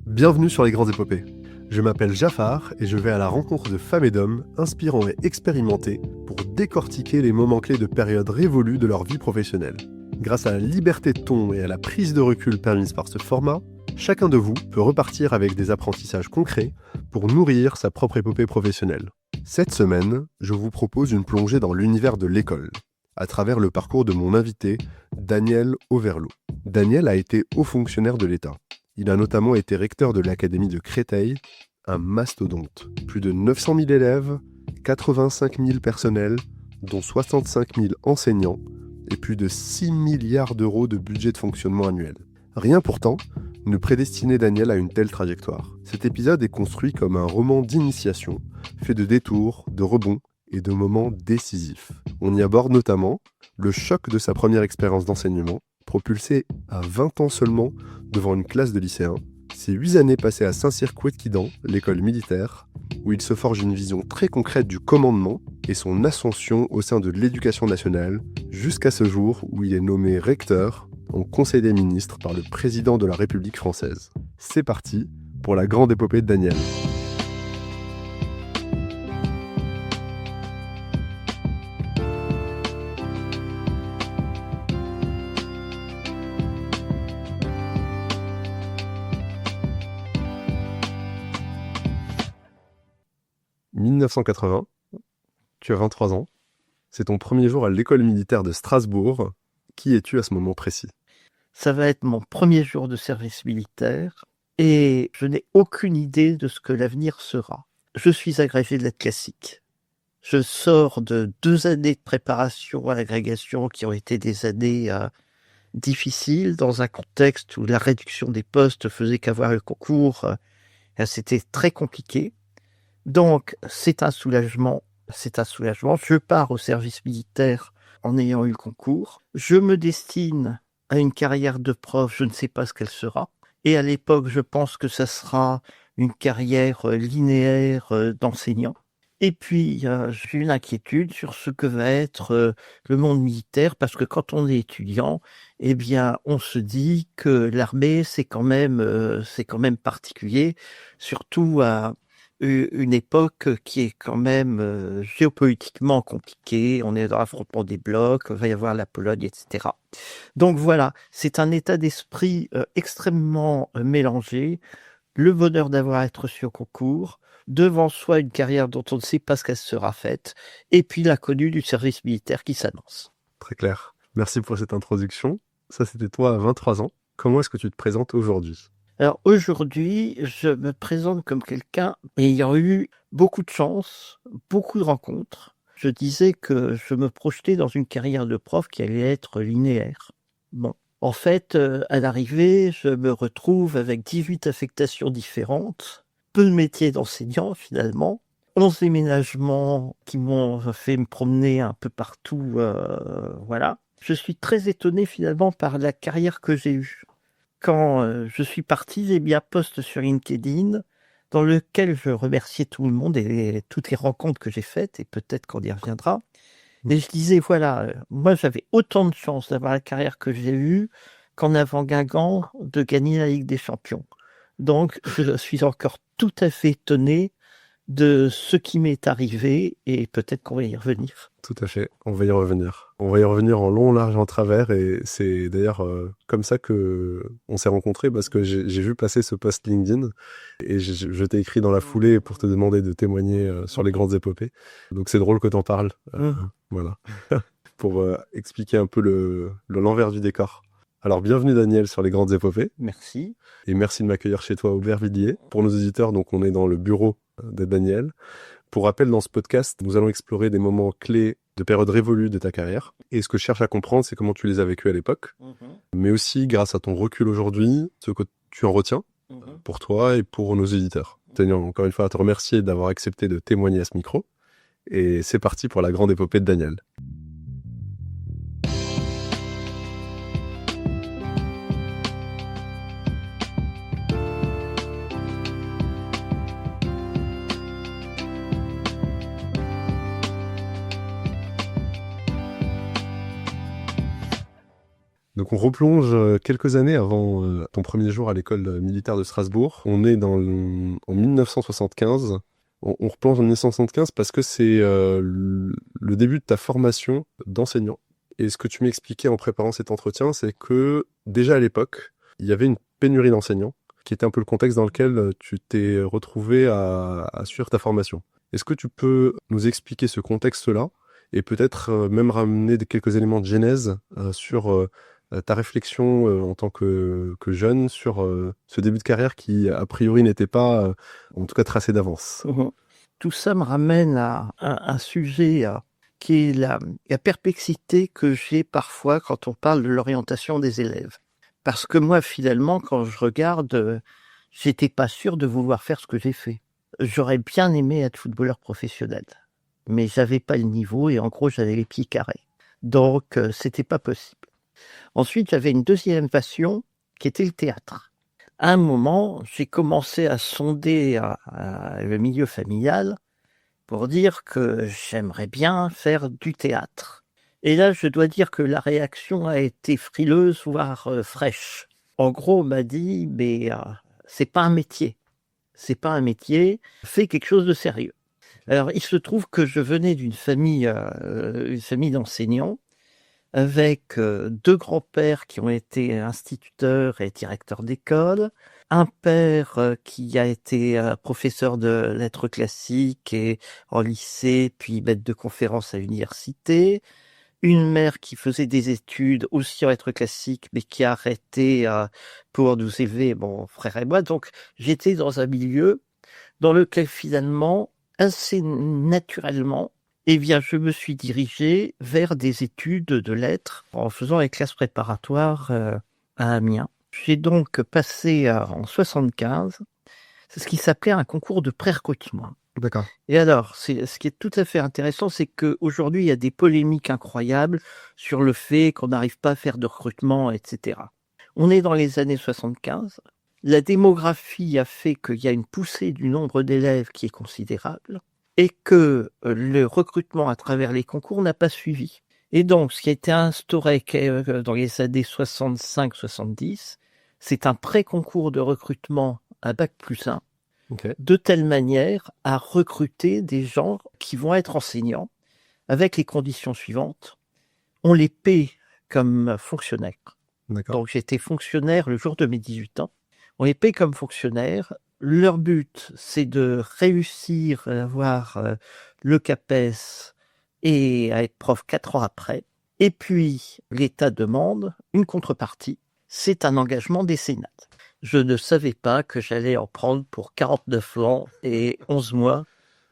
Bienvenue sur les grandes épopées. Je m'appelle Jafar et je vais à la rencontre de femmes et d'hommes inspirants et expérimentés pour décortiquer les moments clés de périodes révolues de leur vie professionnelle. Grâce à la liberté de ton et à la prise de recul permise par ce format, chacun de vous peut repartir avec des apprentissages concrets pour nourrir sa propre épopée professionnelle. Cette semaine, je vous propose une plongée dans l'univers de l'école, à travers le parcours de mon invité, Daniel Overlo. Daniel a été haut fonctionnaire de l'État. Il a notamment été recteur de l'Académie de Créteil, un mastodonte. Plus de 900 000 élèves, 85 000 personnels, dont 65 000 enseignants, et plus de 6 milliards d'euros de budget de fonctionnement annuel. Rien pourtant ne prédestinait Daniel à une telle trajectoire. Cet épisode est construit comme un roman d'initiation, fait de détours, de rebonds et de moments décisifs. On y aborde notamment le choc de sa première expérience d'enseignement, propulsé à 20 ans seulement devant une classe de lycéens, ses 8 années passées à Saint-Cyr-Couët-Quidan, l'école militaire, où il se forge une vision très concrète du commandement et son ascension au sein de l'éducation nationale, jusqu'à ce jour où il est nommé recteur en Conseil des ministres par le président de la République française. C'est parti pour la grande épopée de Daniel. « 1980, tu as 23 ans, c'est ton premier jour à l'école militaire de Strasbourg. Qui es-tu à ce moment précis ? Ça va être mon premier jour de service militaire et je n'ai aucune idée de ce que l'avenir sera. Je suis agrégé de lettres classiques. Je sors de 2 années de préparation à l'agrégation qui ont été des années difficiles dans un contexte où la réduction des postes faisait qu'avoir le concours, c'était très compliqué. Donc c'est un soulagement. Je pars au service militaire en ayant eu le concours. Je me destine à une carrière de prof, je ne sais pas ce qu'elle sera. Et à l'époque, je pense que ça sera une carrière linéaire d'enseignant. Et puis, j'ai une inquiétude sur ce que va être le monde militaire, parce que quand on est étudiant, eh bien, on se dit que l'armée, c'est quand même particulier, surtout à une époque qui est quand même géopolitiquement compliquée. On est dans l'affrontement des blocs, il va y avoir la Pologne, etc. Donc voilà, c'est un état d'esprit extrêmement mélangé. Le bonheur d'avoir été reçu au concours, devant soi une carrière dont on ne sait pas ce qu'elle sera faite, et puis l'inconnu du service militaire qui s'annonce. Très clair. Merci pour cette introduction. Ça, c'était toi à 23 ans. Comment est-ce que tu te présentes aujourd'hui ? Alors aujourd'hui, je me présente comme quelqu'un ayant eu beaucoup de chance, beaucoup de rencontres. Je disais que je me projetais dans une carrière de prof qui allait être linéaire. Bon, en fait, à l'arrivée, je me retrouve avec 18 affectations différentes, peu de métiers d'enseignant finalement, 11 déménagements qui m'ont fait me promener un peu partout, voilà. Je suis très étonné finalement par la carrière que j'ai eue. Quand je suis parti, j'ai mis un post sur LinkedIn dans lequel je remerciais tout le monde et toutes les rencontres que j'ai faites, et peut-être qu'on y reviendra. Et je disais, voilà, moi j'avais autant de chance d'avoir la carrière que j'ai eue qu'en avant Guingamp de gagner la Ligue des Champions. Donc je suis encore tout à fait étonné de ce qui m'est arrivé, et peut-être qu'on va y revenir. Tout à fait, on va y revenir. On va y revenir en long, large, en travers, et c'est d'ailleurs comme ça que on s'est rencontrés, parce que j'ai vu passer ce post LinkedIn, et je t'ai écrit dans la foulée pour te demander de témoigner sur les grandes épopées. Donc c'est drôle que t'en parles. Voilà. Pour expliquer un peu l'envers du décor. Alors bienvenue Daniel sur les grandes épopées. Merci. Et merci de m'accueillir chez toi à Aubervilliers. Pour nos auditeurs, donc on est dans le bureau de Daniel. Pour rappel, dans ce podcast, nous allons explorer des moments clés de périodes révolues de ta carrière. Et ce que je cherche à comprendre, c'est comment tu les as vécus à l'époque, mais aussi, grâce à ton recul aujourd'hui, ce que tu en retiens pour toi et pour nos auditeurs. Tenant encore une fois à te remercier d'avoir accepté de témoigner à ce micro. Et c'est parti pour la grande épopée de Daniel. Donc on replonge quelques années avant ton premier jour à l'école militaire de Strasbourg. On est en 1975. On replonge en 1975 parce que c'est le début de ta formation d'enseignant. Et ce que tu m'expliquais en préparant cet entretien, c'est que déjà à l'époque, il y avait une pénurie d'enseignants, qui était un peu le contexte dans lequel tu t'es retrouvé à suivre ta formation. Est-ce que tu peux nous expliquer ce contexte-là et peut-être même ramener quelques éléments de genèse sur ta réflexion en tant que jeune sur ce début de carrière qui, a priori, n'était pas, en tout cas, tracé d'avance? Tout ça me ramène à un sujet qui est la perplexité que j'ai parfois quand on parle de l'orientation des élèves. Parce que moi, finalement, quand je regarde, j'étais pas sûr de vouloir faire ce que j'ai fait. J'aurais bien aimé être footballeur professionnel, mais j'avais pas le niveau et en gros, j'avais les pieds carrés. Donc, c'était pas possible. Ensuite, j'avais une deuxième passion qui était le théâtre. À un moment, j'ai commencé à sonder le milieu familial pour dire que j'aimerais bien faire du théâtre. Et là, je dois dire que la réaction a été frileuse, voire fraîche. En gros, on m'a dit, mais c'est pas un métier. C'est pas un métier, fais quelque chose de sérieux. Alors, il se trouve que je venais d'une famille d'enseignants, avec deux grands-pères qui ont été instituteurs et directeurs d'école, un père qui a été professeur de lettres classiques et en lycée, puis maître de conférences à l'université, une mère qui faisait des études aussi en lettres classiques, mais qui a arrêté pour nous élever, mon frère et moi. Donc, j'étais dans un milieu dans lequel finalement, assez naturellement, eh bien, je me suis dirigé vers des études de lettres en faisant les classes préparatoires à Amiens. J'ai donc passé en 75 ce qui s'appelait un concours de pré-recrutement. D'accord. Et alors, ce qui est tout à fait intéressant, c'est qu'aujourd'hui, il y a des polémiques incroyables sur le fait qu'on n'arrive pas à faire de recrutement, etc. On est dans les années 75. La démographie a fait qu'il y a une poussée du nombre d'élèves qui est considérable et que le recrutement à travers les concours n'a pas suivi. Et donc, ce qui a été instauré dans les années 65-70, c'est un pré-concours de recrutement à Bac+1, Okay. de telle manière à recruter des gens qui vont être enseignants avec les conditions suivantes. On les paie comme fonctionnaires. D'accord. Donc, j'étais fonctionnaire le jour de mes 18 ans. On les paie comme fonctionnaires. Leur but, c'est de réussir à avoir le CAPES et à être prof 4 ans après. Et puis, l'État demande une contrepartie. C'est un engagement décennal. Je ne savais pas que j'allais en prendre pour 49 ans et 11 mois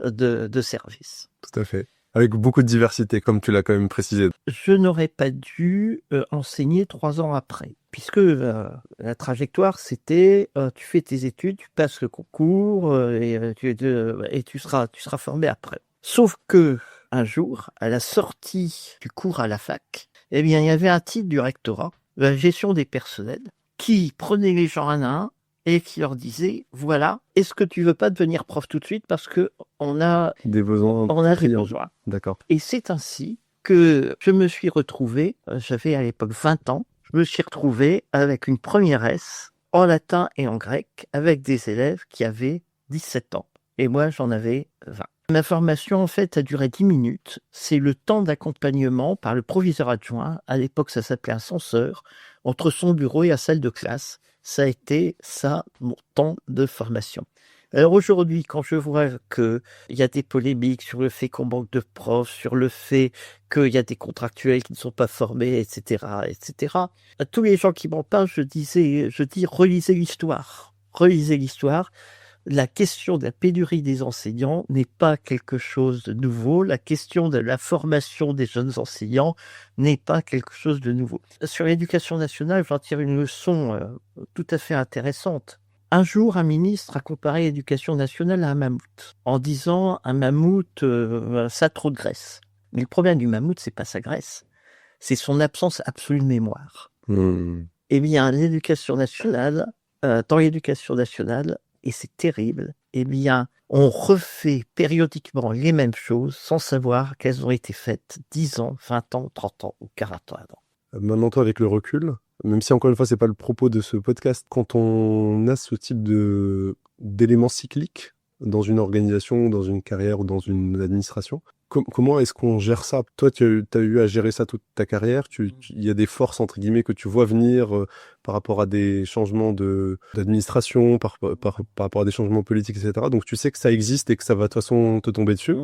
de service. Tout à fait. Avec beaucoup de diversité, comme tu l'as quand même précisé. Je n'aurais pas dû enseigner 3 ans après, puisque la trajectoire, c'était tu fais tes études, tu passes le concours et tu seras formé après. Sauf que un jour, à la sortie du cours à la fac, eh bien, il y avait un titre du rectorat, la gestion des personnels, qui prenait les gens un à un et qui leur disait, voilà, est-ce que tu veux pas devenir prof tout de suite parce que on a Des besoins. des besoins. D'accord. Et c'est ainsi que je me suis retrouvé, j'avais à l'époque 20 ans, je me suis retrouvé avec une première S en latin et en grec avec des élèves qui avaient 17 ans. Et moi, j'en avais 20. Ma formation, en fait, a duré 10 minutes. C'est le temps d'accompagnement par le proviseur adjoint. À l'époque, ça s'appelait un censeur, entre son bureau et la salle de classe. Ça a été ça, mon temps de formation. Alors aujourd'hui, quand je vois qu'il y a des polémiques sur le fait qu'on manque de profs, sur le fait qu'il y a des contractuels qui ne sont pas formés, etc., à tous les gens qui m'en parlent, je dis relisez l'histoire. Relisez l'histoire. La question de la pénurie des enseignants n'est pas quelque chose de nouveau. La question de la formation des jeunes enseignants n'est pas quelque chose de nouveau. Sur l'éducation nationale, j'en tire une leçon tout à fait intéressante. Un jour, un ministre a comparé l'éducation nationale à un mammouth, en disant un mammouth, ça a trop de graisse. Mais le problème du mammouth, c'est pas sa graisse, c'est son absence absolue de mémoire. Eh bien, l'éducation nationale, dans l'éducation nationale, et c'est terrible, eh bien, on refait périodiquement les mêmes choses sans savoir qu'elles ont été faites 10 ans, 20 ans, 30 ans ou 40 ans avant. Maintenant, toi, avec le recul, même si encore une fois, c'est pas le propos de ce podcast, quand on a ce type d'éléments cycliques dans une organisation, dans une carrière ou dans une administration, comment est-ce qu'on gère ça? Toi, tu as eu à gérer ça toute ta carrière. Il y a des forces, entre guillemets, que tu vois venir par rapport à des changements d'administration, par rapport à des changements politiques, etc. Donc, tu sais que ça existe et que ça va de toute façon te tomber dessus.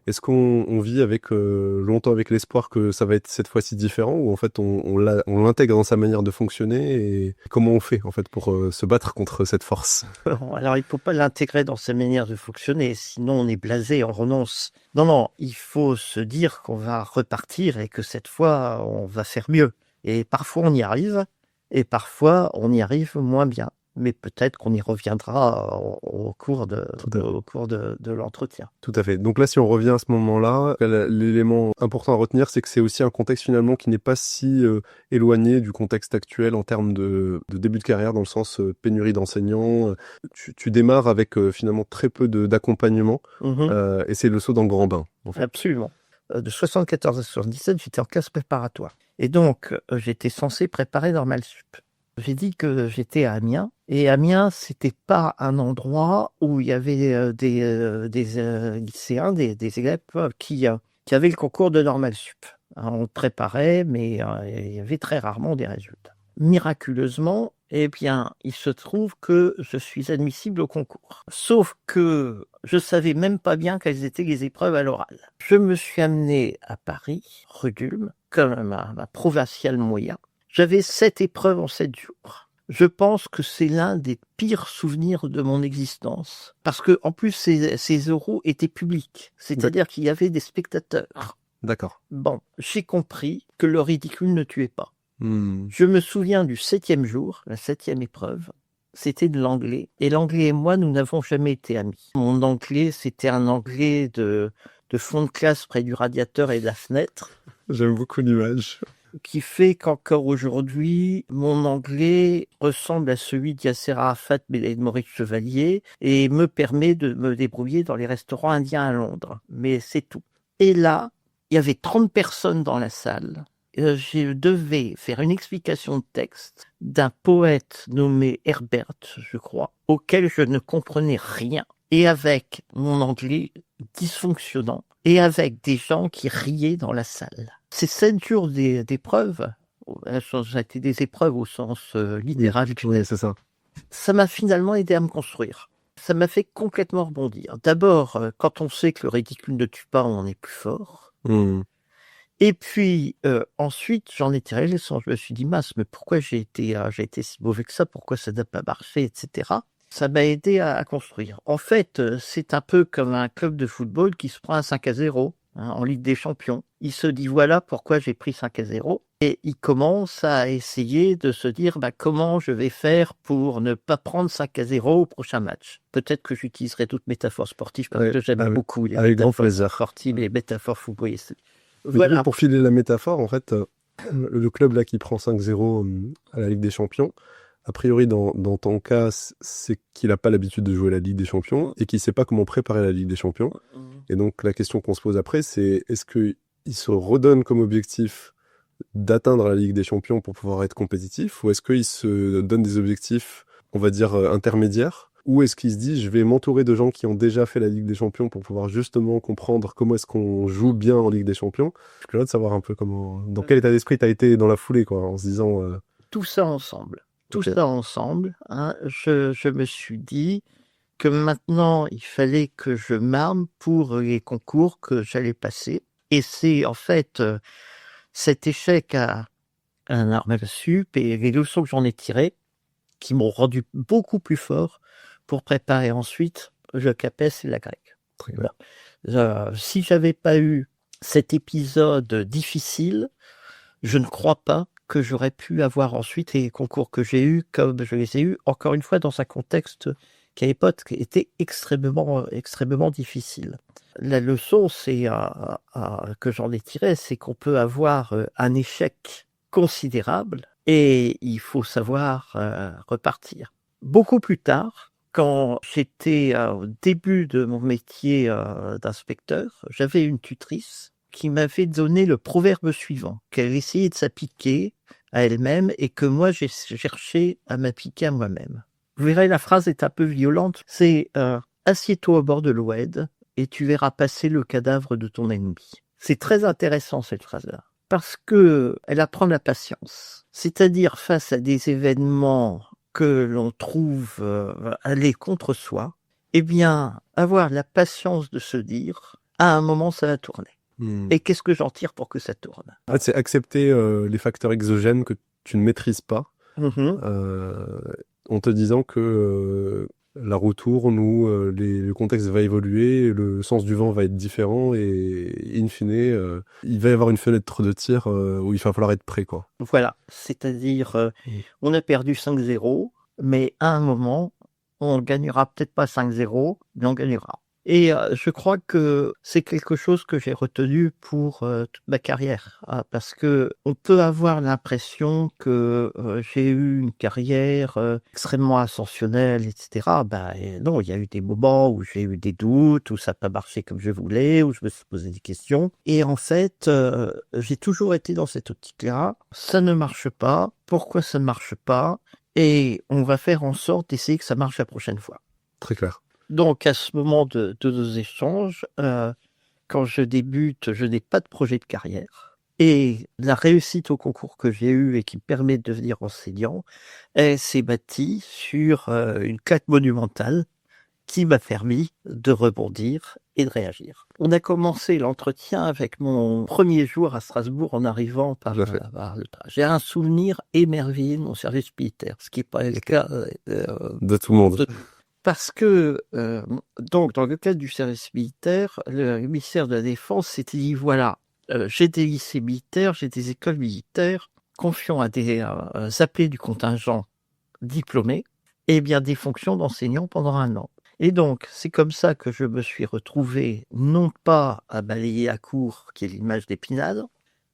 Est-ce qu'on vit avec longtemps avec l'espoir que ça va être cette fois-ci différent, ou en fait on l'intègre dans sa manière de fonctionner, et comment on fait en fait pour se battre contre cette force? Bon, alors, il ne faut pas l'intégrer dans sa manière de fonctionner, sinon on est blasé, on renonce. Non, il faut se dire qu'on va repartir et que cette fois, on va faire mieux. Et parfois, on y arrive, et parfois, on y arrive moins bien. Mais peut-être qu'on y reviendra au cours de l'entretien. Tout à fait. Donc là, si on revient à ce moment-là, l'élément important à retenir, c'est que c'est aussi un contexte finalement qui n'est pas si éloigné du contexte actuel en termes de début de carrière, dans le sens pénurie d'enseignants. Tu démarres avec finalement très peu d'accompagnement, et c'est le saut dans le grand bain, en fait. Absolument. De 74 à 77, j'étais en classe préparatoire. Et donc, j'étais censé préparer Normal Sup. J'ai dit que j'étais à Amiens, et Amiens, c'était pas un endroit où il y avait des lycéens, des élèves qui avaient le concours de Normal Sup. On le préparait, mais il y avait très rarement des résultats. Miraculeusement, eh bien, il se trouve que je suis admissible au concours. Sauf que je savais même pas bien quelles étaient les épreuves à l'oral. Je me suis amené à Paris, rue d'Ulm, comme ma provinciale moyen. J'avais 7 épreuves en 7 jours. Je pense que c'est l'un des pires souvenirs de mon existence. Parce que, en plus, ces oraux étaient publics. C'est-à-dire qu'il y avait des spectateurs. D'accord. Bon, j'ai compris que le ridicule ne tuait pas. Je me souviens du 7e jour, la 7e épreuve. C'était de l'anglais. Et l'anglais et moi, nous n'avons jamais été amis. Mon anglais, c'était un anglais de fond de classe près du radiateur et de la fenêtre. J'aime beaucoup l'image. Qui fait qu'encore aujourd'hui, mon anglais ressemble à celui d'Yasser Arafat et de Maurice Chevalier, et me permet de me débrouiller dans les restaurants indiens à Londres. Mais c'est tout. Et là, il y avait 30 personnes dans la salle. Je devais faire une explication de texte d'un poète nommé Herbert, je crois, auquel je ne comprenais rien. Et avec mon anglais dysfonctionnant, et avec des gens qui riaient dans la salle. Ces 7 jours d'épreuves, ça a été des épreuves au sens littéral. Oui, c'est ça. Ça m'a finalement aidé à me construire. Ça m'a fait complètement rebondir. D'abord, quand on sait que le ridicule ne tue pas, on est plus fort. Et puis, ensuite, j'en ai tiré les leçons. Je me suis dit, mince, mais pourquoi j'ai été si mauvais que ça? Pourquoi ça n'a pas marché, etc. Ça m'a aidé à construire. En fait, c'est un peu comme un club de football qui se prend un 5-0 en Ligue des Champions. Il se dit, voilà pourquoi j'ai pris 5-0. Et il commence à essayer de se dire, comment je vais faire pour ne pas prendre 5-0 au prochain match. Peut-être que j'utiliserai toute métaphore sportive, parce que j'aime beaucoup les métaphores sportives et les métaphores footballistiques. Voilà. Pour filer la métaphore, en fait, le club là qui prend 5-0 à la Ligue des Champions, a priori, dans ton cas, c'est qu'il n'a pas l'habitude de jouer la Ligue des Champions et qu'il ne sait pas comment préparer la Ligue des Champions. Et donc, la question qu'on se pose après, c'est est-ce qu'il se redonne comme objectif d'atteindre la Ligue des Champions pour pouvoir être compétitif, ou est-ce qu'il se donne des objectifs, on va dire, intermédiaires, ou est-ce qu'il se dit je vais m'entourer de gens qui ont déjà fait la Ligue des Champions pour pouvoir justement comprendre comment est-ce qu'on joue bien en Ligue des Champions? Je suis curieux de savoir un peu dans quel état d'esprit tu as été dans la foulée, quoi, en se disant... Tout ça ensemble. Ça ensemble, je me suis dit que maintenant, il fallait que je m'arme pour les concours que j'allais passer. Et c'est en fait cet échec à Normal Sup et les leçons que j'en ai tirées qui m'ont rendu beaucoup plus fort pour préparer ensuite le CAPES et la grecque. Si j'avais pas eu cet épisode difficile, je ne crois pas que j'aurais pu avoir ensuite les concours que j'ai eus comme je les ai eus, encore une fois dans un contexte qui à l'époque était extrêmement difficile. La leçon que j'en ai tirée, c'est qu'on peut avoir un échec considérable et il faut savoir repartir. Beaucoup plus tard, quand j'étais au début de mon métier d'inspecteur, j'avais une tutrice qui m'avait donné le proverbe suivant, qu'elle essayait de s'appliquer à elle-même et que moi j'ai cherché à m'appliquer à moi-même. Vous verrez, la phrase est un peu violente, c'est assieds-toi au bord de l'Oued et tu verras passer le cadavre de ton ennemi. C'est très intéressant cette phrase-là, parce que elle apprend la patience. C'est-à-dire face à des événements que l'on trouve aller contre soi, eh bien, avoir la patience de se dire, à un moment ça va tourner. Et qu'est-ce que j'en tire pour que ça tourne? C'est accepter les facteurs exogènes que tu ne maîtrises pas, Mhm. en te disant que la roue tourne ou le contexte va évoluer, le sens du vent va être différent et in fine, il va y avoir une fenêtre de tir où il va falloir être prêt, quoi. Voilà, c'est-à-dire, on a perdu 5-0, mais à un moment, on gagnera peut-être pas 5-0, mais on gagnera. Et je crois que c'est quelque chose que j'ai retenu pour toute ma carrière, parce que on peut avoir l'impression que j'ai eu une carrière extrêmement ascensionnelle, etc. Non, il y a eu des moments où j'ai eu des doutes, où ça n'a pas marché comme je voulais, où je me suis posé des questions. Et en fait, j'ai toujours été dans cette optique-là. Ça ne marche pas. Pourquoi ça ne marche pas? Et on va faire en sorte d'essayer que ça marche la prochaine fois. Très clair. Donc, à ce moment de nos échanges, quand je débute, je n'ai pas de projet de carrière. Et la réussite au concours que j'ai eu et qui me permet de devenir enseignant, elle s'est bâtie sur une claque monumentale qui m'a permis de rebondir et de réagir. On a commencé l'entretien avec mon premier jour à Strasbourg en arrivant par le train. J'ai un souvenir émerveillé de mon service militaire, ce qui n'est pas le cas De tout le monde. parce que, donc, dans le cadre du service militaire, le ministère de la Défense s'était dit, voilà, j'ai des lycées militaires, j'ai des écoles militaires, confions à des appelés du contingent diplômés, et bien des fonctions d'enseignant pendant 1 an. Et donc, c'est comme ça que je me suis retrouvé, non pas à balayer à court, qui est l'image d'Épinal,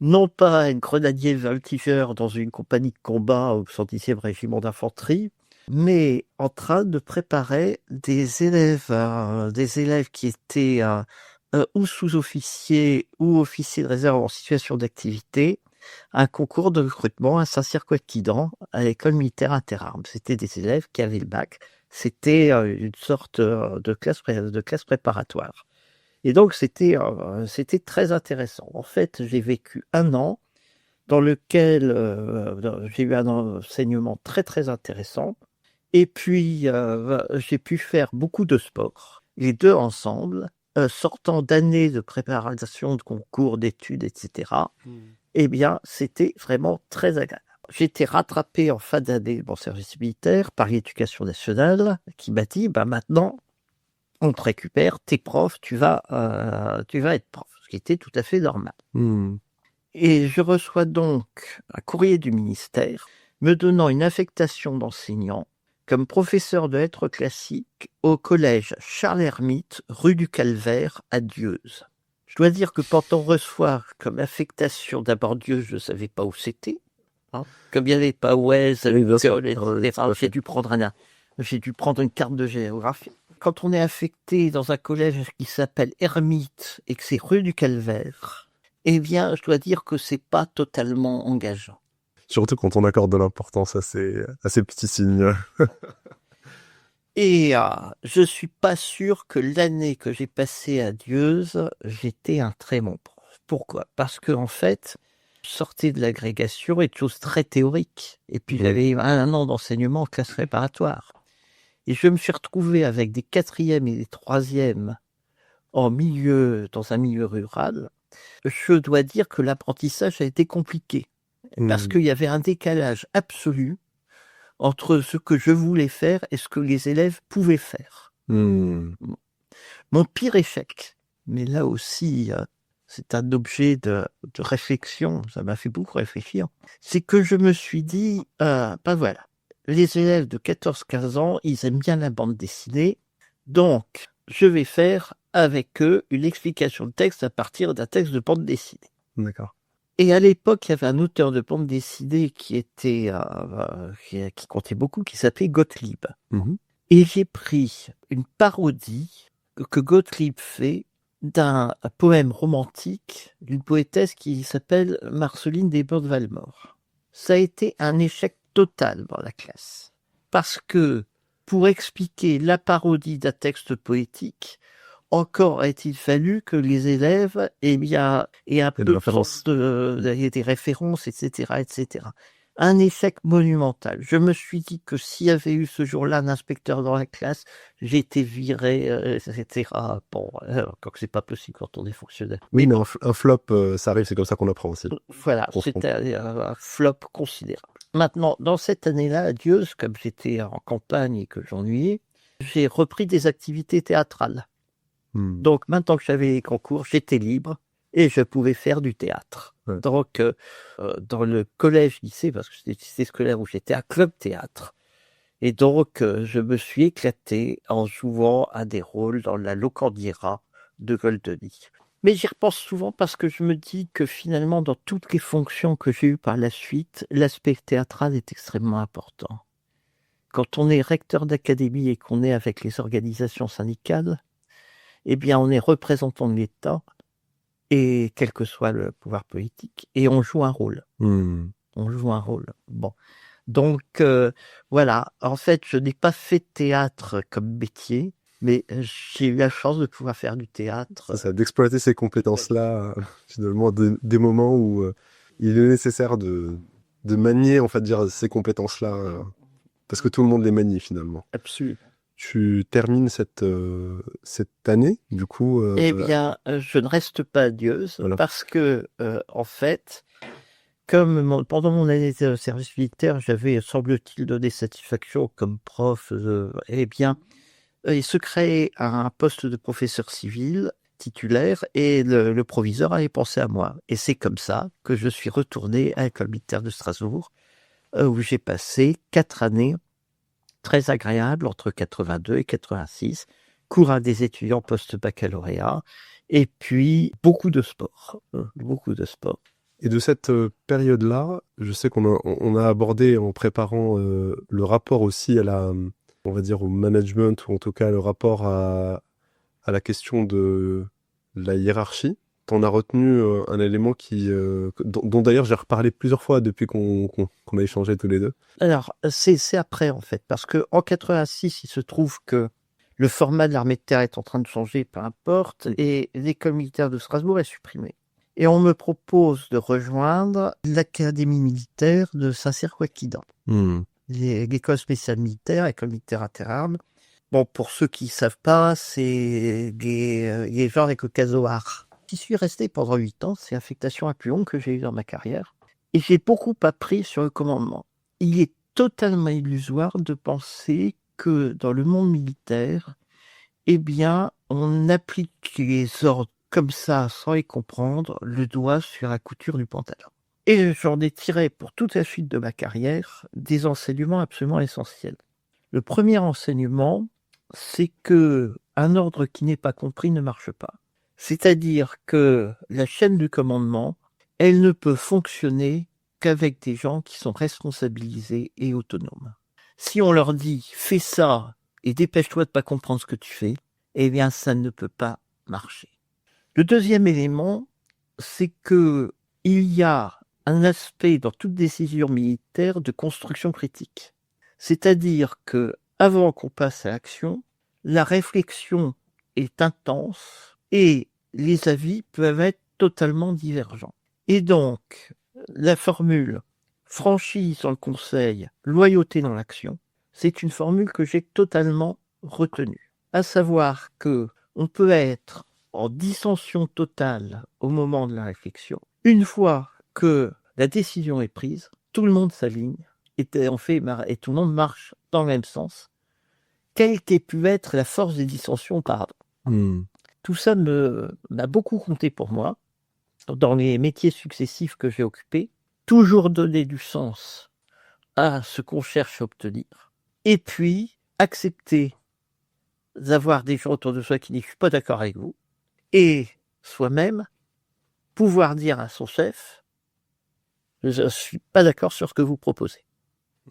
non pas à être grenadier voltigeur dans une compagnie de combat au 110e régiment d'infanterie, mais en train de préparer des élèves qui étaient ou sous-officiers ou officiers de réserve en situation d'activité, un concours de recrutement à Saint-Cyr-Couët-Quidan, à l'école militaire interarmes. C'était des élèves qui avaient le bac. C'était une sorte de classe préparatoire. Et donc, c'était très intéressant. En fait, j'ai vécu 1 an dans lequel j'ai eu un enseignement très, très intéressant. Et puis, j'ai pu faire beaucoup de sport, les 2 ensemble, sortant d'années de préparation de concours, d'études, etc. Eh bien, c'était vraiment très agréable. J'ai été rattrapé en fin d'année de mon service militaire par l'Éducation nationale qui m'a dit, maintenant, on te récupère, t'es prof, tu vas être prof, ce qui était tout à fait normal. Et je reçois donc un courrier du ministère me donnant une affectation d'enseignant comme professeur de lettres classiques au collège Charles-Hermite, rue du Calvaire, à Dieuze. Je dois dire que quand on reçoit comme affectation d'abord Dieuze, je ne savais pas où c'était. Comme il n'y avait pas Ouest, j'ai dû prendre une carte de géographie. Quand on est affecté dans un collège qui s'appelle Hermite et que c'est rue du Calvaire, eh bien, je dois dire que c'est pas totalement engageant. Surtout quand on accorde de l'importance à ces petits signes. Et je suis pas sûr que l'année que j'ai passée à Dieuze, j'étais un très bon prof. Pourquoi? Parce que en fait, je sortais de l'agrégation et de choses très théoriques. Et puis j'avais 1 an d'enseignement en classe préparatoire. Et je me suis retrouvé avec des 4e et des 3e dans un milieu rural. Je dois dire que l'apprentissage a été compliqué. Parce qu'il y avait un décalage absolu entre ce que je voulais faire et ce que les élèves pouvaient faire. Mon pire échec, mais là aussi, c'est un objet de réflexion, ça m'a fait beaucoup réfléchir, c'est que je me suis dit, voilà, les élèves de 14-15 ans, ils aiment bien la bande dessinée, donc je vais faire avec eux une explication de texte à partir d'un texte de bande dessinée. D'accord. Et à l'époque, il y avait un auteur de bande dessinée qui comptait beaucoup, qui s'appelait Gottlieb. Et j'ai pris une parodie que Gottlieb fait d'un poème romantique d'une poétesse qui s'appelle Marceline Desbordes-Valmore. ça a été un échec total dans la classe. Parce que, pour expliquer la parodie d'un texte poétique, encore a-t-il fallu que les élèves aient un peu des références, etc., etc. Un échec monumental. Je me suis dit que s'il y avait eu ce jour-là un inspecteur dans la classe, j'étais viré, etc. Bon, encore que c'est pas possible quand on est fonctionnaire. Oui, mais un flop, ça arrive, c'est comme ça qu'on apprend aussi. Voilà, c'était un flop considérable. Maintenant, dans cette année-là, adieuse, comme j'étais en campagne et que j'ennuyais, j'ai repris des activités théâtrales. Donc, maintenant que j'avais les concours, j'étais libre et je pouvais faire du théâtre. Ouais. Donc, dans le collège-lycée, parce que c'était le lycée scolaire où j'étais à club théâtre, et donc je me suis éclaté en jouant à des rôles dans la Locandiera de Goldoni. Mais j'y repense souvent parce que je me dis que finalement, dans toutes les fonctions que j'ai eues par la suite, l'aspect théâtral est extrêmement important. Quand on est recteur d'académie et qu'on est avec les organisations syndicales, eh bien, on est représentant de l'État, et quel que soit le pouvoir politique, et on joue un rôle. On joue un rôle. Bon. Donc, voilà. En fait, je n'ai pas fait de théâtre comme métier, mais j'ai eu la chance de pouvoir faire du théâtre. C'est ça, d'exploiter ces compétences-là, finalement, des moments où il est nécessaire de manier, en fait, dire ces compétences-là, parce que tout le monde les manie, finalement. Absolument. Tu termines cette année, du coup Eh bien, je ne reste pas adieuse, voilà. Parce que, en fait, comme pendant mon année de service militaire, j'avais, semble-t-il, donné satisfaction comme prof, eh bien, il se créait un poste de professeur civil titulaire et le proviseur avait pensé à moi. Et c'est comme ça que je suis retourné à l'école militaire de Strasbourg, où j'ai passé 4 années très agréables entre 82 et 86, cours à des étudiants post-baccalauréat, et puis beaucoup de sport, beaucoup de sport. Et de cette période-là, je sais qu'on a abordé en préparant le rapport aussi à on va dire au management, ou en tout cas le rapport à la question de la hiérarchie. On a retenu un élément dont d'ailleurs j'ai reparlé plusieurs fois depuis qu'on a échangé tous les deux. Alors, c'est après en fait, parce qu'en 86, il se trouve que le format de l'armée de terre est en train de changer, peu importe, et l'école militaire de Strasbourg est supprimée. Et on me propose de rejoindre l'académie militaire de Saint-Cyr-Ouaquidan. L'école spéciale militaire, école militaire interarmes. Bon, pour ceux qui ne savent pas, c'est les genres des Caucasoars. J'y suis resté pendant 8 ans, c'est l'affectation la plus longue que j'ai eue dans ma carrière. Et j'ai beaucoup appris sur le commandement. Il est totalement illusoire de penser que dans le monde militaire, eh bien, on applique les ordres comme ça, sans les comprendre, le doigt sur la couture du pantalon. Et j'en ai tiré pour toute la suite de ma carrière des enseignements absolument essentiels. Le premier enseignement, c'est que un ordre qui n'est pas compris ne marche pas. C'est-à-dire que la chaîne du commandement, elle ne peut fonctionner qu'avec des gens qui sont responsabilisés et autonomes. Si on leur dit « fais ça et dépêche-toi de ne pas comprendre ce que tu fais », eh bien ça ne peut pas marcher. Le deuxième élément, c'est que il y a un aspect dans toute décision militaire de construction critique. C'est-à-dire que avant qu'on passe à l'action, la réflexion est intense et les avis peuvent être totalement divergents. Et donc, la formule franchise dans le conseil, loyauté dans l'action, c'est une formule que j'ai totalement retenue. À savoir que on peut être en dissension totale au moment de la réflexion. Une fois que la décision est prise, tout le monde s'aligne et tout le monde marche dans le même sens, quelle qu'ait pu être la force des dissensions auparavant. Tout ça m'a beaucoup compté pour moi dans les métiers successifs que j'ai occupés. Toujours donner du sens à ce qu'on cherche à obtenir, et puis accepter d'avoir des gens autour de soi qui ne sont pas d'accord avec vous, et soi-même pouvoir dire à son chef « je ne suis pas d'accord sur ce que vous proposez ».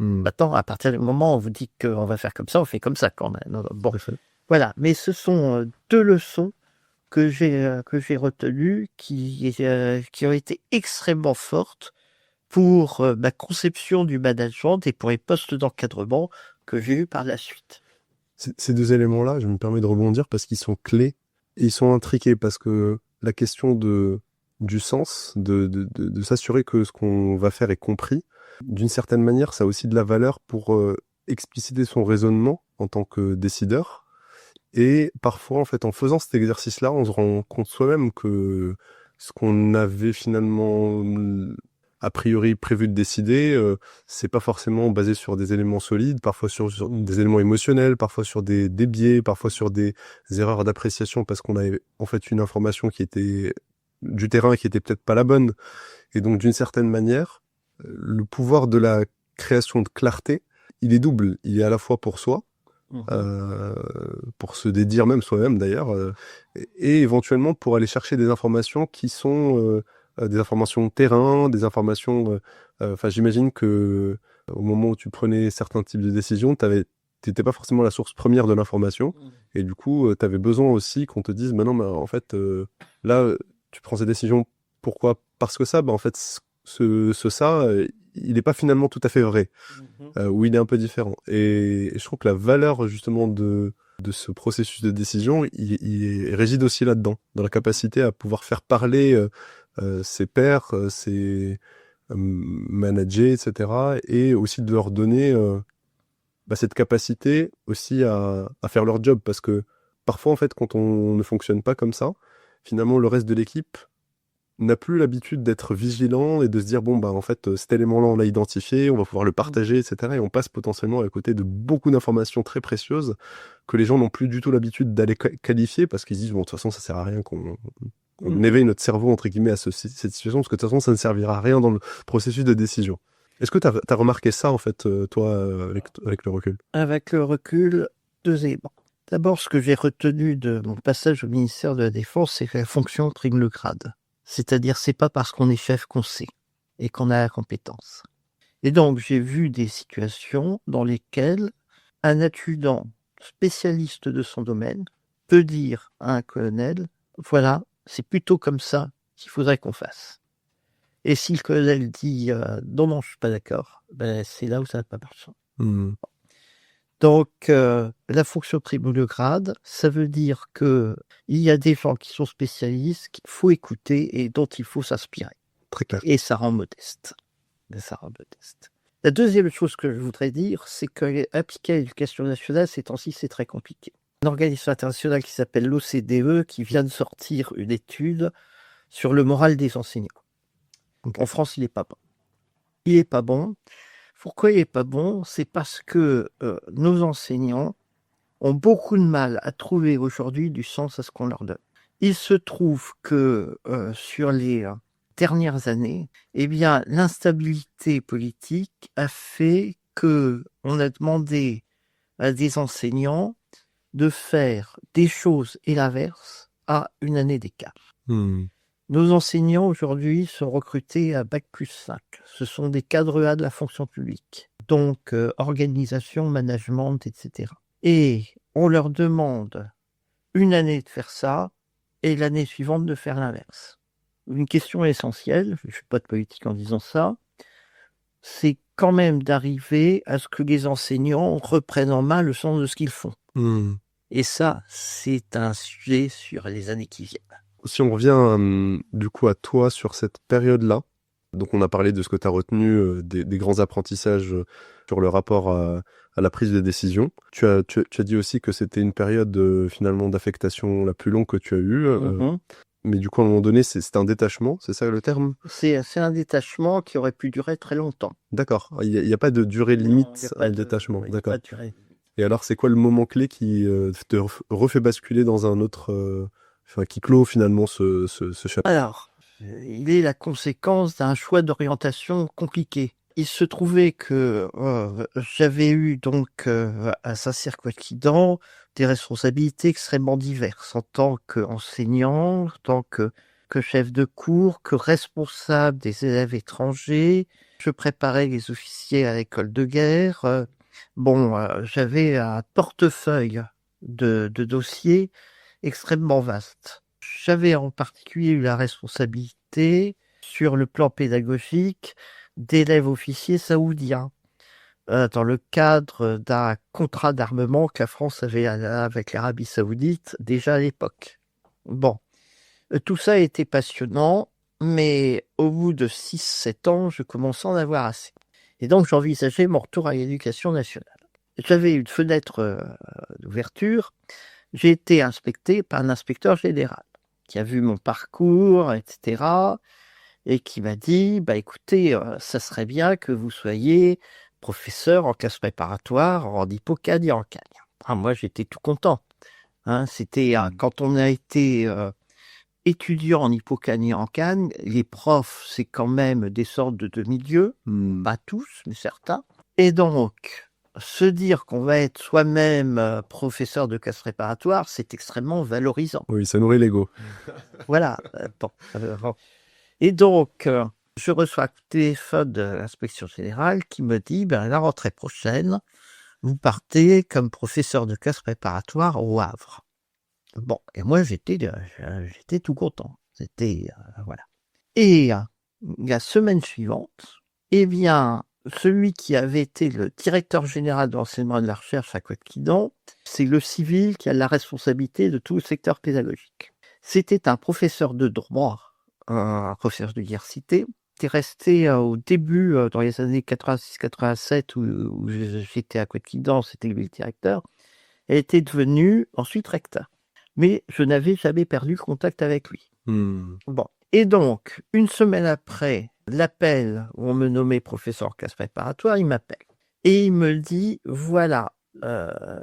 Maintenant, à partir du moment où vous dites qu'on va faire comme ça, on fait comme ça quand même. Bon, voilà, mais ce sont 2 leçons que j'ai retenues qui ont été extrêmement fortes pour ma conception du management et pour les postes d'encadrement que j'ai eu par la suite. Ces deux éléments-là, je me permets de rebondir parce qu'ils sont clés et ils sont intriqués parce que la question du sens, de s'assurer que ce qu'on va faire est compris, d'une certaine manière, ça a aussi de la valeur pour expliciter son raisonnement en tant que décideur. Et parfois, en fait, en faisant cet exercice-là, on se rend compte soi-même que ce qu'on avait finalement a priori prévu de décider, c'est pas forcément basé sur des éléments solides, parfois sur des éléments émotionnels, parfois sur des biais, parfois sur des erreurs d'appréciation parce qu'on avait en fait une information qui était du terrain et qui était peut-être pas la bonne. Et donc, d'une certaine manière, le pouvoir de la création de clarté, il est double. Il est à la fois pour soi, pour se dédire même soi-même d'ailleurs, et éventuellement pour aller chercher des informations qui sont des informations de terrain, des informations... Enfin, j'imagine que au moment où tu prenais certains types de décisions, t'étais pas forcément la source première de l'information, et du coup, tu avais besoin aussi qu'on te dise, bah non, mais en fait, là, tu prends ces décisions, pourquoi? Parce que ça, bah en fait, il n'est pas finalement tout à fait vrai, ou il est un peu différent. Et je trouve que la valeur justement de ce processus de décision, il réside aussi là-dedans, dans la capacité à pouvoir faire parler ses pairs, ses managers, etc. Et aussi de leur donner cette capacité aussi à faire leur job. Parce que parfois, en fait, quand on ne fonctionne pas comme ça, finalement, le reste de l'équipe n'a plus l'habitude d'être vigilant et de se dire bon bah en fait cet élément-là on l'a identifié, on va pouvoir le partager, etc. Et on passe potentiellement à côté de beaucoup d'informations très précieuses que les gens n'ont plus du tout l'habitude d'aller qualifier parce qu'ils se disent bon de toute façon ça sert à rien qu'on éveille notre cerveau entre guillemets à cette situation parce que de toute façon ça ne servira à rien dans le processus de décision. Est-ce que tu as remarqué ça en fait toi avec le recul? Avec le recul, 2 éléments. D'abord, ce que j'ai retenu de mon passage au ministère de la Défense, c'est que la fonction prime le grade. C'est-à-dire, c'est pas parce qu'on est chef qu'on sait et qu'on a la compétence. Et donc, j'ai vu des situations dans lesquelles un adjudant spécialiste de son domaine peut dire à un colonel, voilà, c'est plutôt comme ça qu'il faudrait qu'on fasse. Et si le colonel dit, non, je suis pas d'accord, ben, c'est là où ça n'a pas marché. Donc, la fonction prime le grade, ça veut dire que il y a des gens qui sont spécialistes, qu'il faut écouter et dont il faut s'inspirer. Très clair. Et ça rend modeste. La deuxième chose que je voudrais dire, c'est qu'appliquer à l'éducation nationale, ces temps-ci, c'est très compliqué. Un organisme international qui s'appelle l'OCDE, qui vient de sortir une étude sur le moral des enseignants. En France, il n'est pas bon. Il n'est pas bon. Pourquoi il n'est pas bon? C'est parce que nos enseignants ont beaucoup de mal à trouver aujourd'hui du sens à ce qu'on leur donne. Il se trouve que sur les dernières années, eh bien, l'instabilité politique a fait que on a demandé à des enseignants de faire des choses et l'inverse à une année d'écart. Nos enseignants aujourd'hui sont recrutés à Bac+5. Ce sont des cadres A de la fonction publique, donc organisation, management, etc. Et on leur demande une année de faire ça et l'année suivante de faire l'inverse. Une question essentielle, je ne fais pas de politique en disant ça, c'est quand même d'arriver à ce que les enseignants reprennent en main le sens de ce qu'ils font. Et ça, c'est un sujet sur les années qui viennent. Si on revient du coup à toi sur cette période-là, donc on a parlé de ce que tu as retenu des grands apprentissages sur le rapport à la prise de décision. Tu as dit aussi que c'était une période finalement d'affectation la plus longue que tu as eue. Mais du coup, à un moment donné, c'est un détachement, c'est ça le terme? C'est un détachement qui aurait pu durer très longtemps. D'accord. Il n'y a pas de durée limite à un détachement. D'accord. Et alors, c'est quoi le moment clé qui te refait basculer dans un autre... qui clôt finalement ce chapitre? Alors, il est la conséquence d'un choix d'orientation compliqué. Il se trouvait que j'avais eu donc à Saint-Cyr-Coëtquidan des responsabilités extrêmement diverses en tant qu'enseignant, en tant que chef de cours, que responsable des élèves étrangers. Je préparais les officiers à l'école de guerre. J'avais un portefeuille de dossiers extrêmement vaste. J'avais en particulier eu la responsabilité, sur le plan pédagogique, d'élève officier saoudien dans le cadre d'un contrat d'armement que la France avait avec l'Arabie saoudite déjà à l'époque. Bon, tout ça était passionnant, mais au bout de 6-7 ans, je commençais à en avoir assez. Et donc j'envisageais mon retour à l'éducation nationale. J'avais une fenêtre d'ouverture. J'ai été inspecté par un inspecteur général qui a vu mon parcours, etc., et qui m'a dit, écoutez, ça serait bien que vous soyez professeur en classe préparatoire en Hippocane et en Cagne. Moi, j'étais tout content. C'était quand on a été étudiant en Hippocane et en Cagne, les profs, c'est quand même des sortes de demi-dieux, pas tous, mais certains. Et donc, se dire qu'on va être soi-même professeur de classe préparatoire, c'est extrêmement valorisant. Oui, ça nourrit l'ego. Voilà. Bon. Et donc, je reçois un téléphone de l'inspection générale qui me dit, la rentrée prochaine, vous partez comme professeur de classe préparatoire au Havre. Bon, et moi, j'étais tout content. C'était, voilà. Et la semaine suivante, celui qui avait été le directeur général de l'enseignement et de la recherche à Couette-Quidon, c'est le civil qui a la responsabilité de tout le secteur pédagogique. C'était un professeur de droit, un professeur d'université, qui est resté au début, dans les années 86-87, où j'étais à Couette-Quidon, c'était lui le directeur, et était devenu ensuite recteur. Mais je n'avais jamais perdu contact avec lui. Bon. Et donc, une semaine après l'appel où on me nommait professeur en classe préparatoire, il m'appelle. Et il me dit, voilà,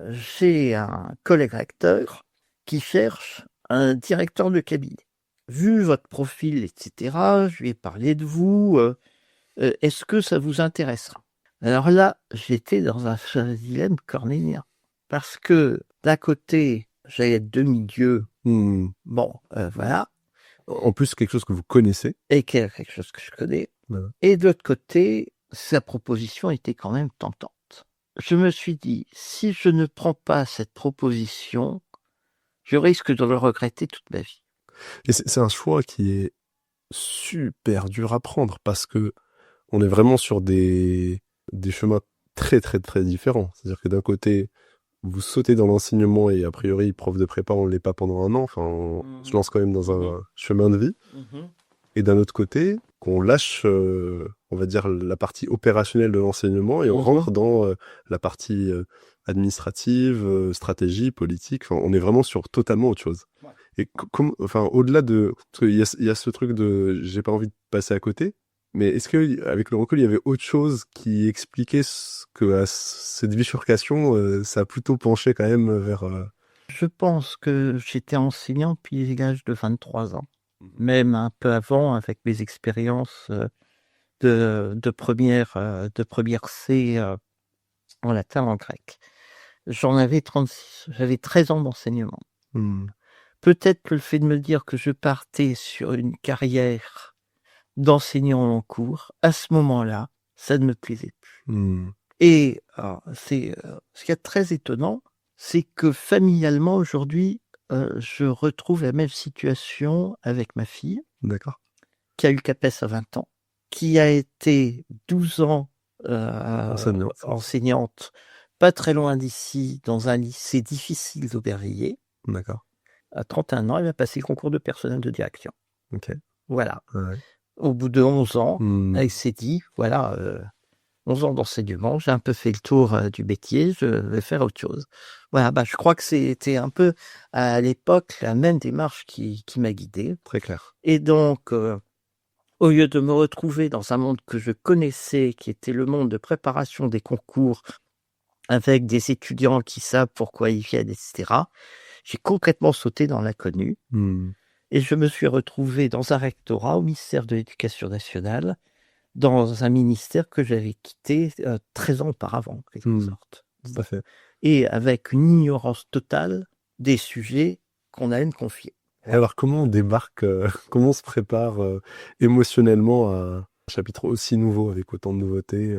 j'ai un collègue recteur qui cherche un directeur de cabinet. Vu votre profil, etc., je lui ai parlé de vous, est-ce que ça vous intéressera? Alors là, j'étais dans un dilemme cornélien. Parce que, d'un côté, j'allais être demi-dieu. Bon, voilà. En plus, quelque chose que vous connaissez. Et quelque chose que je connais. Voilà. Et de l'autre côté, sa proposition était quand même tentante. Je me suis dit, si je ne prends pas cette proposition, je risque de le regretter toute ma vie. Et c'est un choix qui est super dur à prendre parce que on est vraiment sur des chemins très très très différents. C'est-à-dire que d'un côté, vous sautez dans l'enseignement et a priori, prof de prépa, on ne l'est pas pendant un an. Enfin, on se lance quand même dans un chemin de vie. Et d'un autre côté, qu'on lâche, on va dire, la partie opérationnelle de l'enseignement et on rentre dans la partie administrative, stratégie, politique. Enfin, on est vraiment sur totalement autre chose. Ouais. Et au-delà de... Parce qu'il y a ce truc de « j'ai pas envie de passer à côté », mais est-ce qu'avec le recul, il y avait autre chose qui expliquait que à cette bifurcation, ça a plutôt penché quand même vers... Je pense que j'étais enseignant depuis l'âge de 23 ans. Même un peu avant, avec mes expériences de première C en latin, en grec. J'en avais 36, j'avais 13 ans d'enseignement. Peut-être que le fait de me dire que je partais sur une carrière d'enseignant en cours, à ce moment-là, ça ne me plaisait plus. Et ce qui est très étonnant, c'est que familialement, aujourd'hui, je retrouve la même situation avec ma fille. D'accord. Qui a eu le CAPES à 20 ans, qui a été 12 ans enseignante, pas très loin d'ici, dans un lycée difficile d'Aubervilliers. D'accord. À 31 ans, elle a passé le concours de personnel de direction. Ok. Voilà. Ouais. Au bout de 11 ans, elle s'est dit, voilà, 11 ans d'enseignement, j'ai un peu fait le tour du métier, je vais faire autre chose. Voilà, je crois que c'était un peu, à l'époque, la même démarche qui m'a guidé. Très clair. Et donc... au lieu de me retrouver dans un monde que je connaissais, qui était le monde de préparation des concours, avec des étudiants qui savent pourquoi ils viennent, etc., j'ai complètement sauté dans l'inconnu. Et je me suis retrouvé dans un rectorat au ministère de l'Éducation nationale, dans un ministère que j'avais quitté 13 ans auparavant, en quelque sorte. Tout à fait. Et avec une ignorance totale des sujets qu'on allait me confier. Et alors, comment on débarque, comment on se prépare émotionnellement à un chapitre aussi nouveau, avec autant de nouveautés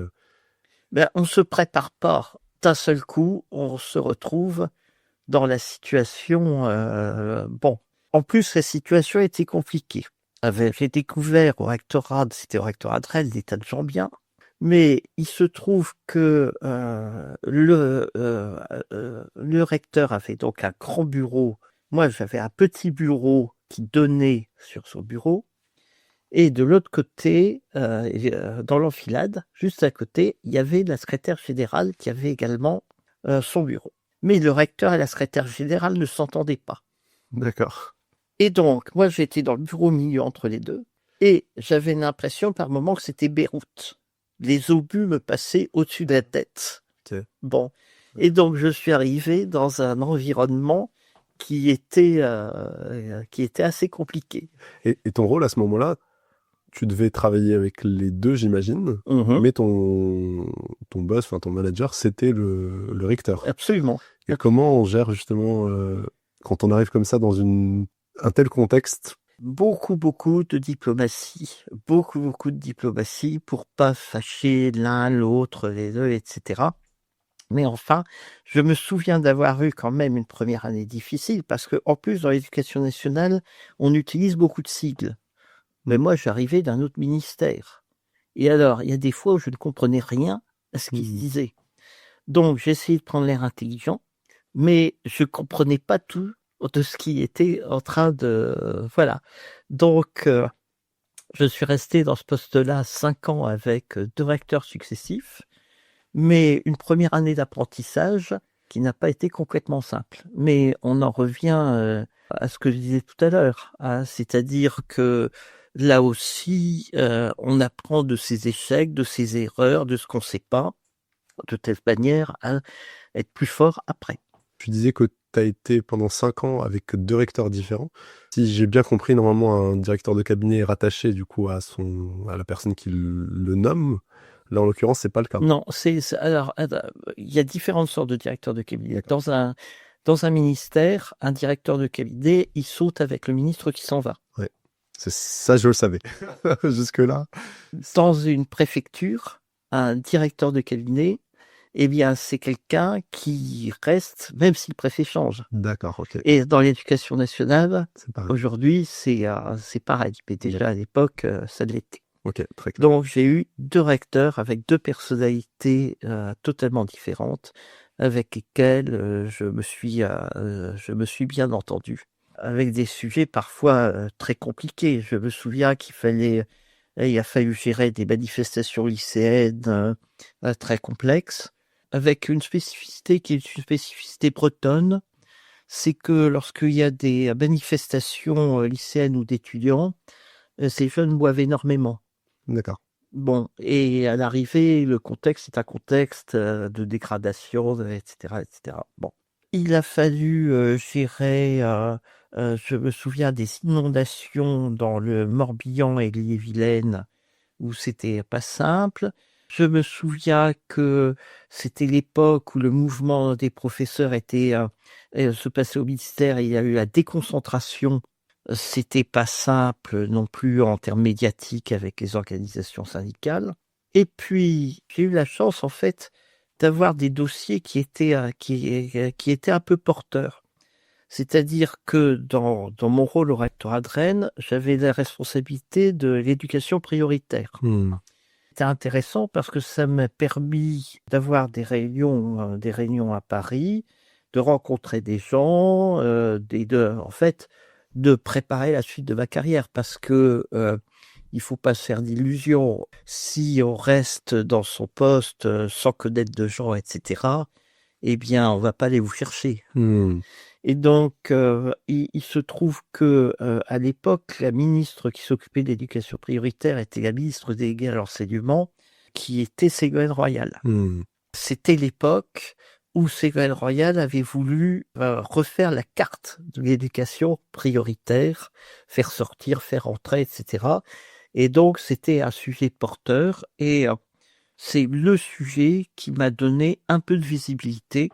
On ne se prépare pas d'un seul coup, on se retrouve dans la situation... En plus, la situation était compliquée. J'ai découvert au rectorat, c'était au rectorat de Rennes, des tas de gens bien, mais il se trouve que le recteur avait donc un grand bureau. Moi, j'avais un petit bureau qui donnait sur son bureau. Et de l'autre côté, dans l'enfilade, juste à côté, il y avait la secrétaire générale qui avait également son bureau. Mais le recteur et la secrétaire générale ne s'entendaient pas. D'accord. Et donc, moi, j'étais dans le bureau au milieu entre les deux, et j'avais l'impression par moments que c'était Beyrouth. Les obus me passaient au-dessus de la tête. Ok. Bon. Et donc, je suis arrivé dans un environnement qui était assez compliqué. Et ton rôle à ce moment-là, tu devais travailler avec les deux, j'imagine, Mhm. mais ton boss, enfin ton manager, c'était le recteur. Absolument. Et comment on gère justement quand on arrive comme ça dans un tel contexte? Beaucoup de diplomatie. Beaucoup de diplomatie pour pas fâcher l'un, l'autre, les deux, etc. Mais enfin, je me souviens d'avoir eu quand même une première année difficile parce que, en plus, dans l'éducation nationale, on utilise beaucoup de sigles. Mais moi, j'arrivais d'un autre ministère. Et alors, il y a des fois où je ne comprenais rien à ce qui se disait. Donc, j'essayais de prendre l'air intelligent, mais je comprenais pas tout de ce qui était en train de... Voilà. Donc, je suis resté dans ce poste-là 5 ans avec 2 recteurs successifs, mais une première année d'apprentissage qui n'a pas été complètement simple. Mais on en revient à ce que je disais tout à l'heure, hein, c'est-à-dire que là aussi, on apprend de ses échecs, de ses erreurs, de ce qu'on ne sait pas, de telle manière à être plus fort après. Tu disais que tu as été pendant 5 ans avec 2 recteurs différents. Si j'ai bien compris, normalement, un directeur de cabinet est rattaché du coup à la personne qui le nomme. Là, en l'occurrence, c'est pas le cas. Non, alors, il y a différentes sortes de directeurs de cabinet. Dans un ministère, un directeur de cabinet, il saute avec le ministre qui s'en va. Ouais, c'est ça, je le savais. Jusque-là. Dans une préfecture, un directeur de cabinet, eh bien, c'est quelqu'un qui reste, même si le préfet change. D'accord, ok. Et dans l'éducation nationale, C'est pareil. aujourd'hui, c'est pareil. Mais déjà à l'époque, ça l'était. Ok, très clair. Donc, j'ai eu 2 recteurs avec 2 personnalités totalement différentes, avec lesquelles je me suis bien entendu, avec des sujets parfois très compliqués. Je me souviens il a fallu gérer des manifestations lycéennes très complexes, avec une spécificité qui est une spécificité bretonne, c'est que lorsqu'il y a des manifestations lycéennes ou d'étudiants, ces jeunes boivent énormément. D'accord. Bon, et à l'arrivée, le contexte est un contexte de dégradation, etc., etc. Bon, il a fallu gérer, je me souviens des inondations dans le Morbihan et l'Ille-et-Vilaine, où c'était pas simple. Je me souviens que c'était l'époque où le mouvement des professeurs se passait au ministère et il y a eu la déconcentration. C'était pas simple non plus en termes médiatiques avec les organisations syndicales. Et puis, j'ai eu la chance, en fait, d'avoir des dossiers qui étaient un peu porteurs. C'est-à-dire que dans mon rôle au rectorat de Rennes, j'avais la responsabilité de l'éducation prioritaire. C'était intéressant parce que ça m'a permis d'avoir des réunions à Paris, de rencontrer des gens, en fait, de préparer la suite de ma carrière parce que il faut pas se faire d'illusions. Si on reste dans son poste sans connaître de gens, etc., eh bien, on va pas aller vous chercher. Et donc, il se trouve que à l'époque, la ministre qui s'occupait de l'éducation prioritaire était la ministre déléguée à l'enseignement, qui était Ségolène Royal. C'était l'époque où Ségolène Royal avait voulu refaire la carte de l'éducation prioritaire, faire sortir, faire entrer, etc. Et donc, c'était un sujet porteur et c'est le sujet qui m'a donné un peu de visibilité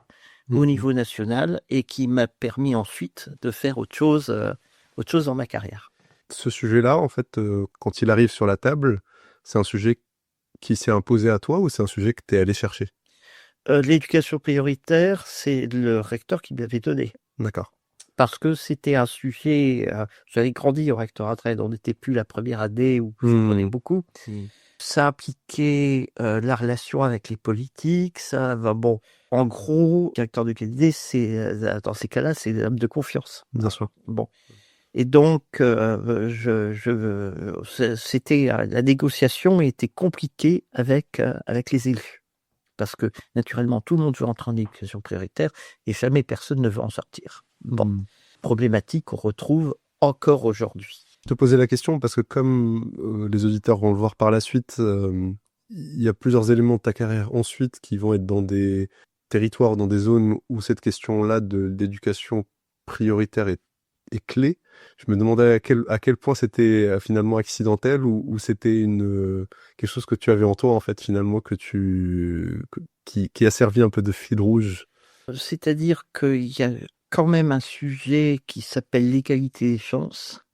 au niveau national et qui m'a permis ensuite de faire autre chose dans ma carrière. Ce sujet-là, en fait, quand il arrive sur la table, c'est un sujet qui s'est imposé à toi ou c'est un sujet que tu es allé chercher? L'éducation prioritaire, c'est le recteur qui me l'avait donné. D'accord. parce que c'était un sujet, j'avais grandi au rectorat de Rennes, on n'était plus la première année où je connais beaucoup. Ça impliquait la relation avec les politiques, bon, en gros, le directeur de qualité, dans ces cas-là, c'est l'homme de confiance. Bien sûr. Bon. Et donc, la négociation était compliquée avec les élus. Parce que, naturellement, tout le monde veut entrer en éducation prioritaire et jamais personne ne veut en sortir. Bon, problématique qu'on retrouve encore aujourd'hui. Je te posais la question parce que comme les auditeurs vont le voir par la suite, il y a plusieurs éléments de ta carrière ensuite qui vont être dans des territoires, dans des zones où cette question-là d'éducation prioritaire est clé. Je me demandais à quel point c'était finalement accidentel ou c'était quelque chose que tu avais en toi en fait finalement qui a servi un peu de fil rouge. C'est-à-dire qu'il y a quand même un sujet qui s'appelle l'égalité des chances,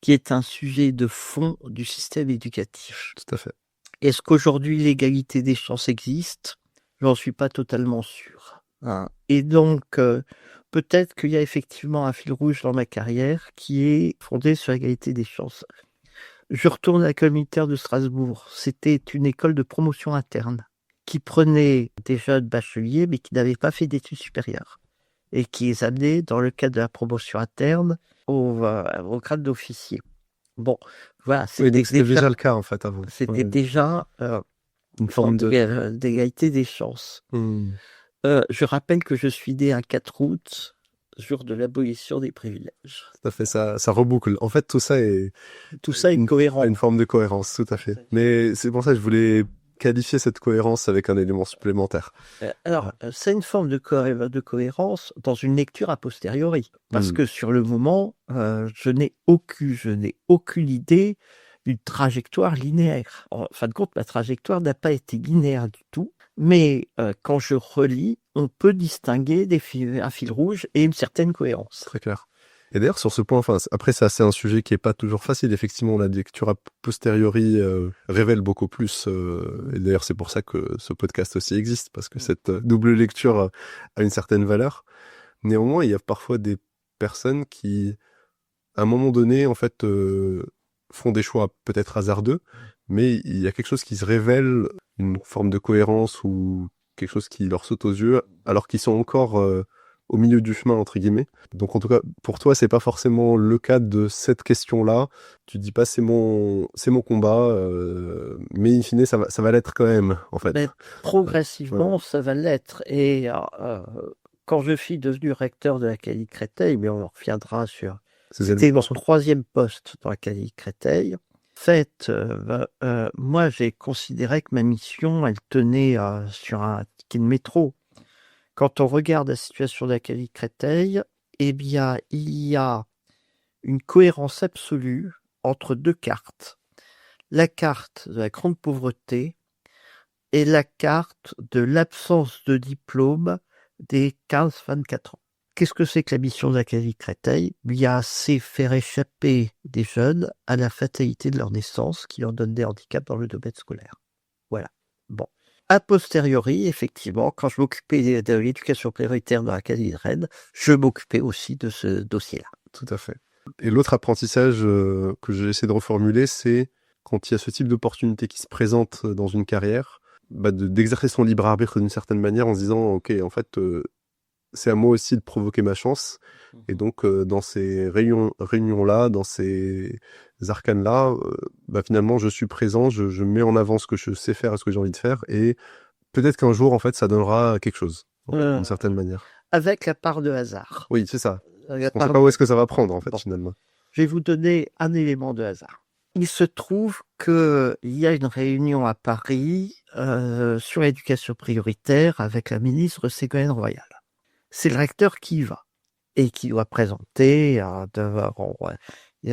qui est un sujet de fond du système éducatif. Tout à fait. Est-ce qu'aujourd'hui l'égalité des chances existe ? J'en suis pas totalement sûr. Et donc, peut-être qu'il y a effectivement un fil rouge dans ma carrière qui est fondé sur l'égalité des chances. Je retourne à l'école militaire de Strasbourg. C'était une école de promotion interne qui prenait des jeunes bacheliers mais qui n'avaient pas fait d'études supérieures et qui les amenait dans le cadre de la promotion interne au grade d'officier. Bon, voilà. Oui, donc c'était déjà le cas en fait avant. C'était déjà une forme d'égalité des chances. Je rappelle que je suis né un 4 août, jour de l'abolition des privilèges. Tout à fait, ça reboucle. En fait, tout ça est cohérent. Une forme de cohérence, tout à fait. Mais c'est pour ça que je voulais qualifier cette cohérence avec un élément supplémentaire. C'est une forme de cohérence dans une lecture a posteriori. Parce que sur le moment, je n'ai aucune idée d'une trajectoire linéaire. En fin de compte, ma trajectoire n'a pas été linéaire du tout. Mais quand je relis, on peut distinguer un fil rouge et une certaine cohérence. Très clair. Et d'ailleurs, sur ce point, après, ça, c'est un sujet qui est pas toujours facile. Effectivement, la lecture a posteriori révèle beaucoup plus. Et d'ailleurs, c'est pour ça que ce podcast aussi existe, parce que cette double lecture a une certaine valeur. Néanmoins, il y a parfois des personnes qui, à un moment donné, en fait, font des choix peut-être hasardeux, mais il y a quelque chose qui se révèle, une forme de cohérence ou quelque chose qui leur saute aux yeux, alors qu'ils sont encore au milieu du chemin, entre guillemets. Donc en tout cas, pour toi, c'est pas forcément le cas de cette question-là. Tu dis pas c'est mon combat, mais in fine, ça va l'être quand même, en fait. Mais progressivement, ça va l'être. Et quand je suis devenu recteur de l'Académie Créteil, mais on reviendra sur... C'était mon 3e poste dans l'Académie Créteil. En fait, moi, j'ai considéré que ma mission, elle tenait sur un ticket de métro. Quand on regarde la situation de l'Académie Créteil, eh bien, il y a une cohérence absolue entre 2 cartes. La carte de la grande pauvreté et la carte de l'absence de diplôme des 15-24 ans. Qu'est-ce que c'est que la mission de l'Académie Créteil ? C'est faire échapper des jeunes à la fatalité de leur naissance qui leur donne des handicaps dans le domaine scolaire. Voilà. Bon. A posteriori, effectivement, quand je m'occupais de l'éducation prioritaire dans l'Académie de Rennes, je m'occupais aussi de ce dossier-là. Tout à fait. Et l'autre apprentissage que j'ai essayé de reformuler, c'est quand il y a ce type d'opportunité qui se présente dans une carrière, d'exercer son libre arbitre d'une certaine manière en se disant, ok, en fait, c'est à moi aussi de provoquer ma chance. Et donc, dans ces réunions-là, dans ces arcanes-là, finalement, je suis présent, je mets en avant ce que je sais faire et ce que j'ai envie de faire. Et peut-être qu'un jour, en fait, ça donnera quelque chose, d'une certaine manière. Avec la part de hasard. Oui, c'est ça. On ne sait pas où est-ce que ça va prendre, en fait, finalement. Je vais vous donner un élément de hasard. Il se trouve qu'il y a une réunion à Paris sur l'éducation prioritaire avec la ministre Ségolène Royal. C'est le recteur qui y va et qui doit présenter.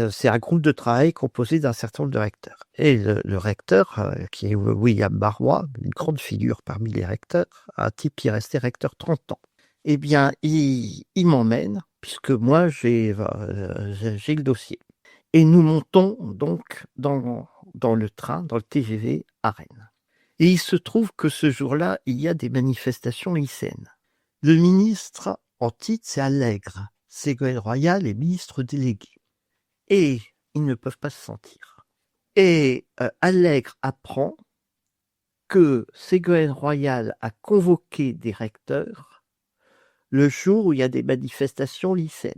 C'est un groupe de travail composé d'un certain nombre de recteurs. Et le recteur, qui est William Barrois, une grande figure parmi les recteurs, un type qui est resté recteur 30 ans, eh bien, il m'emmène, puisque moi, j'ai le dossier. Et nous montons donc dans le train, dans le TGV à Rennes. Et il se trouve que ce jour-là, il y a des manifestations lycéennes. Le ministre en titre, c'est Allègre. Ségolène Royal est ministre déléguée. Et ils ne peuvent pas se sentir. Et Allègre apprend que Ségolène Royal a convoqué des recteurs le jour où il y a des manifestations lycéennes.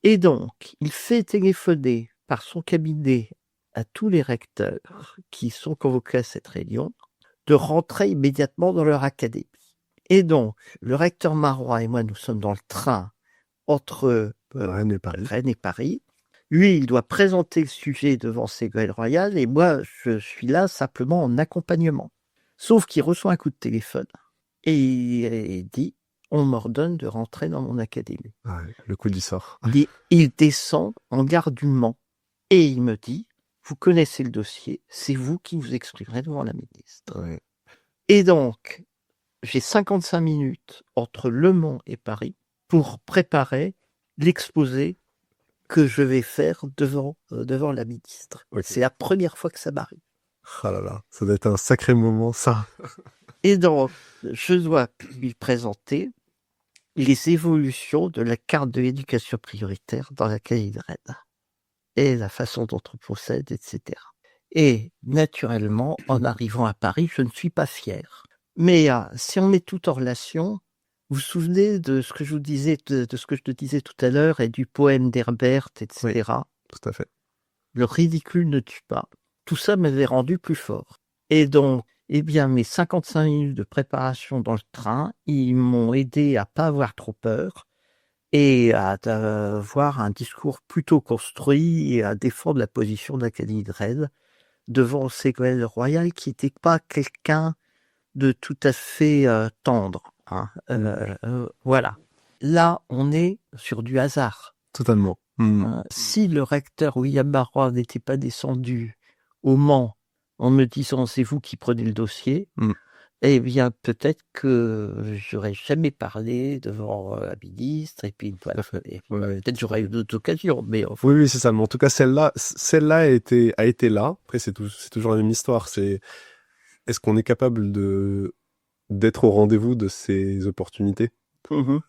Et donc, il fait téléphoner par son cabinet à tous les recteurs qui sont convoqués à cette réunion de rentrer immédiatement dans leur académie. Et donc, le recteur Marois et moi, nous sommes dans le train entre Rennes et Paris. Lui, il doit présenter le sujet devant Ségolène Royal et moi, je suis là simplement en accompagnement. Sauf qu'il reçoit un coup de téléphone et il dit « On m'ordonne de rentrer dans mon académie ». Ouais, le coup du sort. Il descend en gare du Mans et il me dit « Vous connaissez le dossier, c'est vous qui vous exprimerez devant la ministre. Ouais. » Et donc, j'ai 55 minutes entre Le Mans et Paris pour préparer l'exposé que je vais faire devant la ministre. Ok. C'est la première fois que ça m'arrive. Ah là là, ça doit être un sacré moment, ça. Et donc, je dois lui présenter les évolutions de la carte de l'éducation prioritaire dans laquelle il Rennes et la façon dont on procède, etc. Et naturellement, en arrivant à Paris, je ne suis pas fier. Mais si on met tout en relation, vous vous souvenez de ce que je vous disais, de ce que je te disais tout à l'heure et du poème d'Herbert, etc. Oui, tout à fait. Le ridicule ne tue pas. Tout ça m'avait rendu plus fort. Et donc, eh bien, mes 55 minutes de préparation dans le train, ils m'ont aidé à pas avoir trop peur et à avoir un discours plutôt construit et à défendre la position de l'Académie de Rennes devant Ségolène Royal, qui n'était pas quelqu'un de tout à fait tendre. Hein. Voilà. Là, on est sur du hasard. Totalement. Si le recteur William Marois n'était pas descendu au Mans en me disant c'est vous qui prenez le dossier, eh bien peut-être que j'aurais jamais parlé devant la ministre et puis voilà. Peut-être j'aurais eu d'autres occasions, mais enfin... Oui, c'est ça. Mais en tout cas, celle-là a été là. Après, c'est toujours la même histoire. Est-ce qu'on est capable d'être au rendez-vous de ces opportunités?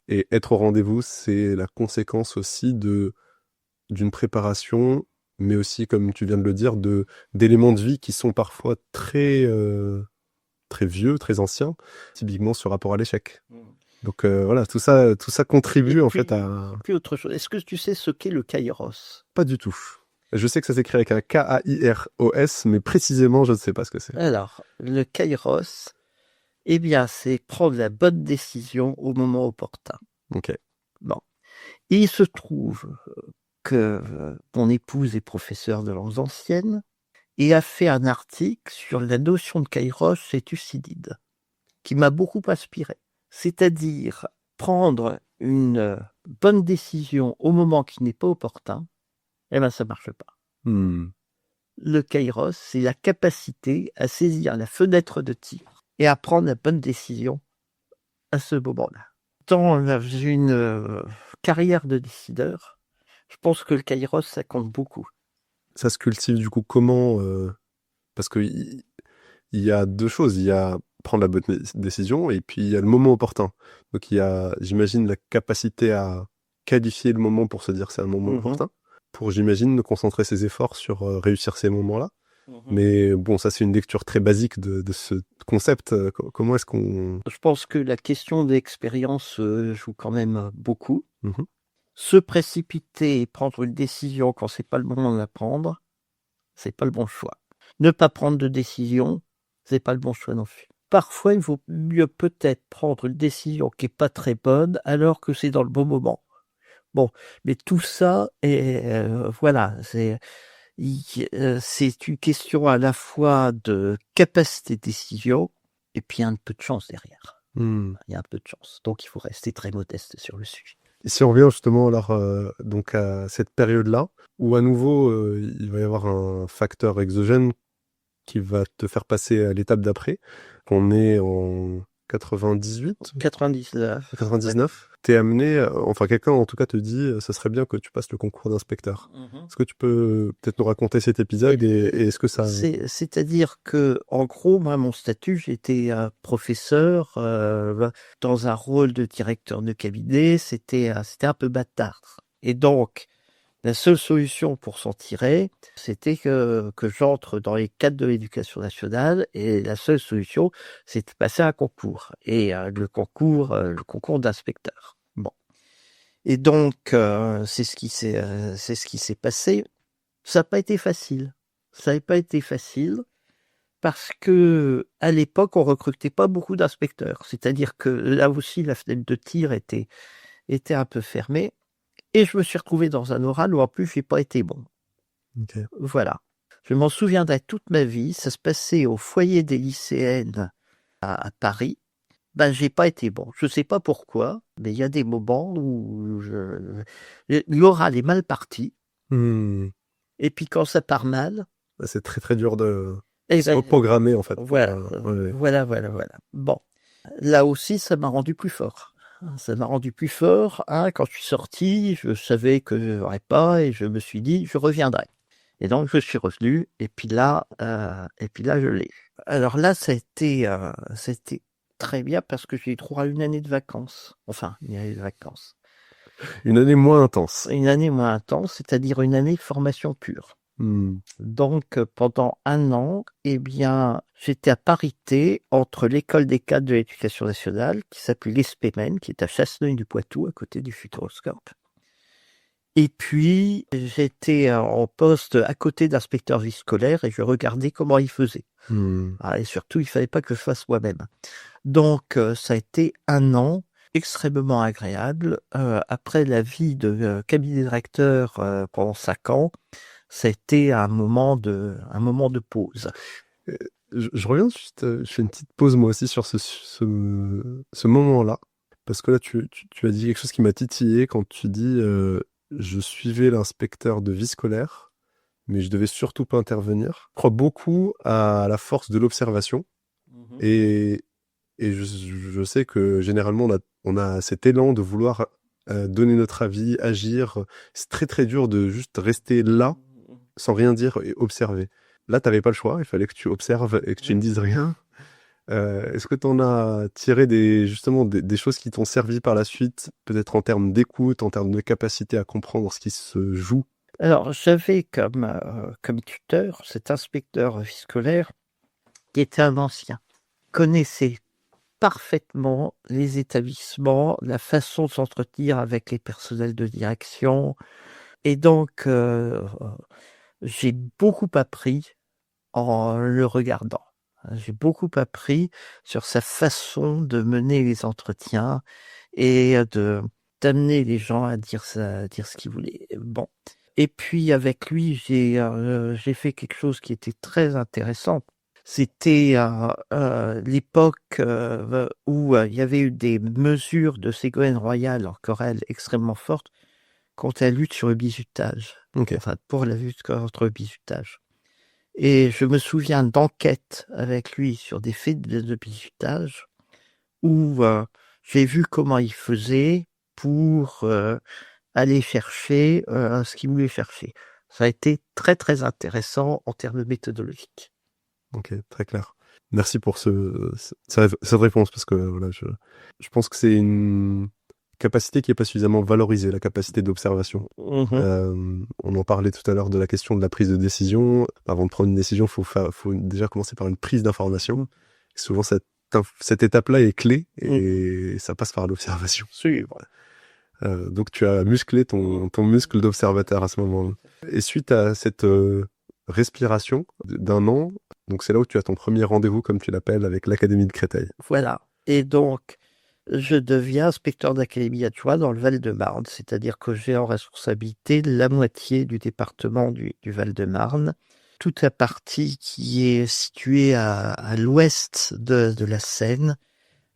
Et être au rendez-vous, c'est la conséquence aussi d'une préparation, mais aussi, comme tu viens de le dire, d'éléments de vie qui sont parfois très vieux, très anciens, typiquement ce rapport à l'échec. Donc voilà, tout ça contribue en fait à... Puis autre chose, est-ce que tu sais ce qu'est le kairos? Pas du tout. Je sais que ça s'écrit avec un K-A-I-R-O-S, mais précisément, je ne sais pas ce que c'est. Alors, le kairos, eh bien, c'est prendre la bonne décision au moment opportun. Ok. Bon. Il se trouve que mon épouse est professeure de langues anciennes et a fait un article sur la notion de kairos et Thucydide, qui m'a beaucoup inspiré. C'est-à-dire prendre une bonne décision au moment qui n'est pas opportun, eh bien ça ne marche pas. Le kairos, c'est la capacité à saisir la fenêtre de tir et à prendre la bonne décision à ce moment-là. Dans une carrière de décideur, je pense que le kairos, ça compte beaucoup. Ça se cultive du coup comment parce que il y a deux choses. Il y a prendre la bonne décision et puis il y a le moment opportun. Donc il y a, j'imagine, la capacité à qualifier le moment pour se dire c'est un moment opportun, pour, j'imagine, de concentrer ses efforts sur réussir ces moments-là. Mais bon, ça c'est une lecture très basique de ce concept. Comment est-ce qu'on... Je pense que la question d'expérience joue quand même beaucoup. Se précipiter et prendre une décision quand c'est pas le moment de la prendre, c'est pas le bon choix. Ne pas prendre de décision, c'est pas le bon choix non plus. Parfois, il vaut mieux peut-être prendre une décision qui est pas très bonne alors que c'est dans le bon moment. Bon, mais tout ça, voilà, c'est une question à la fois de capacité de décision et puis un peu de chance derrière. Il y a un peu de chance, donc il faut rester très modeste sur le sujet. Et si on revient justement alors donc à cette période-là, où à nouveau il va y avoir un facteur exogène qui va te faire passer à l'étape d'après, on est en 98 99. 99. t'es amené, enfin quelqu'un en tout cas te dit, ça serait bien que tu passes le concours d'inspecteur. Est-ce que tu peux peut-être nous raconter cet épisode et est-ce que ça... C'est-à-dire que, en gros, moi, mon statut, j'étais professeur dans un rôle de directeur de cabinet, c'était un peu bâtard. Et donc, la seule solution pour s'en tirer, c'était que j'entre dans les cadres de l'éducation nationale, et la seule solution, c'était de passer un concours, et le concours d'inspecteur. Bon. Et donc, c'est ce qui s'est passé. Ça n'a pas été facile. Ça n'a pas été facile parce que à l'époque, on recrutait pas beaucoup d'inspecteurs. C'est-à-dire que là aussi, la fenêtre de tir était un peu fermée. Et je me suis retrouvé dans un oral où en plus, j'ai pas été bon. Ok. Voilà. Je m'en souviendrai toute ma vie. Ça se passait au foyer des lycéennes à Paris. Ben, j'ai pas été bon. Je sais pas pourquoi, mais il y a des moments où l'oral est mal parti. Et puis quand ça part mal, C'est très très dur de et se reprogrammer en fait. voilà, Ouais. voilà. Bon, là aussi, ça m'a rendu plus fort. Ça m'a rendu plus fort. Quand je suis sorti, je savais que je n'aurais pas, et je me suis dit, je reviendrai. Et donc, je suis revenu, et puis là, je l'ai eu. Alors là, c'était très bien parce que j'ai eu droit à une année de vacances. Enfin, une année de vacances. Une année moins intense. Une année moins intense, c'est-à-dire une année de formation pure. Donc, pendant 1 an, eh bien, j'étais à parité entre l'école des cadres de l'éducation nationale, qui s'appelait l'ESPEMEN, qui est à Chasseneuil-du-Poitou, à côté du Futuroscope. Et puis, j'étais en poste à côté d'inspecteur vie scolaire et je regardais comment ils faisaient. Et surtout, il fallait pas que je fasse moi-même. Donc, ça a été 1 an extrêmement agréable. Après la vie de cabinet directeur pendant 5 ans, ça a été un moment de pause. Je reviens juste, je fais une petite pause moi aussi sur ce moment-là, parce que là tu as dit quelque chose qui m'a titillé quand tu dis je suivais l'inspecteur de vie scolaire, mais je devais surtout pas intervenir. Je crois beaucoup à la force de l'observation, et je sais que généralement on a cet élan de vouloir donner notre avis, agir. C'est très très dur de juste rester là sans rien dire et observer. Là, tu n'avais pas le choix, il fallait que tu observes et que tu ne dises rien. Est-ce que tu en as tiré justement des choses qui t'ont servi par la suite, peut-être en termes d'écoute, en termes de capacité à comprendre ce qui se joue? Alors, j'avais comme tuteur cet inspecteur vie scolaire qui était un ancien, connaissait parfaitement les établissements, la façon de s'entretenir avec les personnels de direction. Et donc, j'ai beaucoup appris en le regardant. J'ai beaucoup appris sur sa façon de mener les entretiens et d'amener les gens à dire ce qu'ils voulaient. Bon. Et puis avec lui, j'ai fait quelque chose qui était très intéressant. C'était l'époque où il y avait eu des mesures de Ségolène Royal, encore elle, extrêmement fortes, contre la lutte sur le bizutage. Ok. Enfin, pour la lutte contre le bizutage. Et je me souviens d'enquêtes avec lui sur des faits de bizutage où j'ai vu comment il faisait pour aller chercher ce qu'il voulait chercher. Ça a été très, très intéressant en termes méthodologiques. Ok, très clair. Merci pour cette réponse, parce que voilà, je pense que c'est une capacité qui n'est pas suffisamment valorisée, la capacité d'observation. On en parlait tout à l'heure de la question de la prise de décision. Avant de prendre une décision, il faut déjà commencer par une prise d'information. Souvent, cette étape-là est clé et ça passe par l'observation. Donc, tu as musclé ton muscle d'observateur à ce moment-là. Et suite à cette respiration d'1 an, donc c'est là où tu as ton premier rendez-vous, comme tu l'appelles, avec l'Académie de Créteil. Voilà. Et donc, je deviens inspecteur d'académie adjoint dans le Val-de-Marne, c'est-à-dire que j'ai en responsabilité la moitié du département du Val-de-Marne, toute la partie qui est située à l'ouest de la Seine,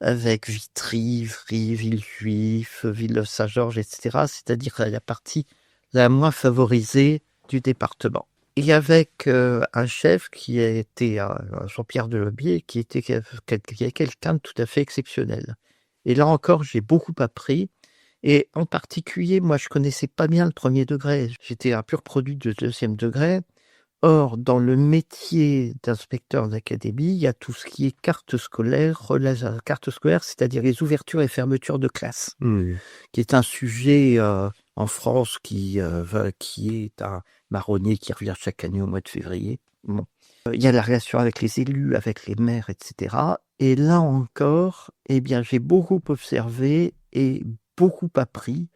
avec Vitry, Ivry, Villejuif, Ville-Saint-Georges, etc., c'est-à-dire la partie la moins favorisée du département. Et avec un chef qui a été Jean-Pierre Delobier, qui est quelqu'un de tout à fait exceptionnel. Et là encore, j'ai beaucoup appris Et en particulier, moi, je connaissais pas bien le premier degré. J'étais un pur produit de deuxième degré. Or, dans le métier d'inspecteur d'académie, il y a tout ce qui est carte scolaire, carte scolaire, c'est-à-dire les ouvertures et fermetures de classe, qui est un sujet en France qui est un marronnier qui revient chaque année au mois de février. Bon. Il y a la relation avec les élus, avec les maires, etc. Et là encore, eh bien, j'ai beaucoup observé et beaucoup appris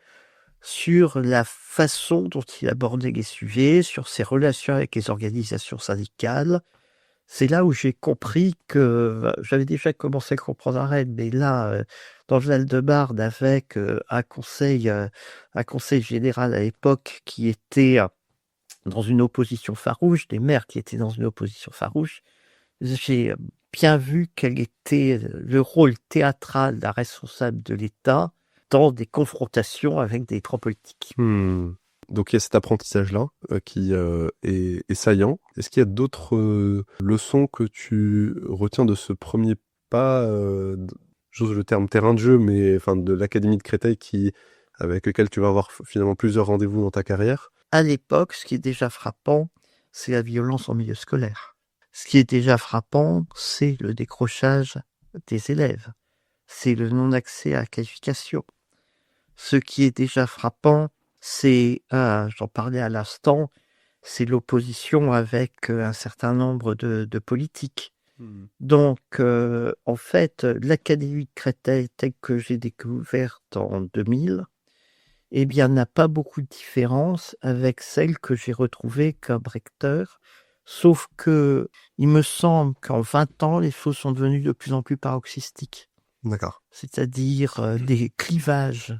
sur la façon dont il abordait les sujets, sur ses relations avec les organisations syndicales. C'est là où j'ai compris que j'avais déjà commencé à comprendre à Rennes, mais là, dans le Val-de-Marne, avec un conseil général à l'époque qui était dans une opposition farouche, des maires qui étaient dans une opposition farouche, j'ai bien vu quel était le rôle théâtral d'un responsable de l'État dans des confrontations avec des grands politiques. Donc il y a cet apprentissage-là qui est saillant. Est-ce qu'il y a d'autres leçons que tu retiens de ce premier pas, j'ose le terme terrain de jeu, mais enfin de l'Académie de Créteil avec lequel tu vas avoir finalement plusieurs rendez-vous dans ta carrière? À l'époque, ce qui est déjà frappant, c'est la violence en milieu scolaire. Ce qui est déjà frappant, c'est le décrochage des élèves. C'est le non-accès à la qualification. Ce qui est déjà frappant, c'est, j'en parlais à l'instant, c'est l'opposition avec un certain nombre de politiques. Donc, en fait, l'Académie de Créteil, telle que j'ai découverte en 2000, eh bien, n'a pas beaucoup de différence avec celle que j'ai retrouvée comme recteur, sauf que il me semble qu'en 20 ans, les choses sont devenues de plus en plus paroxystiques. D'accord. C'est-à-dire les clivages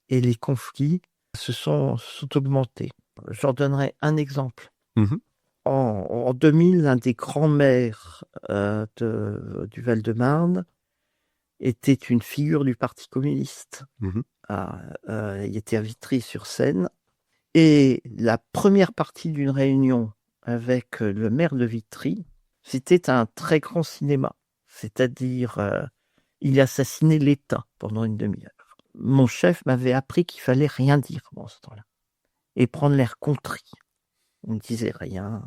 et les conflits se sont augmentés. J'en donnerai un exemple. En 2000, l'un des grands maires du Val-de-Marne était une figure du Parti communiste. Il était à Vitry-sur-Seine. Et la première partie d'une réunion avec le maire de Vitry, c'était un très grand cinéma. C'est-à-dire, il assassinait l'État pendant une demi-heure. Mon chef m'avait appris qu'il fallait rien dire pendant ce temps-là et prendre l'air contrit. On ne disait rien.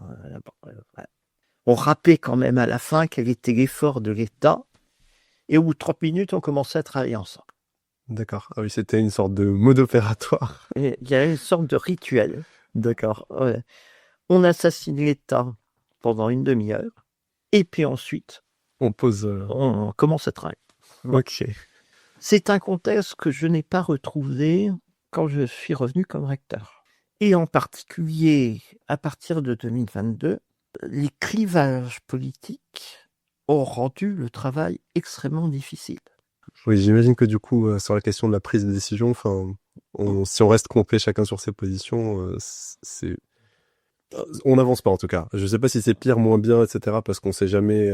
On rappelait quand même à la fin quel était l'effort de l'État. Et au bout de 30 minutes, on commençait à travailler ensemble. D'accord. Ah oui, c'était une sorte de mode opératoire. Et il y a une sorte de rituel. D'accord. Ouais. On assassine l'État pendant une demi-heure. Et puis ensuite, on pose. On commence à travailler. Ok. C'est un contexte que je n'ai pas retrouvé quand je suis revenu comme recteur. Et en particulier, à partir de 2022, les clivages politiques ont rendu le travail extrêmement difficile. Oui, j'imagine que du coup, sur la question de la prise de décision, si on reste complet chacun sur ses positions, on n'avance pas en tout cas. Je sais pas si c'est pire, moins bien, etc. Parce qu'on sait jamais.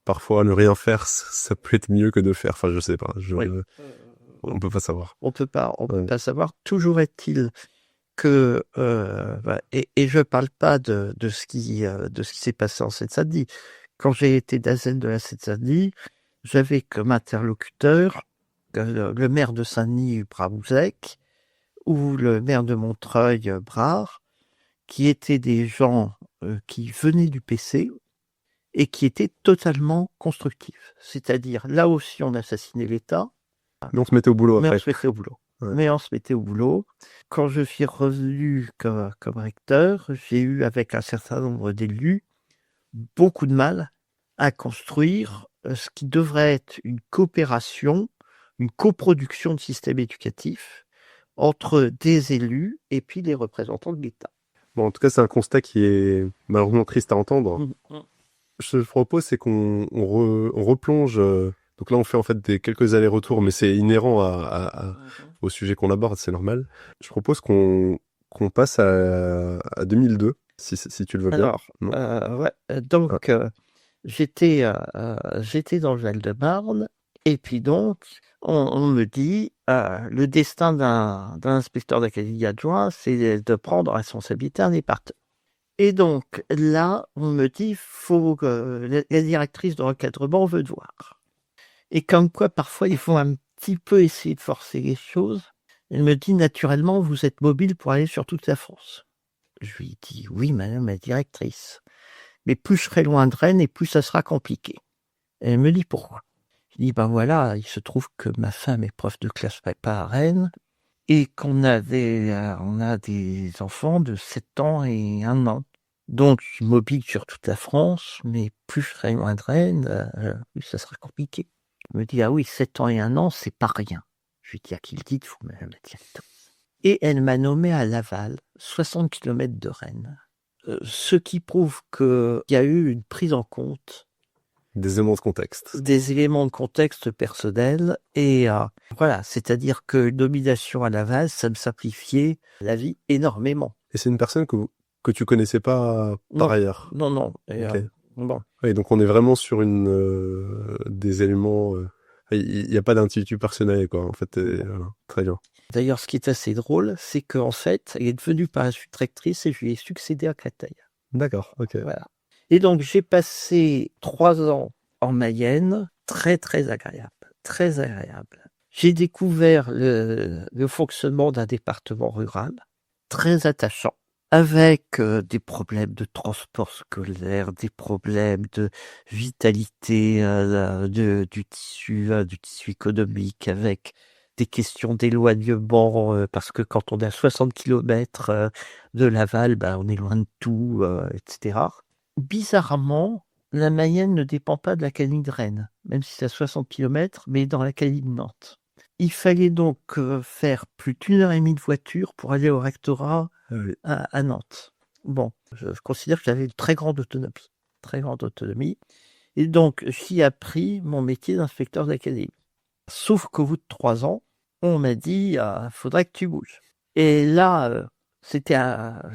Parfois, ne rien faire, ça peut être mieux que de faire. Enfin, je sais pas. On peut pas savoir. On peut pas savoir. Toujours est-il que et je parle pas de ce qui s'est passé en Seine-Saint-Denis. Quand j'ai été d'Azen de la Seine-Saint-Denis, j'avais comme interlocuteur le maire de Saint-Denis, Braouzek, ou le maire de Montreuil, Brard, qui étaient des gens qui venaient du PC et qui étaient totalement constructifs. C'est-à-dire, là aussi, on assassinait l'État. Mais on se mettait au boulot après. Mais on se mettait au boulot. Quand je suis revenu comme recteur, j'ai eu, avec un certain nombre d'élus, beaucoup de mal à construire ce qui devrait être une coopération, une coproduction de système éducatif entre des élus et puis les représentants de l'État. Bon, en tout cas, c'est un constat qui est malheureusement triste à entendre. Ce que je propose, c'est qu'on replonge. Donc là, on fait en fait quelques allers-retours, mais c'est inhérent au sujet qu'on aborde, c'est normal. Je propose qu'on passe à 2002, si tu le veux bien. Alors, donc, j'étais dans le Val-de-Marne, et puis donc, on me dit, le destin d'un inspecteur d'académie adjoint, c'est de prendre responsabilité un département. Et donc, là, on me dit, faut que la directrice de recadrement veut te voir. Et comme quoi, parfois, il faut un petit peu essayé de forcer les choses. Elle me dit: «Naturellement, vous êtes mobile pour aller sur toute la France?» Je lui dis: «Oui, madame la directrice, mais plus je serai loin de Rennes et plus ça sera compliqué». Elle me dit: «Pourquoi?» Je dis: «Ben voilà, il se trouve que ma femme est prof de classe prépa à Rennes et qu'on on a des enfants de 7 ans et 1 an. Donc je suis mobile sur toute la France, mais plus je serai loin de Rennes, plus ça sera compliqué». Elle me dit: «Ah oui, 7 ans et 1 an, c'est pas rien». Je lui dis: «À qui le dites-vous, madame la directrice?» Et elle m'a nommé à Laval, 60 kilomètres de Rennes. Ce qui prouve qu'il y a eu une prise en compte Des éléments de contexte. des éléments de contexte personnel et voilà, c'est-à-dire qu'une nomination à Laval, ça me simplifiait la vie énormément. Et c'est une personne que tu connaissais pas par Non, ailleurs? non et Ok. bon. Oui, donc on est vraiment sur des éléments... il n'y a pas d'intuitu personnel, quoi, en fait. Voilà. Très bien. D'ailleurs, ce qui est assez drôle, c'est qu'en fait, elle est devenue par la suite rectrice et je lui ai succédé à Créteil. D'accord, ok. Voilà. Et donc j'ai passé 3 ans en Mayenne, très, très agréable, très agréable. J'ai découvert le fonctionnement d'un département rural, très attachant, avec des problèmes de transport scolaire, des problèmes de vitalité du tissu économique, avec des questions d'éloignement, parce que quand on est à 60 kilomètres de Laval, ben, on est loin de tout, etc. Bizarrement, la Mayenne ne dépend pas de l'académie de Rennes, même si c'est à 60 kilomètres, mais dans l'académie de Nantes. Il fallait donc faire plus d'1 heure et demie de voiture pour aller au rectorat à Nantes. Bon, je considère que j'avais une très grande autonomie et donc j'y ai appris mon métier d'inspecteur d'académie. Sauf qu'au bout de 3 ans, on m'a dit: «Faudrait que tu bouges». Et là, c'était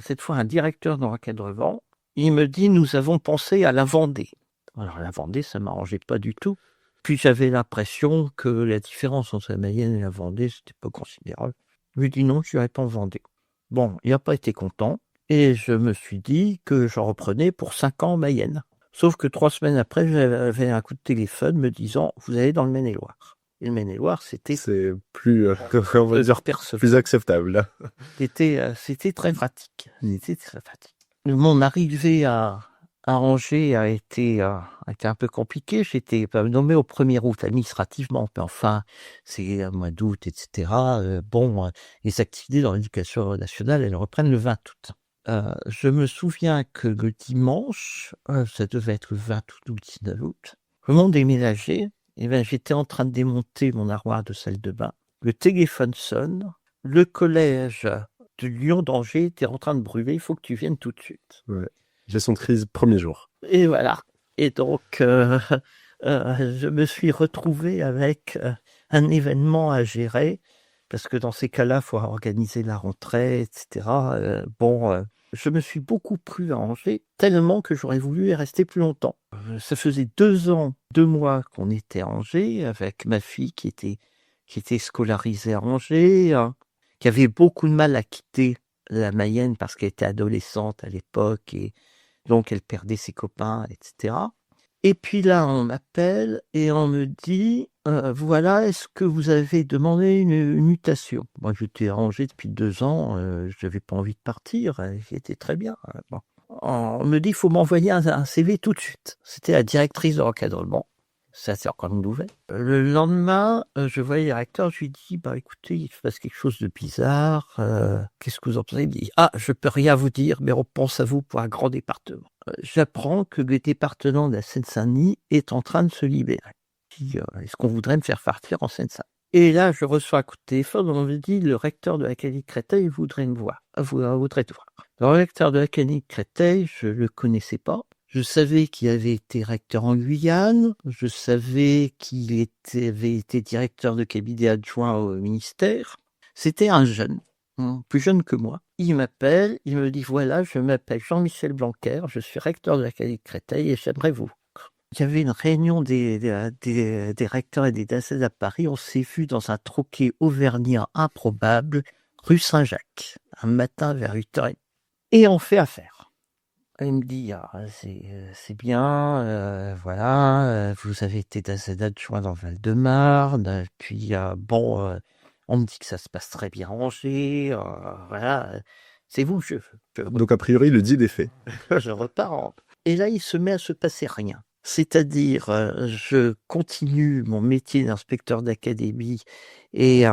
cette fois un directeur de l'encadrement. Il me dit: «Nous avons pensé à la Vendée». Alors la Vendée, ça m'arrangeait pas du tout. Puis j'avais l'impression que la différence entre la Mayenne et la Vendée, c'était pas considérable. Je lui ai dit: «Non, je n'irai pas en Vendée». Bon, il n'a pas été content et je me suis dit que j'en reprenais pour 5 ans en Mayenne. Sauf que 3 semaines après, j'avais un coup de téléphone me disant: «Vous allez dans le Maine-et-Loire». Et le Maine-et-Loire, c'était C'est plus, on va dire, plus acceptable. c'était très pratique. C'était très pratique. Mon arrivée à Angers a été un peu compliquée. J'étais nommé au 1er août administrativement, mais enfin, c'est un mois d'août, et cetera. Les activités dans l'éducation nationale, elles reprennent le 20 août. Je me souviens que le dimanche, ça devait être le 20 août ou le 19 août, au moment de déménager, j'étais en train de démonter mon armoire de salle de bain. Le téléphone sonne, le collège de Lyon d'Angers était en train de brûler, il faut que tu viennes tout de suite. Ouais. Gestion de crise, premier jour. Et voilà. Et donc, je me suis retrouvé avec un événement à gérer, parce que dans ces cas-là, il faut organiser la rentrée, etc. Je me suis beaucoup plu à Angers, tellement que j'aurais voulu y rester plus longtemps. Ça faisait 2 ans, 2 mois qu'on était à Angers, avec ma fille qui était scolarisée à Angers, qui avait beaucoup de mal à quitter la Mayenne parce qu'elle était adolescente à l'époque et donc elle perdait ses copains, etc. Et puis là, on m'appelle et on me dit: voilà, est-ce que vous avez demandé une mutation?» Moi, j'étais à Angers depuis 2 ans, je n'avais pas envie de partir, j'étais très bien. Bon. On me dit: «Il faut m'envoyer un CV tout de suite». C'était la directrice de l'encadrement. Ça, c'est encore une nouvelle. Le lendemain, je vois le directeur, je lui dis: «Bah, écoutez, il se passe quelque chose de bizarre, qu'est-ce que vous en pensez?» Il me dit: «Ah, je peux rien vous dire, mais on pense à vous pour un grand département». J'apprends que le département de la Seine-Saint-Denis est en train de se libérer. Je dis: «Est-ce qu'on voudrait me faire partir en Seine-Saint-Denis?» Et là, je reçois un coup de téléphone, on me dit: «Le recteur de l'académie de Créteil voudrait me voir, voudrait te voir». Le recteur de l'académie de Créteil, je le connaissais pas. Je savais qu'il avait été recteur en Guyane, je savais qu'il avait été directeur de cabinet adjoint au ministère. C'était un jeune, plus jeune que moi. Il m'appelle, il me dit: «Voilà, je m'appelle Jean-Michel Blanquer, je suis recteur de l'académie de Créteil et j'aimerais vous». Il y avait une réunion des recteurs et des DACES à Paris. On s'est vu dans un troquet auvergnat improbable, rue Saint-Jacques, un matin vers 8h30. Et on fait affaire. Elle me dit: «Ah, c'est bien, voilà, vous avez été adjoint dans le Val-de-Marne, puis, bon, on me dit que ça se passe très bien à Angers, voilà, c'est vous, Donc a priori, le deal est fait. je repars et là, il se met à se passer rien. C'est-à-dire, je continue mon métier d'inspecteur d'académie et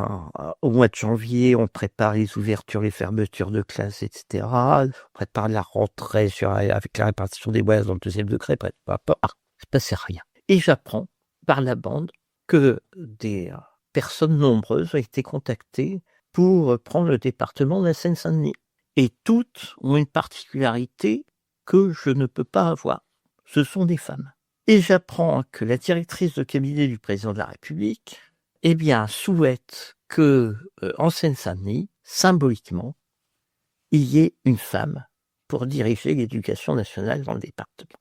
au mois de janvier, on prépare les ouvertures, les fermetures de classes et cetera. On prépare la rentrée avec la répartition des voyages dans le 2e degré, bref, peu importe. Il se passait rien et j'apprends par la bande que des, personnes nombreuses ont été contactées pour, prendre le département de la Seine-Saint-Denis et toutes ont une particularité que je ne peux pas avoir. Ce sont des femmes. Et j'apprends que la directrice de cabinet du président de la République, eh bien, souhaite que, en Seine-Saint-Denis, symboliquement, il y ait une femme pour diriger l'éducation nationale dans le département.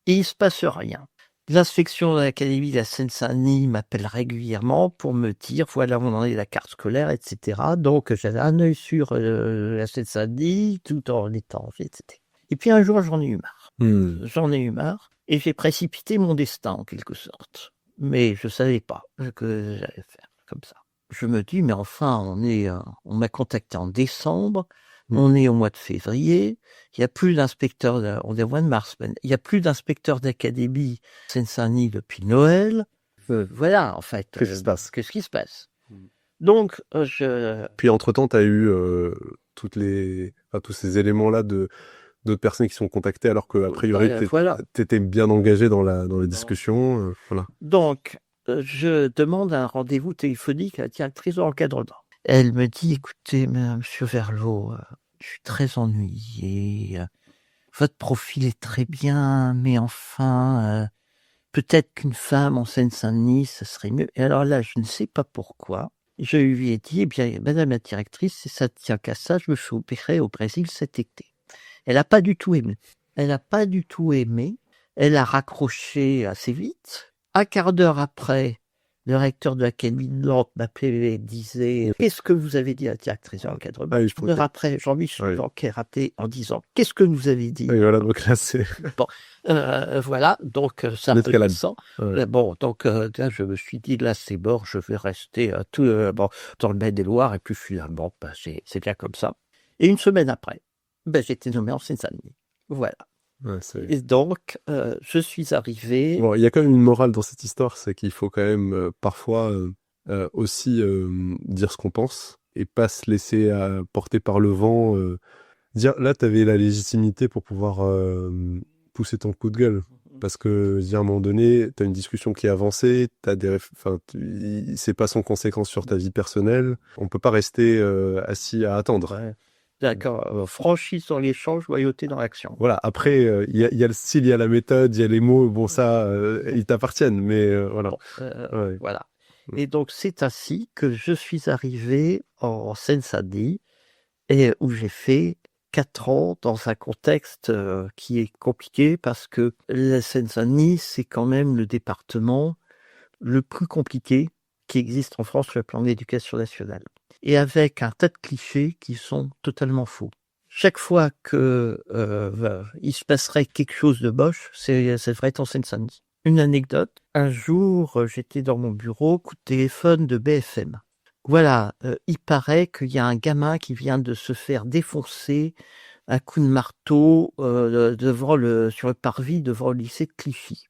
Et il se passe rien. L'inspection de l'académie de la Seine-Saint-Denis m'appelle régulièrement pour me dire: «Voilà où en est la carte scolaire» et cetera. Donc j'avais un œil sur, la Seine-Saint-Denis tout en étant en fait, et puis un jour, j'en ai eu marre. J'en ai eu marre et j'ai précipité mon destin en quelque sorte. Mais je savais pas que j'allais faire comme ça. Je me dis: «Mais enfin, on m'a contacté en décembre, Mmh. on est au mois de février, il y a plus d'inspecteurs on est au mois de mars, il y a plus d'inspecteurs d'académie Seine-Saint-Denis depuis Noël». Voilà, en fait, Qu'est-ce qui se passe? qu'est-ce qui se passe? Mmh. Donc Puis entre-temps, tu as eu tous ces éléments-là d'autres personnes qui sont contactées alors qu'a priori, voilà. tu étais bien engagé dans la discussion. Voilà. Donc, je demande un rendez-vous téléphonique à la directrice de l'encadrement. Elle me dit: «Écoutez, monsieur Verlot, je suis très ennuyée, votre profil est très bien, mais enfin, peut-être qu'une femme en Seine-Saint-Denis, ça serait mieux». Et alors là, je ne sais pas pourquoi, je lui ai dit: «Eh bien, madame la directrice, si ça ne tient qu'à ça, je me fais opérer au Brésil cet été». Elle n'a pas du tout aimé. Elle n'a pas du tout aimé. Elle a raccroché assez vite. Un quart d'heure après, le recteur de l'académie de Nantes m'appelait et disait: «Qu'est-ce que vous avez dit à la directrice de l'encadrement?» Ah oui, je Une heure pensais. après, Jean-Michel Oui. Blanquer appelait en disant: «Qu'est-ce que vous avez dit?» Oui, voilà, donc là, c'est Voilà, donc ça une escalade. redescend. Ouais. Bon, donc là, je me suis dit: «Là, c'est mort, je vais rester, dans le Maine-et-Loire» et puis finalement, c'est bien comme ça. Et une semaine après, j'ai été nommé en Seine-Saint-Denis. Voilà. Ouais, c'est... Et donc, je suis arrivé. Bon, il y a quand même une morale dans cette histoire, c'est qu'il faut quand même parfois aussi dire ce qu'on pense et pas se laisser porter par le vent. Dire, là, tu avais la légitimité pour pouvoir pousser ton coup de gueule. Parce que, je veux dire, à un moment donné, tu as une discussion qui est avancée, c'est pas sans conséquence sur ta vie personnelle. On peut pas rester assis à attendre. Ouais. D'accord, franchise dans l'échange, loyauté dans l'action. Voilà, après, il y a le style, il y a la méthode, il y a les mots, bon, ça, ils t'appartiennent, mais voilà. Bon, Ouais. voilà. Et donc, c'est ainsi que je suis arrivé en Seine-Saint-Denis et où j'ai fait 4 ans dans un contexte, qui est compliqué parce que la Seine-Saint-Denis, c'est quand même le département le plus compliqué qui existe en France sur le plan de l'éducation nationale et avec un tas de clichés qui sont totalement faux. Chaque fois que, il se passerait quelque chose de moche, ça devrait être en Seine-Saint-Denis. Une anecdote, un jour, j'étais dans mon bureau, coup de téléphone de BFM. Voilà, il paraît qu'il y a un gamin qui vient de se faire défoncer à coups de marteau, sur le parvis devant le lycée de Clichy.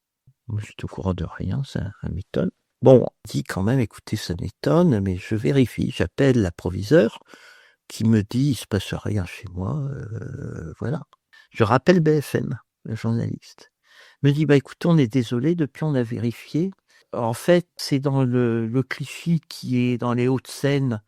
Moi, j'étais au courant de rien, ça m'étonne. Bon, on dit quand même: «Écoutez, ça m'étonne, mais je vérifie». J'appelle la proviseure qui me dit: «Il se passe rien chez moi», voilà. Je rappelle BFM, le journaliste. Me dit: «Bah, écoutez, on est désolé, depuis on a vérifié. En fait, c'est dans le Clichy qui est dans les Hauts-de-Seine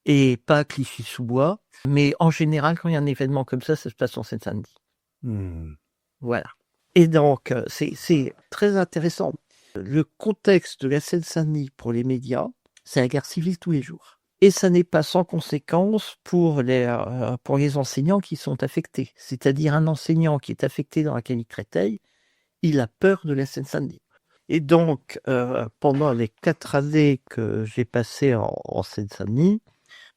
et pas Clichy-sous-Bois, mais en général, quand il y a un événement comme ça se passe en Seine-Saint-Denis». Voilà. Et donc, c'est très intéressant. Le contexte de la Seine-Saint-Denis pour les médias, c'est la guerre civile tous les jours. Et ça n'est pas sans conséquence pour les enseignants qui sont affectés. C'est-à-dire un enseignant qui est affecté dans l'académie de Créteil, il a peur de la Seine-Saint-Denis. Et donc, pendant les 4 années que j'ai passées en Seine-Saint-Denis,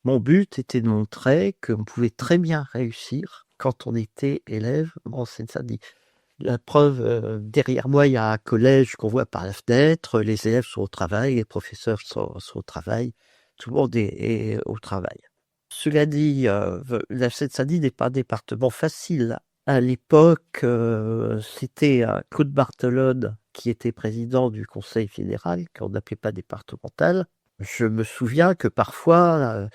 mon but était de montrer qu'on pouvait très bien réussir quand on était élève en Seine-Saint-Denis. La preuve, derrière moi, il y a un collège qu'on voit par la fenêtre, les élèves sont au travail, les professeurs sont au travail, tout le monde est au travail. Cela dit, la Seine-Saint-Denis n'est pas un département facile. À l'époque, c'était Claude Barthelone qui était président du Conseil fédéral, qu'on n'appelait pas départemental. Je me souviens que parfois,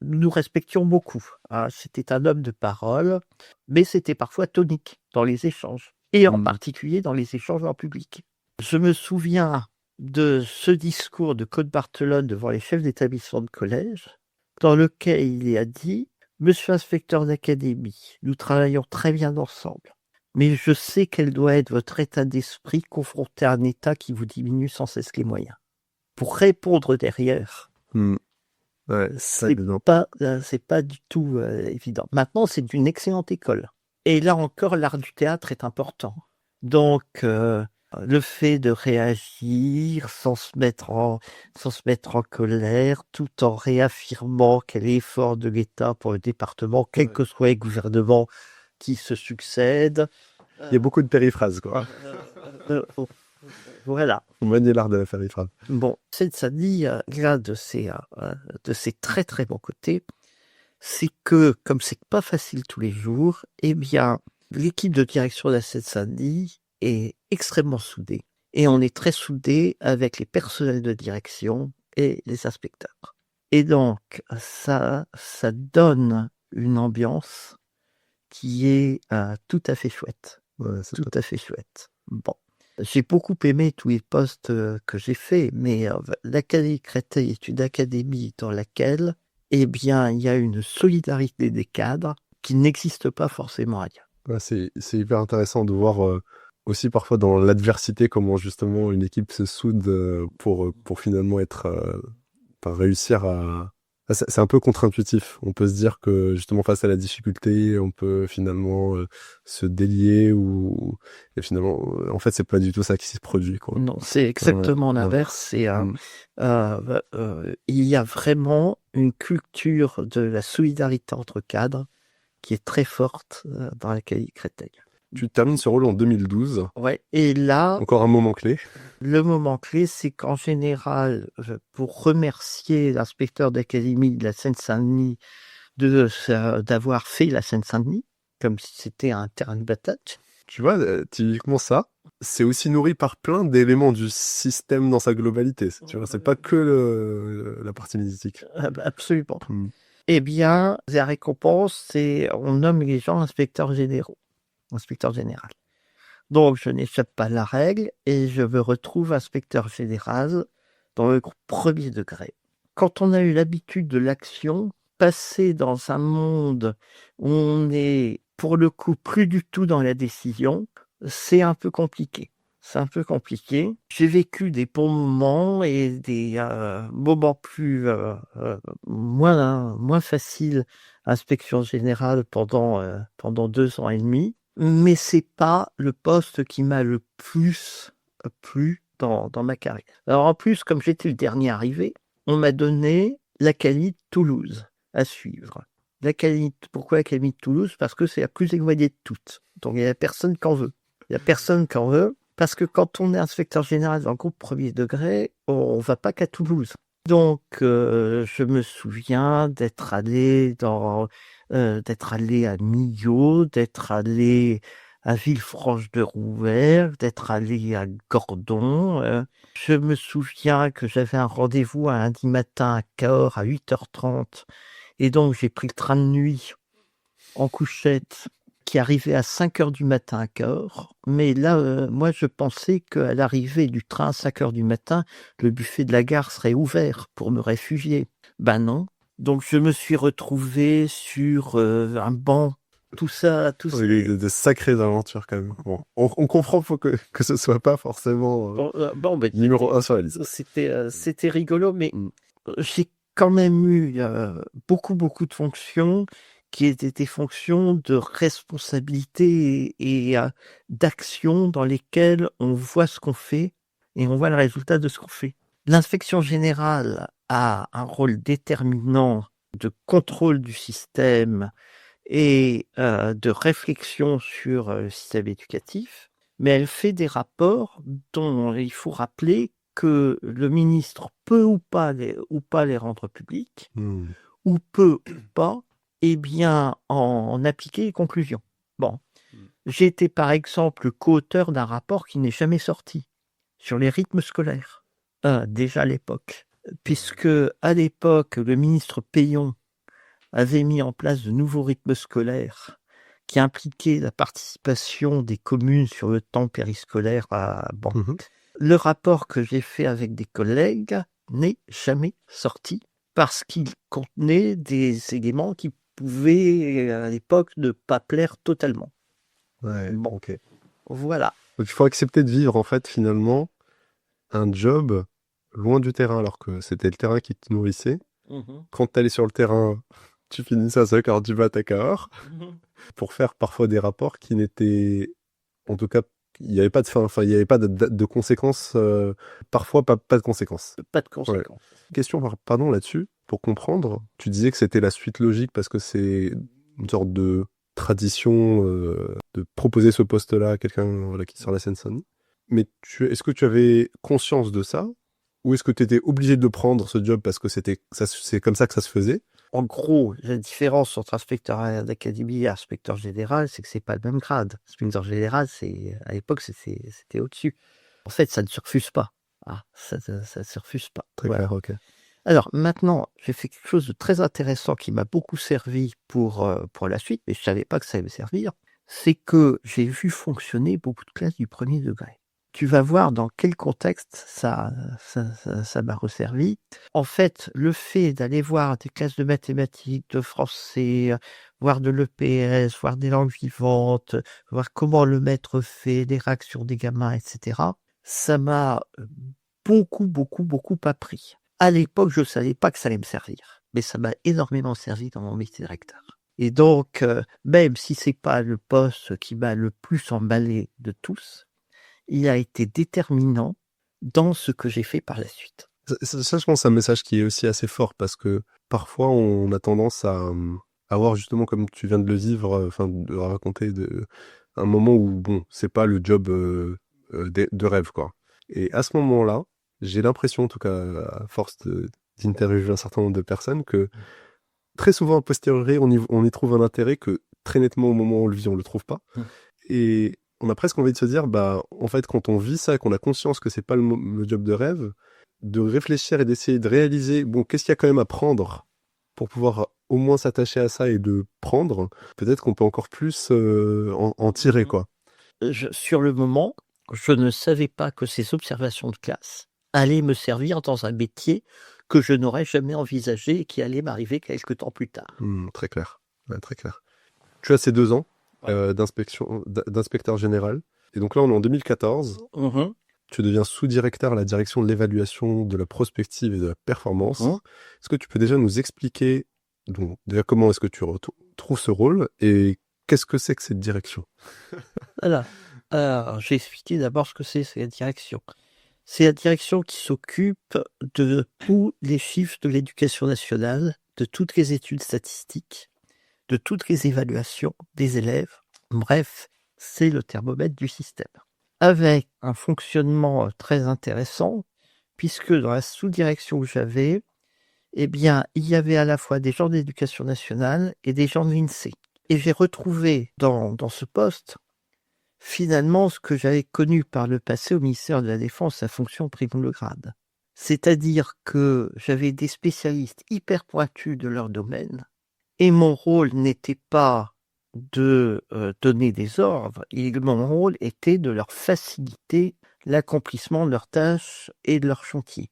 nous respections beaucoup, hein, c'était un homme de parole, mais c'était parfois tonique dans les échanges, et en particulier dans les échanges en public. Je me souviens de ce discours de Claude Barthelone devant les chefs d'établissement de collège, dans lequel il a dit « Monsieur inspecteur d'académie, nous travaillons très bien ensemble, mais je sais quel doit être votre état d'esprit confronté à un État qui vous diminue sans cesse les moyens. » Pour répondre derrière, Ouais, c'est pas du tout évident. Maintenant, c'est d'une excellente école. Et là encore, l'art du théâtre est important. Donc, le fait de réagir sans se mettre en colère, tout en réaffirmant quel est l'effort de l'État pour le département, quel que soit les gouvernements qui se succèdent. Il y a beaucoup de périphrases, quoi. Voilà. On manie l'art de la périphrase. Bon, Seine-Saint-Denis, l'un de ses très très bons côtés, c'est que, comme c'est pas facile tous les jours, eh bien, l'équipe de direction de la Seine-Saint-Denis est extrêmement soudée. Et on est très soudés avec les personnels de direction et les inspecteurs. Et donc, ça donne une ambiance qui est tout à fait chouette. Ouais, Tout à fait chouette. Bon. J'ai beaucoup aimé tous les postes que j'ai faits, mais l'Académie Créteil est une académie dans laquelle, eh bien, il y a une solidarité des cadres qui n'existe pas forcément ailleurs. Ouais, c'est hyper intéressant de voir aussi parfois dans l'adversité comment justement une équipe se soude pour finalement réussir à... C'est un peu contre-intuitif. On peut se dire que justement face à la difficulté, on peut finalement se délier ou et finalement, en fait, c'est pas du tout ça qui se produit, quoi. Non, c'est exactement l'inverse. Il y a vraiment une culture de la solidarité entre cadres qui est très forte dans l'Académie Créteil. Tu termines ce rôle en 2012. Ouais. Et là, encore un moment clé. Le moment clé, c'est qu'en général, pour remercier l'inspecteur d'académie de la Seine-Saint-Denis d'avoir fait la Seine-Saint-Denis, comme si c'était un terrain de bataille. Tu vois, typiquement ça, c'est aussi nourri par plein d'éléments du système dans sa globalité. Tu vois, c'est pas que la partie médiatique. Absolument. Eh bien, la récompense, c'est on nomme les gens inspecteurs généraux, inspecteur général. Donc, je n'échappe pas à la règle et je me retrouve inspecteur général dans le groupe premier degré. Quand on a eu l'habitude de l'action, passer dans un monde où on est, pour le coup, plus du tout dans la décision, c'est un peu compliqué. C'est un peu compliqué. J'ai vécu des bons moments et des moments plus moins faciles. Inspection générale pendant 2 ans et demi. Mais c'est pas le poste qui m'a le plus plu dans ma carrière. Alors en plus, comme j'étais le dernier arrivé, on m'a donné l'Académie de Toulouse à suivre. Pourquoi l'Académie de Toulouse? Parce que c'est la plus éloignée de toutes. Donc il n'y a personne qui en veut. Il n'y a personne qui en veut, parce que quand on est inspecteur général dans le groupe premier degré, on ne va pas qu'à Toulouse. Donc je me souviens d'être allé à Millau, d'être allé à Villefranche-de-Rouergue, d'être allé à Gordon. Je me souviens que j'avais un rendez-vous un lundi matin à Cahors à 8h30. Et donc, j'ai pris le train de nuit en couchette qui arrivait à 5h du matin à Cahors. Mais là, moi, je pensais qu'à l'arrivée du train à 5h du matin, le buffet de la gare serait ouvert pour me réfugier. Ben non. Donc, je me suis retrouvé sur un banc. Tout ça. De sacrées aventures, quand même. Bon, on comprend que ce soit pas forcément numéro 1 sur la liste. C'était rigolo, mais j'ai quand même eu beaucoup de fonctions qui étaient des fonctions de responsabilité et d'action dans lesquelles on voit ce qu'on fait et on voit le résultat de ce qu'on fait. L'inspection générale a un rôle déterminant de contrôle du système et de réflexion sur le système éducatif, mais elle fait des rapports dont il faut rappeler que le ministre peut ou pas les rendre publics, ou peut ou pas, eh bien, en appliquer les conclusions. Bon. J'ai été par exemple co-auteur d'un rapport qui n'est jamais sorti sur les rythmes scolaires, déjà à l'époque, puisque à l'époque, le ministre Peillon avait mis en place de nouveaux rythmes scolaires qui impliquaient la participation des communes sur le temps périscolaire. Le rapport que j'ai fait avec des collègues n'est jamais sorti parce qu'il contenait des éléments qui pouvaient, à l'époque, ne pas plaire totalement. Ouais, Bon, ok. voilà. Donc il faut accepter de vivre, en fait, finalement, un job loin du terrain, alors que c'était le terrain qui te nourrissait. Quand tu allais sur le terrain, tu finissais à 5h du mat à Cahors pour faire parfois des rapports qui n'étaient... En tout cas, il n'y avait pas de fin, enfin, il n'y avait pas de conséquences, parfois pas de conséquences. Pas de conséquences. Question, pardon, là-dessus, pour comprendre, tu disais que c'était la suite logique parce que c'est une sorte de tradition de proposer ce poste-là à quelqu'un voilà, qui sort de la Seine-Saint-Denis. Mais est-ce que tu avais conscience de ça? Ou est-ce que tu étais obligé de prendre ce job parce que c'est comme ça que ça se faisait? En gros, la différence entre inspecteur d'académie et inspecteur général, c'est que c'est pas le même grade. Inspecteur général, à l'époque, c'était au-dessus. En fait, ça ne se refuse pas. Ça se refuse pas. Très Voilà. clair, ok. Alors maintenant, j'ai fait quelque chose de très intéressant qui m'a beaucoup servi pour la suite, mais je savais pas que ça allait me servir. C'est que j'ai vu fonctionner beaucoup de classes du premier degré. Tu vas voir dans quel contexte ça m'a resservi. En fait, le fait d'aller voir des classes de mathématiques, de français, voir de l'EPS, voir des langues vivantes, voir comment le maître fait, des réactions des gamins, etc., ça m'a beaucoup appris. À l'époque, je ne savais pas que ça allait me servir, mais ça m'a énormément servi dans mon métier de recteur. Et donc, même si c'est pas le poste qui m'a le plus emballé de tous, il a été déterminant dans ce que j'ai fait par la suite. Ça, je pense, c'est un message qui est aussi assez fort parce que parfois, on a tendance à avoir justement, comme tu viens de le vivre, enfin, de raconter un moment où, bon, c'est pas le job de rêve, quoi. Et à ce moment-là, j'ai l'impression, en tout cas, à force d'interviewer un certain nombre de personnes, que très souvent, a posteriori, on y trouve un intérêt que très nettement, au moment où on le vit, on le trouve pas. Et on a presque envie de se dire, bah, en fait, quand on vit ça, qu'on a conscience que c'est pas le job de rêve, de réfléchir et d'essayer de réaliser, bon, qu'est-ce qu'il y a quand même à prendre pour pouvoir au moins s'attacher à ça et de prendre, peut-être qu'on peut encore plus en tirer, quoi. Sur le moment, je ne savais pas que ces observations de classe allaient me servir dans un métier que je n'aurais jamais envisagé et qui allait m'arriver quelques temps plus tard. Très clair. Ouais, très clair. Tu as ces 2 ans d'inspecteur général. Et donc là, on est en 2014. Tu deviens sous-directeur à la direction de l'évaluation, de la prospective et de la performance. Est-ce que tu peux déjà nous expliquer donc, déjà comment est-ce que tu trouves ce rôle et qu'est-ce que c'est que cette direction? Voilà. Alors, j'ai expliqué d'abord ce que c'est la direction. C'est la direction qui s'occupe de tous les chiffres de l'éducation nationale, de toutes les études statistiques, de toutes les évaluations des élèves. Bref, c'est le thermomètre du système. Avec un fonctionnement très intéressant, puisque dans la sous-direction que j'avais, eh bien, il y avait à la fois des gens de l'éducation nationale et des gens de l'INSEE. Et j'ai retrouvé dans ce poste, finalement, ce que j'avais connu par le passé au ministère de la Défense, la fonction primo le grade. C'est-à-dire que j'avais des spécialistes hyper pointus de leur domaine, et mon rôle n'était pas de donner des ordres, mon rôle était de leur faciliter l'accomplissement de leurs tâches et de leurs chantiers.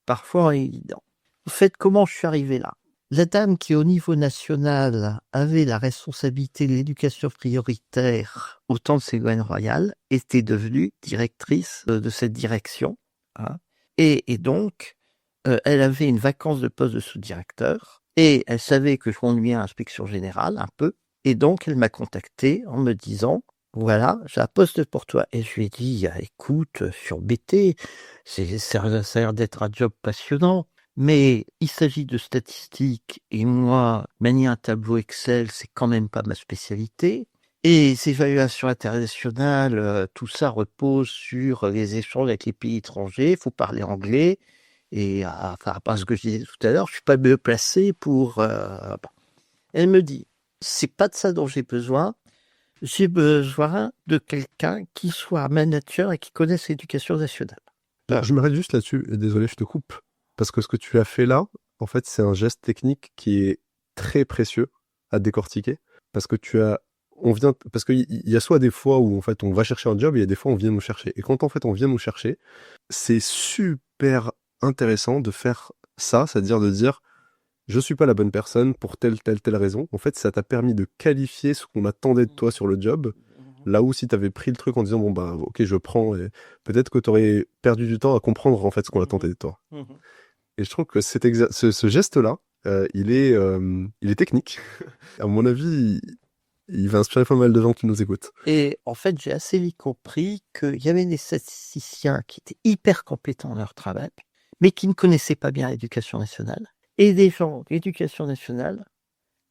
Parfois évident. En fait, comment je suis arrivé là? La dame qui, au niveau national, avait la responsabilité de l'éducation prioritaire au temps de Ségolène Royal, était devenue directrice de cette direction. Et donc, elle avait une vacance de poste de sous-directeur, et elle savait que je m'ennuyais à l'inspection générale, un peu, et donc elle m'a contacté en me disant, voilà, j'ai un poste pour toi. Et je lui ai dit, écoute, je suis embêté, ça a l'air d'être un job passionnant, Mais il s'agit de statistiques et moi, manier un tableau Excel, c'est quand même pas ma spécialité. Et les évaluations internationales, tout ça repose sur les échanges avec les pays étrangers. Il faut parler anglais. Et par rapport à ce que je disais tout à l'heure, je suis pas mieux placé pour... bon. Elle me dit, c'est pas de ça dont j'ai besoin. J'ai besoin de quelqu'un qui soit manager et qui connaisse l'éducation nationale. Je m'arrête juste là-dessus, et désolé, je te coupe. Parce que ce que tu as fait là, en fait, c'est un geste technique qui est très précieux à décortiquer. Parce que parce qu'il y a soit des fois où en fait on va chercher un job et il y a des fois on vient nous chercher. Et quand en fait on vient nous chercher, c'est super intéressant de faire ça, c'est-à-dire de dire je suis pas la bonne personne pour telle raison. En fait, ça t'a permis de qualifier ce qu'on attendait de toi sur le job. Là où si t'avais pris le truc en disant bon bah ok je prends, et peut-être que t'aurais perdu du temps à comprendre en fait ce qu'on attendait de toi. Et je trouve que ce geste-là, il est technique. À mon avis, il va inspirer pas mal de gens qui nous écoutent. Et en fait, j'ai assez vite compris qu'il y avait des statisticiens qui étaient hyper compétents dans leur travail, mais qui ne connaissaient pas bien l'éducation nationale, et des gens d'éducation nationale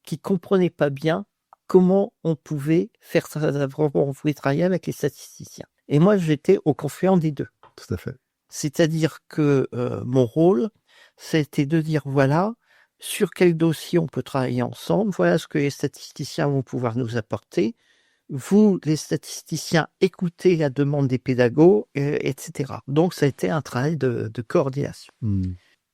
qui comprenaient pas bien comment on pouvait faire ça, comment on pouvait travailler avec les statisticiens. Et moi, j'étais au confluent des deux. Tout à fait. C'est-à-dire que mon rôle, c'était de dire, voilà, sur quel dossier on peut travailler ensemble, voilà ce que les statisticiens vont pouvoir nous apporter. Vous, les statisticiens, écoutez la demande des pédagogues, etc. Donc, ça a été un travail de coordination.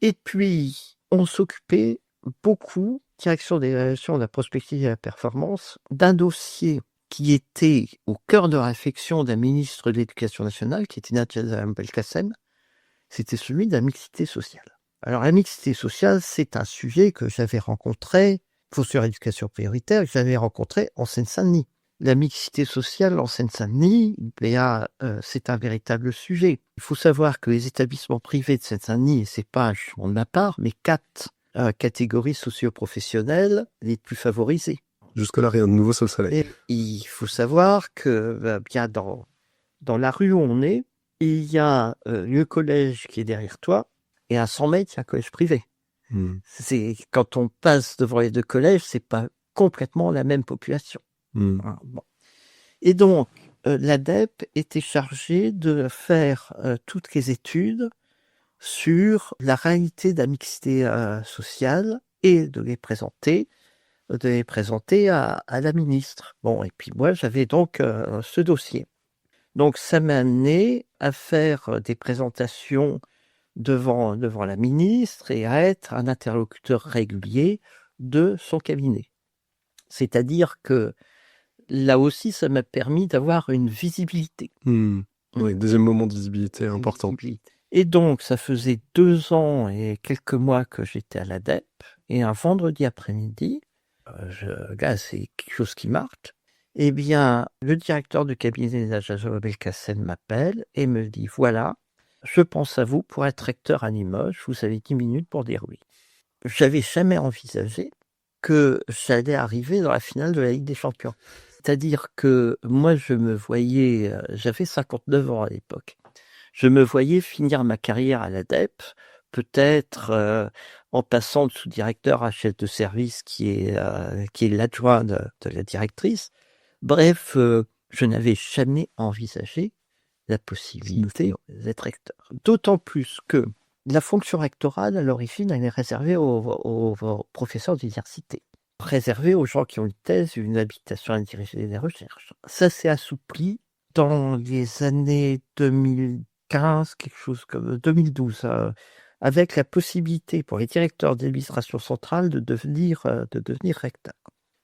Et puis, on s'occupait beaucoup, direction des relations, de la prospective et de la performance, d'un dossier qui était au cœur de la réflexion d'un ministre de l'Éducation nationale, qui était Najat Belkacem, c'était celui de la mixité sociale. Alors, la mixité sociale, c'est un sujet que j'avais rencontré, sur l'éducation prioritaire, que j'avais rencontré en Seine-Saint-Denis. La mixité sociale en Seine-Saint-Denis, c'est un véritable sujet. Il faut savoir que les établissements privés de Seine-Saint-Denis, et c'est pas un jugement de ma part, mais 4 catégories socio-professionnelles les plus favorisées. Jusque-là, rien de nouveau sous le soleil. Et il faut savoir que bien dans la rue où on est, il y a le collège qui est derrière toi, et à 100 mètres, il y a un collège privé. C'est, quand on passe devant les deux collèges, c'est pas complètement la même population. Bon. Et donc, l'ADEP était chargée de faire toutes les études sur la réalité de la mixité sociale et de les présenter à la ministre. Bon, et puis moi, j'avais donc ce dossier. Donc, ça m'a amené à faire des présentations devant la ministre et à être un interlocuteur régulier de son cabinet. C'est-à-dire que là aussi, ça m'a permis d'avoir une visibilité. Oui, deuxième moment de visibilité important. Et donc, ça faisait 2 ans et quelques mois que j'étais à l'ADEP, et un vendredi après-midi, là, c'est quelque chose qui marque, eh bien, le directeur du cabinet Najat Belkacem m'appelle et me dit, voilà, je pense à vous pour être recteur à Limoges, vous avez 10 minutes pour dire oui. J'avais jamais envisagé que j'allais arriver dans la finale de la Ligue des Champions. C'est-à-dire que moi, je me voyais, j'avais 59 ans à l'époque, je me voyais finir ma carrière à l'ADEP, peut-être en passant de sous-directeur à chef de service qui est l'adjoint de la directrice. Bref, je n'avais jamais envisagé la possibilité d'être recteur. D'autant plus que la fonction rectorale, à l'origine, elle est réservée aux professeurs d'université, réservée aux gens qui ont une thèse, une habilitation à diriger des recherches. Ça s'est assoupli dans les années 2015, quelque chose comme 2012, avec la possibilité pour les directeurs d'administration centrale de devenir recteur.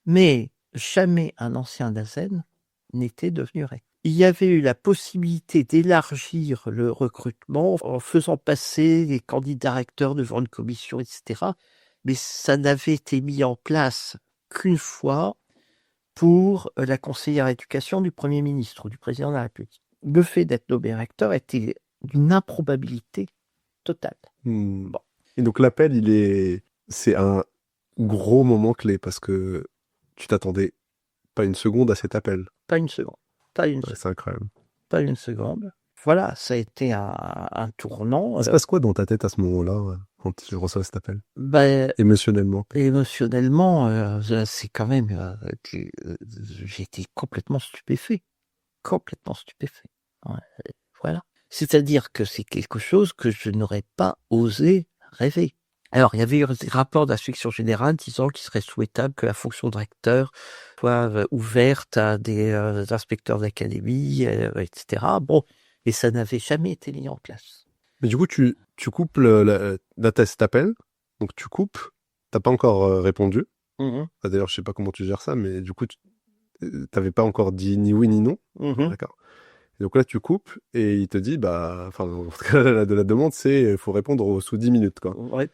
Mais jamais un ancien d'ASEN n'était devenu recteur. Il y avait eu la possibilité d'élargir le recrutement en faisant passer les candidats recteurs devant une commission, etc. Mais ça n'avait été mis en place qu'une fois pour la conseillère éducation du Premier ministre ou du Président de la République. Le fait d'être nommé recteur était d'une improbabilité totale. Bon. Et donc l'appel, c'est un gros moment clé parce que tu t'attendais pas une seconde à cet appel. Pas une seconde. Pas une Ouais, c'est incroyable. Pas une seconde. Voilà, ça a été un tournant. Il se passe quoi dans ta tête à ce moment-là, quand tu reçois cet appel, Ben, émotionnellement? émotionnellement, c'est quand même j'étais complètement stupéfait. Complètement stupéfait. Ouais, voilà. C'est-à-dire que c'est quelque chose que je n'aurais pas osé rêver. Alors, il y avait eu des rapports d'inspection générale disant qu'il serait souhaitable que la fonction de recteur soit ouverte à des inspecteurs d'académie, etc. Bon, et ça n'avait jamais été mis en place. Mais du coup, tu coupes la test t'appelle, donc tu coupes, t'as pas encore répondu. D'ailleurs, je sais pas comment tu gères ça, mais du coup, t'avais pas encore dit ni oui ni non. D'accord. Et donc là, tu coupes et il te dit, enfin, en tout cas, la demande, c'est il faut répondre sous 10 minutes, quoi. Ouais,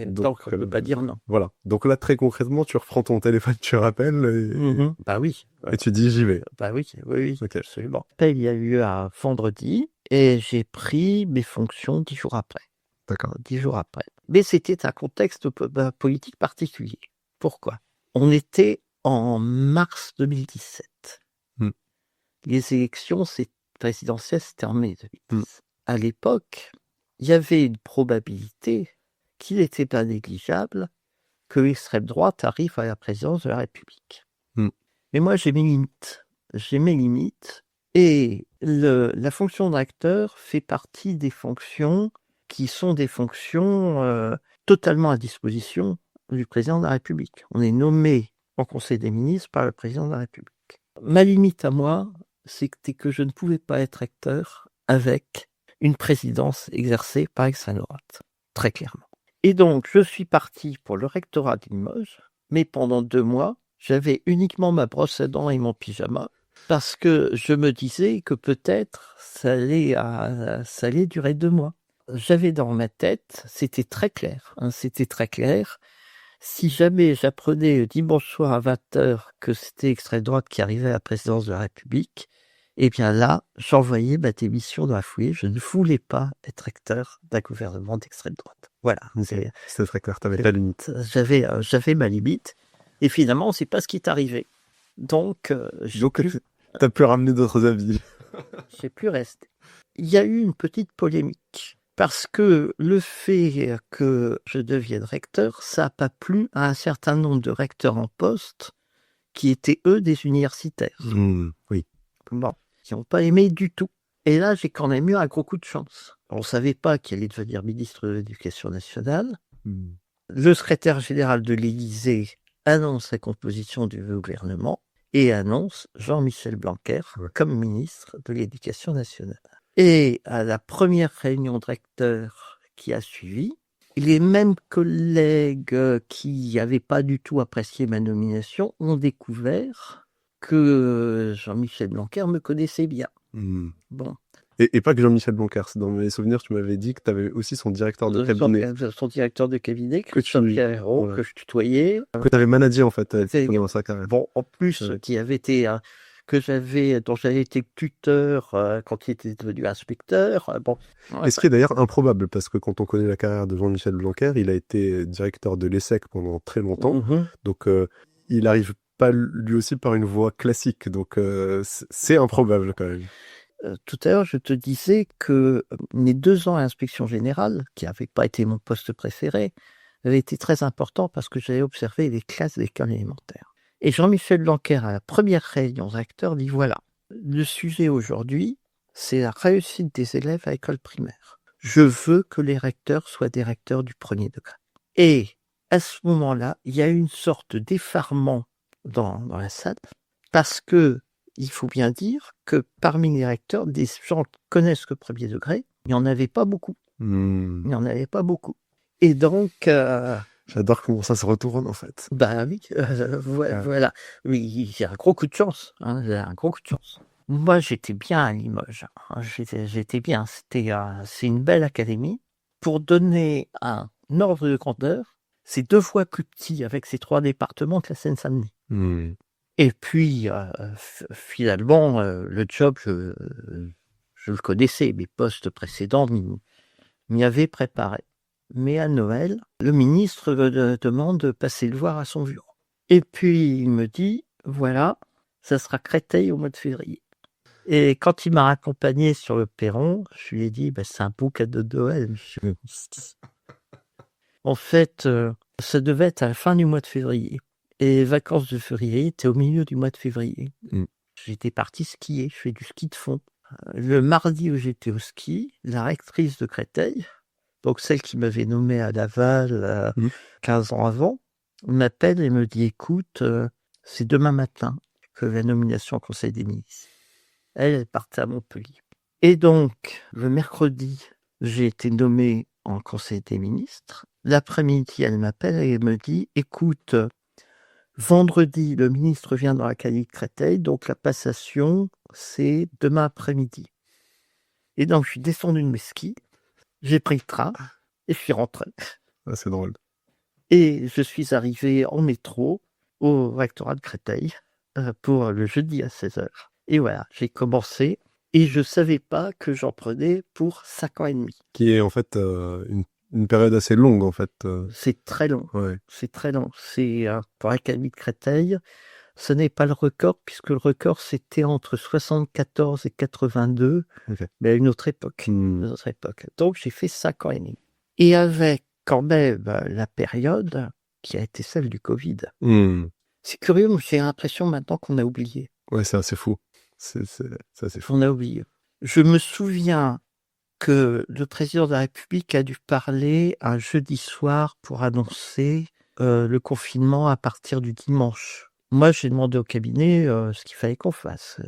donc on ne peut pas dire non. Voilà. Donc là, très concrètement, tu reprends ton téléphone, tu rappelles Bah oui. et tu dis, j'y vais. Bah oui, oui, Ok. absolument. L'appel, il y a eu un vendredi et j'ai pris mes fonctions 10 jours après. D'accord. 10 jours après. Mais c'était un contexte politique particulier. Pourquoi? On était en mars 2017. Les élections présidentielles, c'était en mai 2010. À l'époque, il y avait une probabilité qu'il n'était pas négligeable que l'extrême droite arrive à la présidence de la République. Mais moi, j'ai mes limites. J'ai mes limites. Et la fonction de recteur fait partie des fonctions qui sont des fonctions totalement à disposition du président de la République. On est nommé en Conseil des ministres par le président de la République. Ma limite à moi, c'était que je ne pouvais pas être recteur avec une présidence exercée par l'extrême droite, très clairement. Et donc, je suis parti pour le rectorat de Limoges, mais pendant 2 mois, j'avais uniquement ma brosse à dents et mon pyjama, parce que je me disais que peut-être ça allait durer 2 mois. J'avais dans ma tête, c'était très clair, c'était très clair. Si jamais j'apprenais dimanche soir à 20h que c'était l'extrême droite qui arrivait à la présidence de la République, eh bien là, j'envoyais ma démission dans la foulée. Je ne voulais pas être recteur d'un gouvernement d'extrême droite. Voilà. C'était très clair, tu avais ta limite. J'avais ma limite. Et finalement, c'est pas ce qui est arrivé. Donc, t'as pu ramener d'autres avis. j'ai pu rester. Il y a eu une petite polémique. Parce que le fait que je devienne recteur, ça n'a pas plu à un certain nombre de recteurs en poste qui étaient, eux, des universitaires. Oui. Bon, qui n'ont pas aimé du tout. Et là, j'ai quand même eu un gros coup de chance. On ne savait pas qu'il allait devenir ministre de l'Éducation nationale. Le secrétaire général de l'Élysée annonce la composition du gouvernement et annonce Jean-Michel Blanquer comme ministre de l'Éducation nationale. Et à la première réunion de recteurs qui a suivi, les mêmes collègues qui n'avaient pas du tout apprécié ma nomination ont découvert que Jean-Michel Blanquer me connaissait bien. Bon. Et pas que Jean-Michel Blanquer. Dans mes souvenirs, tu m'avais dit que tu avais aussi son directeur de cabinet. Son directeur de cabinet, Christophe Pierrot, que je tutoyais. Que tu avais managé, en fait, dans sa carrière. Bon, en plus, qui avait été... dont j'avais été tuteur quand il était devenu inspecteur. Bon. Et ce qui est d'ailleurs improbable, parce que quand on connaît la carrière de Jean-Michel Blanquer, il a été directeur de l'ESSEC pendant très longtemps. Donc, il n'arrive pas lui aussi par une voie classique. Donc, c'est improbable quand même. Tout à l'heure, je te disais que mes 2 ans à l'inspection générale, qui n'avaient pas été mon poste préféré, avaient été très importants parce que j'avais observé les classes d'école élémentaire. Et Jean-Michel Blanquer, à la première réunion de recteurs, dit voilà, le sujet aujourd'hui, c'est la réussite des élèves à l'école primaire. Je veux que les recteurs soient des recteurs du premier degré. Et à ce moment-là, il y a eu une sorte d'effarement dans la salle, parce que il faut bien dire que parmi les recteurs, des gens qui connaissent le premier degré, il n'y en avait pas beaucoup. Il n'y en avait pas beaucoup. Et donc... J'adore comment ça se retourne, en fait. Bah oui, voilà. Oui, j'ai un gros coup de chance. J'ai un gros coup de chance. Moi, j'étais bien à Limoges. J'étais bien. C'est une belle académie. Pour donner un ordre de grandeur, c'est 2 fois plus petit avec ces 3 départements que la Seine-Saint-Denis. Et puis, finalement, le job, je le connaissais. Mes postes précédents m'y avaient préparé. Mais à Noël, le ministre demande de passer le voir à son bureau. Et puis, il me dit, voilà, ça sera Créteil au mois de février. Et quand il m'a raccompagné sur le perron, je lui ai dit: «C'est un beau cadeau de Noël, monsieur le ministre». En fait, ça devait être à la fin du mois de février et les vacances de février étaient au milieu du mois de février. Mmh. J'étais parti skier, je fais du ski de fond. Le mardi où j'étais au ski, la rectrice de Créteil, donc celle qui m'avait nommé à Laval, Mmh. 15 ans avant, m'appelle et me dit: «Écoute, c'est demain matin que la nomination au conseil des ministres». Elle partait à Montpellier et donc le mercredi, j'ai été nommé en conseil des ministres. L'après-midi, elle m'appelle et elle me dit: «Écoute, vendredi, le ministre vient dans l'académie de Créteil, donc la passation, c'est demain après-midi». Et donc je suis descendu de mes skis, j'ai pris le train et je suis rentré. Ah, c'est drôle. Et je suis arrivé en métro au rectorat de Créteil, pour le jeudi à 16h. Et voilà, j'ai commencé et je savais pas que j'en prenais pour 5 ans et demi. Qui est en fait une période assez longue, en fait. C'est très long, Ouais. c'est très long. C'est, pour l'académie de Créteil, ce n'est pas le record puisque le record c'était entre 74 et 82, Ok. mais à une autre époque, Mmh. Donc j'ai fait 5 ans et demi. Et avec quand même, la période qui a été celle du Covid. Mmh. C'est curieux, mais j'ai l'impression maintenant qu'on a oublié. Ouais, c'est assez fou. C'est assez fou. On a oublié. Je me souviens que le président de la République a dû parler un jeudi soir pour annoncer, le confinement à partir du dimanche. Moi, j'ai demandé au cabinet, ce qu'il fallait qu'on fasse.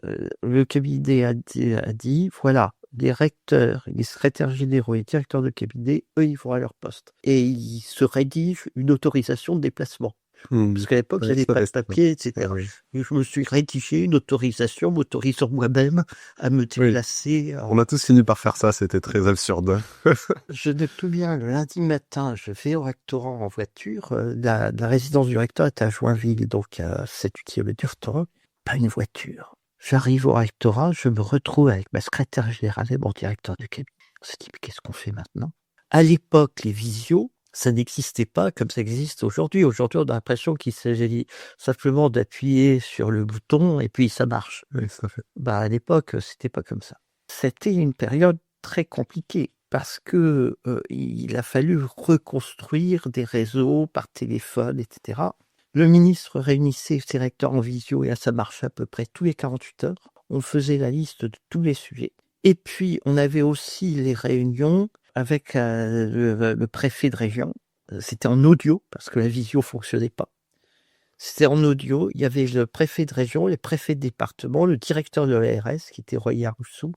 Le cabinet a dit: «Voilà, les recteurs, les secrétaires généraux et directeurs de cabinet, eux, ils vont à leur poste et ils se rédigent une autorisation de déplacement». Mmh. Parce qu'à l'époque, Ouais, j'avais ça pas de reste, papier, etc. oui. Et je me suis rédigé une autorisation m'autorisant moi-même à me déplacer. On a tous fini par faire ça, c'était très absurde. Je me souviens, le lundi matin, je vais au rectorat en voiture. La résidence du recteur est à Joinville, donc à 7-8 km du rectorat. Pas une voiture. J'arrive au rectorat, je me retrouve avec ma secrétaire générale et mon directeur de cabinet. On s'est dit: «Mais qu'est-ce qu'on fait maintenant?» À l'époque, les visios, ça n'existait pas comme ça existe aujourd'hui. Aujourd'hui, on a l'impression qu'il s'agit simplement d'appuyer sur le bouton et puis ça marche. Oui, tout à fait. À l'époque, c'était pas comme ça. C'était une période très compliquée parce que, il a fallu reconstruire des réseaux par téléphone, etc. Le ministre réunissait ses recteurs en visio et ça marchait à peu près tous les 48 heures. On faisait la liste de tous les sujets et puis on avait aussi les réunions avec, le préfet de région. C'était en audio parce que la visio fonctionnait pas. C'était en audio, il y avait le préfet de région, les préfets de département, le directeur de l'ARS qui était Royer Rousseau.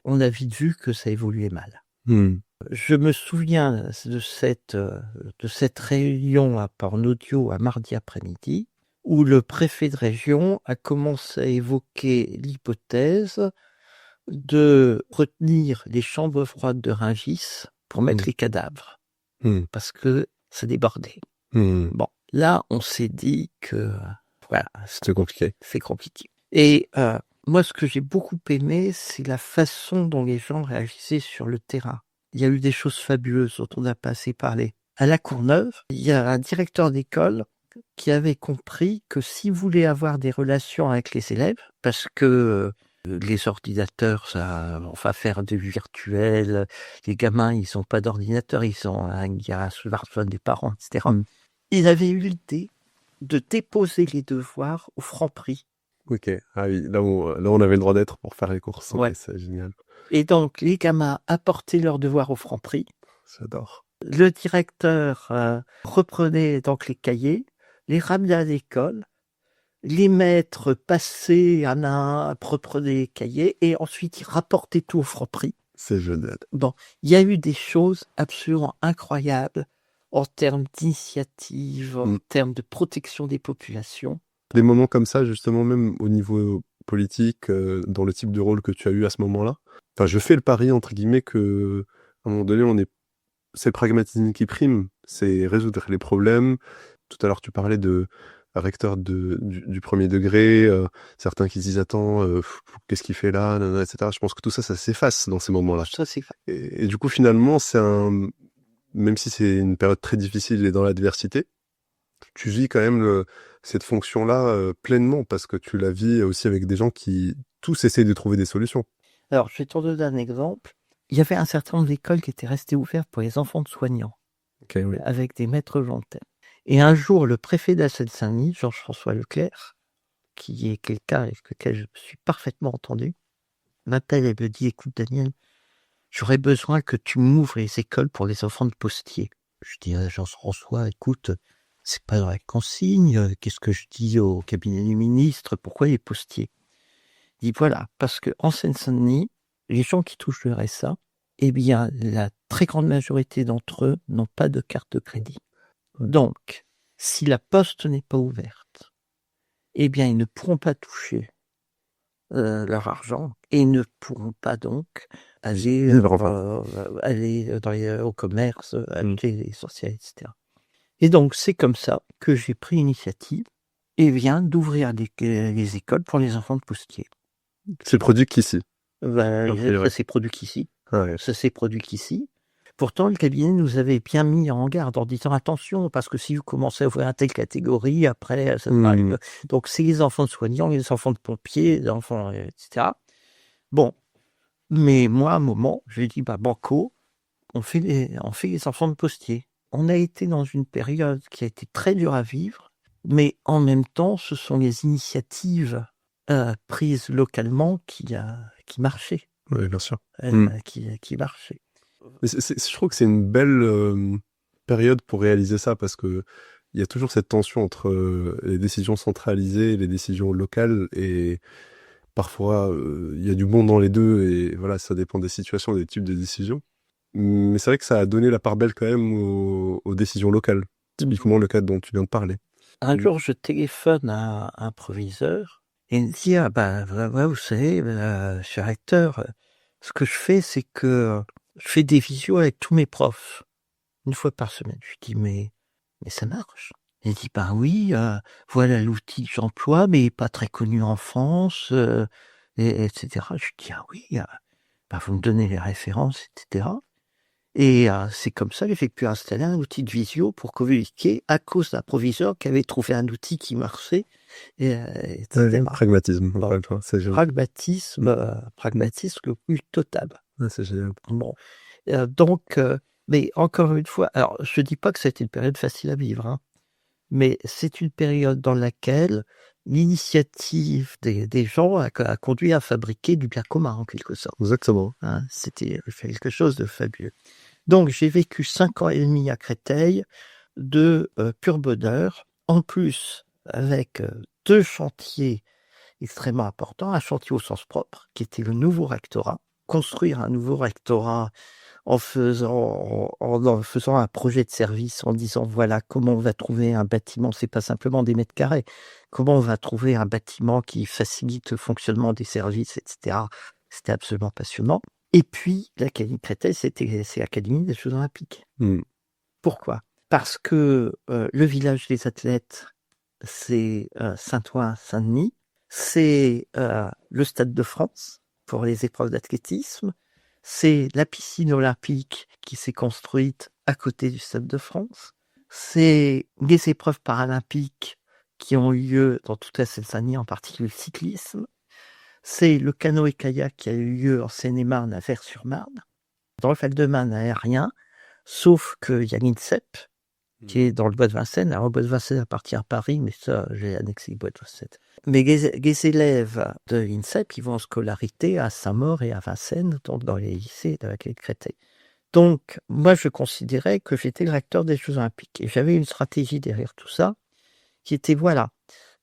On a vite vu que ça évoluait mal. Mmh. Je me souviens de cette réunion en audio à mardi après-midi, où le préfet de région a commencé à évoquer l'hypothèse de retenir les chambres froides de Rungis pour mettre Mmh. les cadavres, Mmh. parce que ça débordait. Mmh. Bon, là, on s'est dit que, voilà, C'était compliqué. c'est compliqué. Et moi, ce que j'ai beaucoup aimé, c'est la façon dont les gens réagissaient sur le terrain. Il y a eu des choses fabuleuses dont on n'a pas assez parlé. À La Courneuve, il y a un directeur d'école qui avait compris que s'il voulait avoir des relations avec les élèves, parce que les ordinateurs, ça, on va faire du virtuel, les gamins, ils n'ont pas d'ordinateur, il y a un smartphone des parents, etc. Il avait eu l'idée de déposer les devoirs au Franprix. Ok. Ah oui, là on avait le droit d'être pour faire les courses. Ok, Ouais. c'est génial. Et donc, les gamins apportaient leurs devoirs au Franprix. J'adore. Le directeur reprenait donc les cahiers, les ramenait à l'école, les maîtres passaient un à un, reprenaient les cahiers et ensuite ils rapportaient tout au Franprix. C'est génial. Bon, il y a eu des choses absolument incroyables en termes d'initiative, en termes de protection des populations. Des moments comme ça, justement, même au niveau politique, dans le type de rôle que tu as eu à ce moment-là. Enfin, je fais le pari, entre guillemets, que à un moment donné, c'est le pragmatisme qui prime, c'est résoudre les problèmes. Tout à l'heure, tu parlais de recteur du premier degré, certains qui se disent attends, qu'est-ce qu'il fait là, nanana, etc. Je pense que tout ça s'efface dans ces moments-là. Ça, c'est Et du coup, finalement, même si c'est une période très difficile et dans l'adversité, tu vis quand même cette fonction-là pleinement parce que tu la vis aussi avec des gens qui tous essayent de trouver des solutions. Alors, je vais te donner un exemple. Il y avait un certain nombre d'écoles qui étaient restées ouvertes pour les enfants de soignants, Ok, oui. avec des maîtres volontaires. Et un jour, le préfet de la Seine-Saint-Denis, Georges-François Leclerc, qui est quelqu'un avec lequel je me suis parfaitement entendu, m'appelle et me dit: écoute, Daniel, j'aurais besoin que tu m'ouvres les écoles pour les enfants de postiers. Je dis à Jean-François: écoute, c'est pas dans la consigne, qu'est-ce que je dis au cabinet du ministre, pourquoi les postiers? Il dit: voilà, parce qu'en Seine-Saint-Denis, les gens qui touchent le RSA, eh bien, la très grande majorité d'entre eux n'ont pas de carte de crédit. Ouais. Donc, si la poste n'est pas ouverte, eh bien, ils ne pourront pas toucher leur argent et ils ne pourront pas donc aller, au commerce, acheter les essentiels, etc. Et donc, c'est comme ça que j'ai pris l'initiative d'ouvrir les écoles pour les enfants de postiers. C'est produit qu'ici. Ça s'est produit qu'ici. Ouais. Ça s'est produit qu'ici. Pourtant, le cabinet nous avait bien mis en garde en disant: attention, parce que si vous commencez à ouvrir une telle catégorie, après, ça arrive. Donc, c'est les enfants de soignants, les enfants de pompiers, les enfants, etc. Bon, mais moi, à un moment, j'ai dit: banco, on fait les enfants de postiers. On a été dans une période qui a été très dure à vivre, mais en même temps, ce sont les initiatives prises localement qui marchaient. Oui, bien sûr. Qui marchaient. Mais je trouve que c'est une belle période pour réaliser ça, parce que il y a toujours cette tension entre les décisions centralisées et les décisions locales, et parfois il y a du bon dans les deux, et voilà, ça dépend des situations, des types de décisions. Mais c'est vrai que ça a donné la part belle quand même aux décisions locales, typiquement le cas dont tu viens de parler. Un jour, je téléphone à un proviseur et il me dit: ah vous savez, cher recteur, ce que je fais, c'est que je fais des visios avec tous mes profs, une fois par semaine. Je lui dis: mais ça marche? Il dit: oui, voilà l'outil que j'emploie, mais pas très connu en France, etc. Je lui dis: ah oui, vous me donnez les références, etc. Et c'est comme ça que j'ai pu installer un outil de visio pour communiquer à cause d'un proviseur qui avait trouvé un outil qui marchait, etc. Pragmatisme. Bon. C'est génial. Pragmatisme le plus total. C'est génial. Bon, donc, mais encore une fois, alors je dis pas que c'était une période facile à vivre, hein, mais c'est une période dans laquelle l'initiative des gens a conduit à fabriquer du bien commun, en quelque sorte. Exactement. Hein, c'était quelque chose de fabuleux. Donc, j'ai vécu 5 ans et demi à Créteil de pur bonheur, en plus avec 2 chantiers extrêmement importants. Un chantier au sens propre, qui était le nouveau rectorat. Construire un nouveau rectorat en faisant un projet de service, en disant: voilà comment on va trouver un bâtiment, c'est pas simplement des mètres carrés, comment on va trouver un bâtiment qui facilite le fonctionnement des services, etc. C'était absolument passionnant. Et puis, l'Académie de Créteil, c'est l'Académie des Jeux Olympiques. Pourquoi? Parce que le village des athlètes, c'est Saint-Ouen-Saint-Denis, c'est le Stade de France pour les épreuves d'athlétisme, c'est la piscine olympique qui s'est construite à côté du Stade de France, c'est les épreuves paralympiques qui ont eu lieu dans toute la Seine-Saint-Denis, en particulier le cyclisme, c'est le canoë-kayak qui a eu lieu en Seine-et-Marne à Vers-sur-Marne. Dans le Val-de-Marne, il n'y a rien, sauf qu'il y a l'INSEP, qui est dans le bois de Vincennes. Alors, le bois de Vincennes appartient à Paris, mais ça, j'ai annexé le bois de Vincennes. Mais les élèves de l'INSEP, ils vont en scolarité à Saint-Maur et à Vincennes, donc dans les lycées de l'Académie de Créteil. Donc, moi, je considérais que j'étais le recteur des Jeux Olympiques. Et j'avais une stratégie derrière tout ça, qui était, voilà,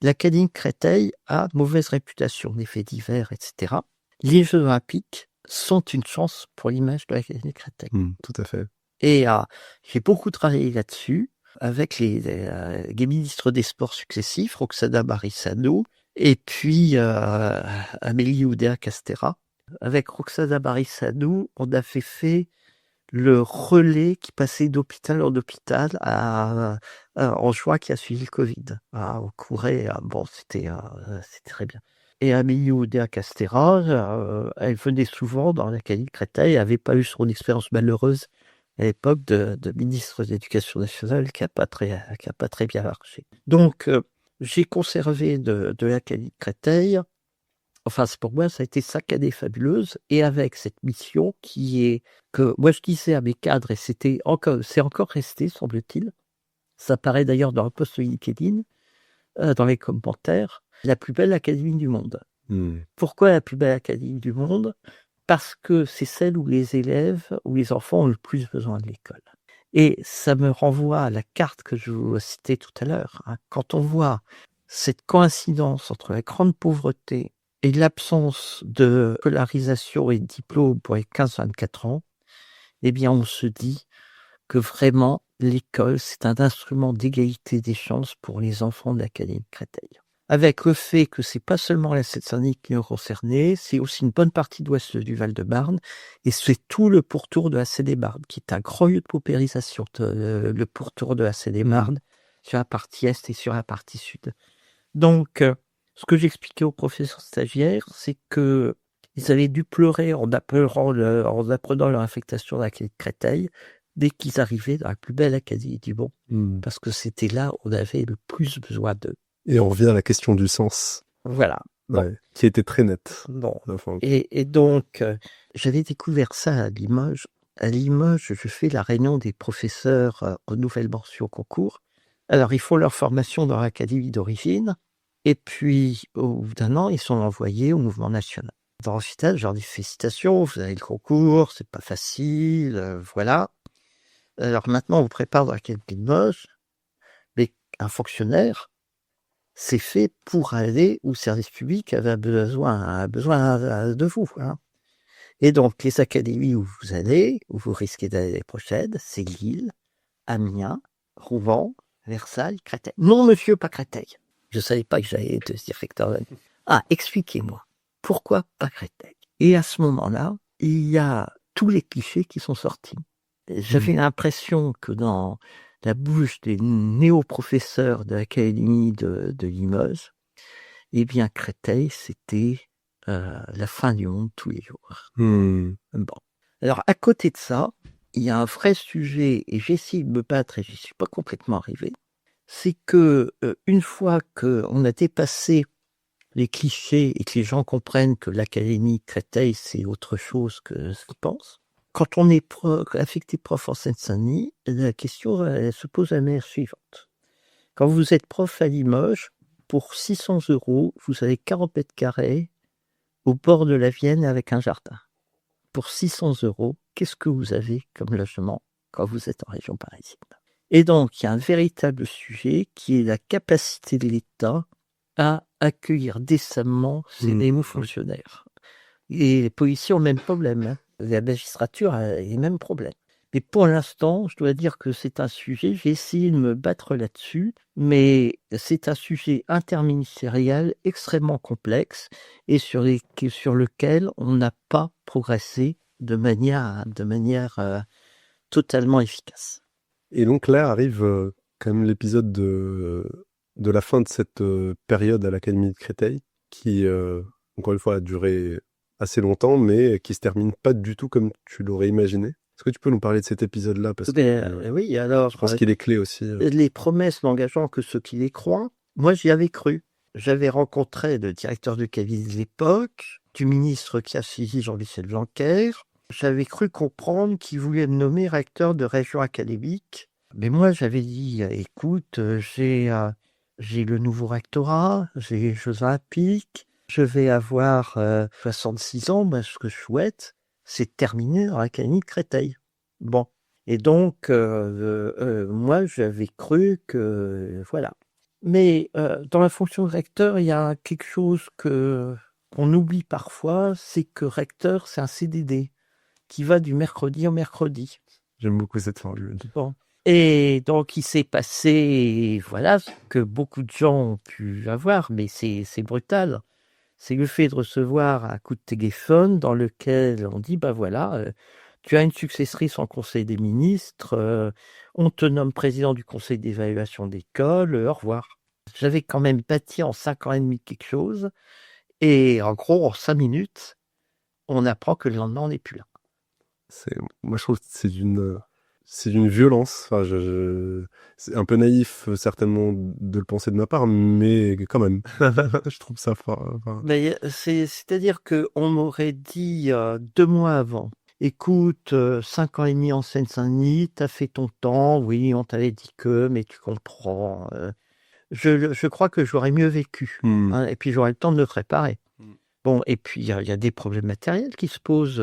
l'Académie de Créteil a mauvaise réputation, les faits divers, etc. Les Jeux Olympiques sont une chance pour l'image de l'Académie de Créteil. Tout à fait. Et j'ai beaucoup travaillé là-dessus avec les ministres des Sports successifs, Roxana Barissano et puis Amélie Oudéa-Castéra. Avec Roxana Barissano, on a fait le relais qui passait d'hôpital en hôpital en juin qui a suivi le Covid. On courait, c'était très bien. Et Amélie Oudéa-Castéra, elle venait souvent dans l'Académie de Créteil, elle n'avait pas eu son expérience malheureuse à l'époque de ministre de l'Éducation nationale qui n'a pas très bien marché. Donc, j'ai conservé de l'Académie de Créteil Enfin, pour moi, ça a été 5 années fabuleuses et avec cette mission qui est que moi je disais à mes cadres et c'est encore resté, semble-t-il. Ça paraît d'ailleurs dans un post LinkedIn, dans les commentaires, la plus belle académie du monde. Pourquoi la plus belle académie du monde? Parce que c'est celle où les élèves, où les enfants ont le plus besoin de l'école. Et ça me renvoie à la carte que je vous citais tout à l'heure, hein. Quand on voit cette coïncidence entre la grande pauvreté et l'absence de scolarisation et de diplôme pour les 15-24 ans, eh bien, on se dit que vraiment, l'école, c'est un instrument d'égalité des chances pour les enfants de l'Académie de Créteil. Avec le fait que c'est pas seulement la Seine-Saint-Denis qui est concernée, c'est aussi une bonne partie de l'ouest du Val-de-Marne, et c'est tout le pourtour de la Seine-et-Marne, qui est un grand lieu de paupérisation, le pourtour de la Seine-et-Marne, sur la partie est et sur la partie sud. Donc, ce que j'expliquais aux professeurs stagiaires, c'est que ils avaient dû pleurer en apprenant leur affectation à l'Académie de Créteil dès qu'ils arrivaient dans la plus belle académie du monde, parce que c'était là où on avait le plus besoin d'eux. Et on revient à la question du sens. Voilà. Ouais, qui était très nette. Bon. Enfin, Et donc, j'avais découvert ça à Limoges. À Limoges, je fais la réunion des professeurs renouvellement au concours. Alors, ils font leur formation dans l'académie d'origine, et puis, au bout d'un an, ils sont envoyés au mouvement national. Dans le je leur dis félicitations, vous avez le concours, c'est pas facile, voilà. Alors maintenant, on vous prépare dans l'académie de Limoges, mais un fonctionnaire, c'est fait pour aller où le service public a besoin de vous, hein. Et donc, les académies où vous allez, où vous risquez d'aller l'année prochaine, c'est Lille, Amiens, Rouen, Versailles, Créteil. Non, monsieur, pas Créteil. Je savais pas que j'allais devenir recteur. Ah, expliquez-moi, pourquoi pas Créteil? Et à ce moment-là, il y a tous les clichés qui sont sortis. J'avais l'impression que dans la bouche des néo-professeurs de l'académie de Limoges, eh bien, Créteil, c'était la fin du monde tous les jours. Bon. Alors, à côté de ça, il y a un vrai sujet, et j'ai essayé de me battre et j'y suis pas complètement arrivé, c'est que une fois qu'on a dépassé les clichés et que les gens comprennent que l'académie Créteil, c'est autre chose que ce qu'ils pensent, quand on est affecté prof en Seine-Saint-Denis, la question elle se pose la manière suivante. Quand vous êtes prof à Limoges, pour 600 €, vous avez 40 mètres carrés au bord de la Vienne avec un jardin. Pour 600 €, qu'est-ce que vous avez comme logement quand vous êtes en région parisienne? Et donc, il y a un véritable sujet qui est la capacité de l'État à accueillir décemment ces néo-fonctionnaires. Et les policiers ont le même problème, hein. La magistrature a les mêmes problèmes. Mais pour l'instant, je dois dire que c'est un sujet, j'ai essayé de me battre là-dessus, mais c'est un sujet interministériel extrêmement complexe et sur lequel on n'a pas progressé de manière totalement efficace. Et donc là arrive quand même l'épisode de la fin de cette période à l'Académie de Créteil, qui, encore une fois, a duré assez longtemps, mais qui se termine pas du tout comme tu l'aurais imaginé. Est-ce que tu peux nous parler de cet épisode-là? Parce que oui, alors, je pense qu'il est clé aussi. Les promesses n'engageant que ceux qui les croient, moi j'y avais cru. J'avais rencontré le directeur de cabinet de l'époque, du ministre qui a suivi Jean-Michel Blanquer. J'avais cru comprendre qu'il voulait me nommer recteur de région académique. Mais moi j'avais dit, écoute, j'ai le nouveau rectorat, j'ai les Jeux Olympiques, je vais avoir 66 ans, ben, ce que je souhaite, c'est terminer dans l'académie de Créteil. Bon. Et donc, moi, j'avais cru que... Voilà. Mais dans la fonction de recteur, il y a quelque chose qu'on oublie parfois, c'est que recteur, c'est un CDD qui va du mercredi au mercredi. J'aime beaucoup cette formule. Bon. Et donc, il s'est passé, voilà, ce que beaucoup de gens ont pu avoir, mais c'est brutal. C'est le fait de recevoir un coup de téléphone dans lequel on dit, bah voilà, tu as une successrice en conseil des ministres, on te nomme président du conseil d'évaluation d'école, au revoir. J'avais quand même bâti en 5 ans et demi quelque chose, et en gros, en 5 minutes, on apprend que le lendemain, on n'est plus là. Moi, je trouve que c'est c'est d'une violence. Enfin, c'est un peu naïf, certainement, de le penser de ma part, mais quand même, je trouve ça fort. Enfin, Mais c'est-à-dire qu'on m'aurait dit 2 mois avant, écoute, 5 ans et demi en Seine-Saint-Denis, t'as fait ton temps, oui, on t'avait dit que, mais tu comprends. Je crois que j'aurais mieux vécu, hein, et puis j'aurais le temps de me préparer. Bon, et puis il y a des problèmes matériels qui se posent.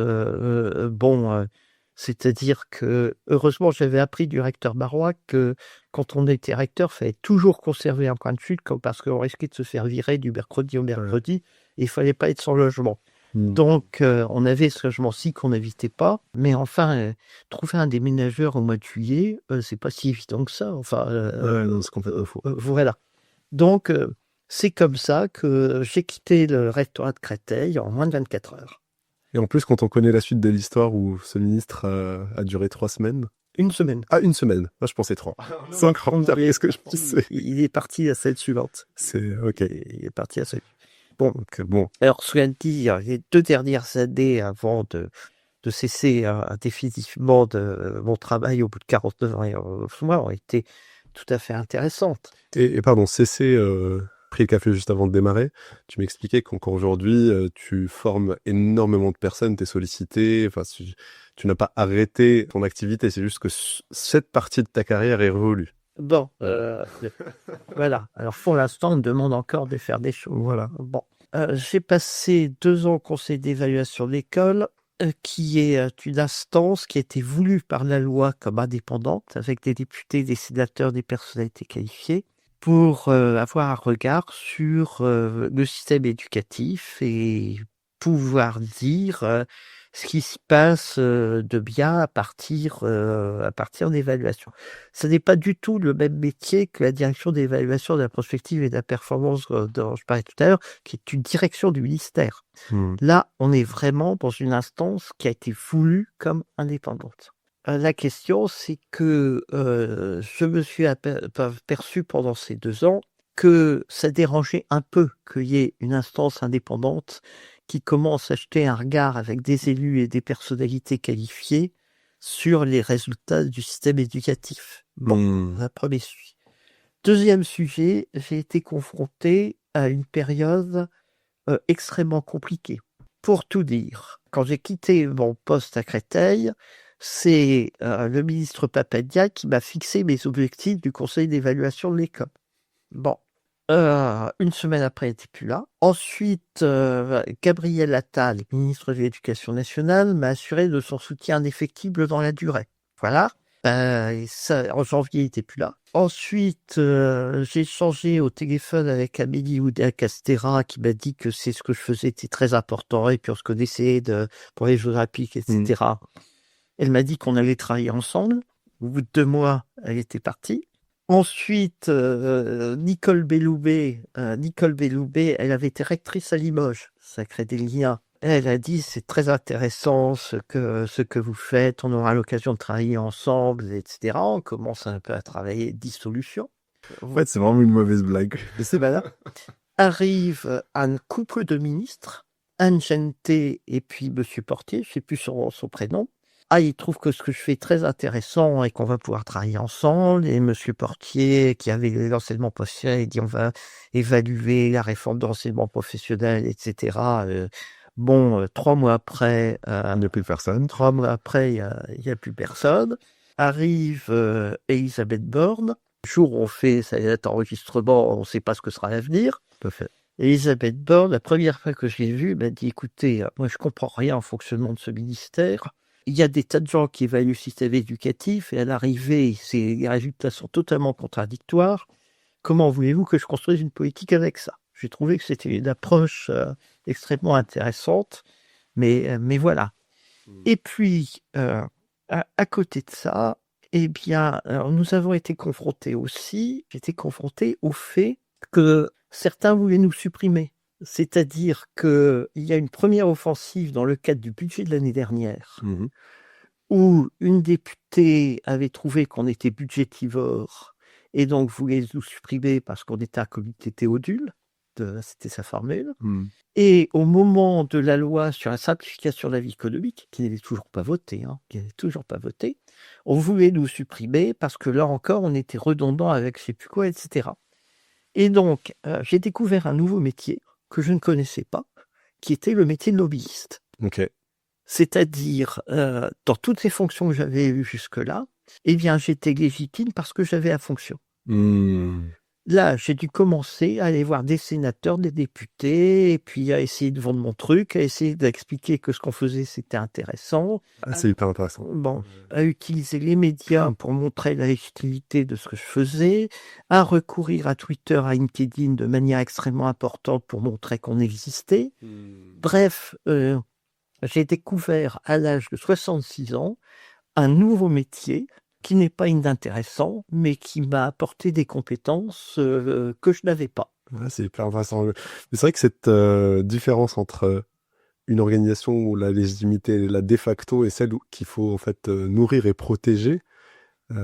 C'est-à-dire que heureusement, j'avais appris du recteur Barois que quand on était recteur, il fallait toujours conserver un point de chute parce qu'on risquait de se faire virer du mercredi au mercredi, et il fallait pas être sans logement. Donc, on avait ce logement-ci qu'on n'évitait pas, mais enfin, trouver un déménageur au mois de juillet, c'est pas si évident que ça. Enfin, non, c'est complètement faux. voilà. Donc, c'est comme ça que j'ai quitté le rectorat de Créteil en moins de 24 heures. Et en plus, quand on connaît la suite de l'histoire où ce ministre a duré 3 semaines. 1 semaine. Ah, 1 semaine. Moi, je pensais 3. C'est encore pire que ce que je pensais. Il est parti à celle suivante. C'est OK. Il est parti à celle. Bon, Donc, bon. alors, cela dit, les 2 dernières années avant de cesser définitivement de mon travail au bout de 49 ans et 11 mois ont été tout à fait intéressantes. Et pardon, cesser, pris le café juste avant de démarrer, tu m'expliquais qu'encore aujourd'hui, tu formes énormément de personnes, tu es sollicité, enfin, tu n'as pas arrêté ton activité, c'est juste que cette partie de ta carrière est révolue. Bon, voilà. Alors, pour l'instant, on me demande encore de faire des choses. Voilà. Bon, j'ai passé 2 ans au conseil d'évaluation de l'école, qui est une instance qui a été voulue par la loi comme indépendante, avec des députés, des sénateurs, des personnalités qualifiées, pour avoir un regard sur le système éducatif et pouvoir dire ce qui se passe de bien à partir d'évaluation. Ce n'est pas du tout le même métier que la direction d'évaluation de la prospective et de la performance dont je parlais tout à l'heure, qui est une direction du ministère. Là, on est vraiment dans une instance qui a été voulue comme indépendante. La question, c'est que je me suis aperçu pendant ces 2 ans que ça dérangeait un peu qu'il y ait une instance indépendante qui commence à jeter un regard avec des élus et des personnalités qualifiées sur les résultats du système éducatif. Bon, un premier sujet. Deuxième sujet, j'ai été confronté à une période extrêmement compliquée. Pour tout dire, quand j'ai quitté mon poste à Créteil, c'est le ministre Papandia qui m'a fixé mes objectifs du conseil d'évaluation de l'école. Bon, 1 semaine après, il n'était plus là. Ensuite, Gabriel Attal, ministre de l'Éducation nationale, m'a assuré de son soutien indéfectible dans la durée. Voilà. Et ça, en janvier, il n'était plus là. Ensuite, j'ai échangé au téléphone avec Amélie Oudéa-Castéra qui m'a dit que c'est ce que je faisais était très important et puis on se connaissait pour les Jeux Olympiques, etc. Elle m'a dit qu'on allait travailler ensemble. Au bout de 2 mois, elle était partie. Ensuite, Nicole Belloubet, elle avait été rectrice à Limoges. Ça crée des liens. Elle a dit, c'est très intéressant ce que vous faites, on aura l'occasion de travailler ensemble, etc. On commence un peu à travailler dissolution. En fait, c'est vraiment une mauvaise blague. C'est malin. Arrive un couple de ministres, Anne Genté et puis Monsieur Portier, je ne sais plus son prénom. Ah, il trouve que ce que je fais est très intéressant et qu'on va pouvoir travailler ensemble. Et Monsieur Portier, qui avait l'enseignement professionnel, il dit on va évaluer la réforme de l'enseignement professionnel, etc. 3 mois après, Il n'y a plus personne. 3 mois après, il y a plus personne. Arrive Elisabeth Borne. Le jour où on fait cet enregistrement, on ne sait pas ce que sera l'avenir. Tout à fait. Elisabeth Borne, la première fois que je l'ai vue, m'a dit écoutez, moi je comprends rien au fonctionnement de ce ministère. Il y a des tas de gens qui évaluent le système éducatif et à l'arrivée, les résultats sont totalement contradictoires. Comment voulez-vous que je construise une politique avec ça? J'ai trouvé que c'était une approche extrêmement intéressante, mais voilà. Et puis, à côté de ça, eh bien, alors nous avons été confrontés aussi, j'étais confronté au fait que certains voulaient nous supprimer. C'est-à-dire qu'il y a une première offensive dans le cadre du budget de l'année dernière, où une députée avait trouvé qu'on était budgétivore et donc voulait nous supprimer parce qu'on était un comité Théodule. c'était sa formule. Hmm. Et au moment de la loi sur la simplification de la vie économique, qui n'est toujours pas votée, on voulait nous supprimer parce que là encore, on était redondant avec je sais plus quoi, etc. Et donc, j'ai découvert un nouveau métier que je ne connaissais pas, qui était le métier de lobbyiste. Ok. C'est-à-dire, dans toutes les fonctions que j'avais eues jusque-là, eh bien, j'étais légitime parce que j'avais la fonction. Hmm. Là, j'ai dû commencer à aller voir des sénateurs, des députés, et puis à essayer de vendre mon truc, à essayer d'expliquer que ce qu'on faisait, c'était intéressant. Ah, c'est hyper intéressant. Bon, à utiliser les médias pour montrer la légitimité de ce que je faisais, à recourir à Twitter, à LinkedIn de manière extrêmement importante pour montrer qu'on existait. Bref, j'ai découvert à l'âge de 66 ans un nouveau métier qui n'est pas inintéressant, mais qui m'a apporté des compétences que je n'avais pas. Ouais, c'est hyper intéressant. Mais c'est vrai que cette différence entre une organisation où la légitimité est là de facto et celle qu'il faut en fait nourrir et protéger,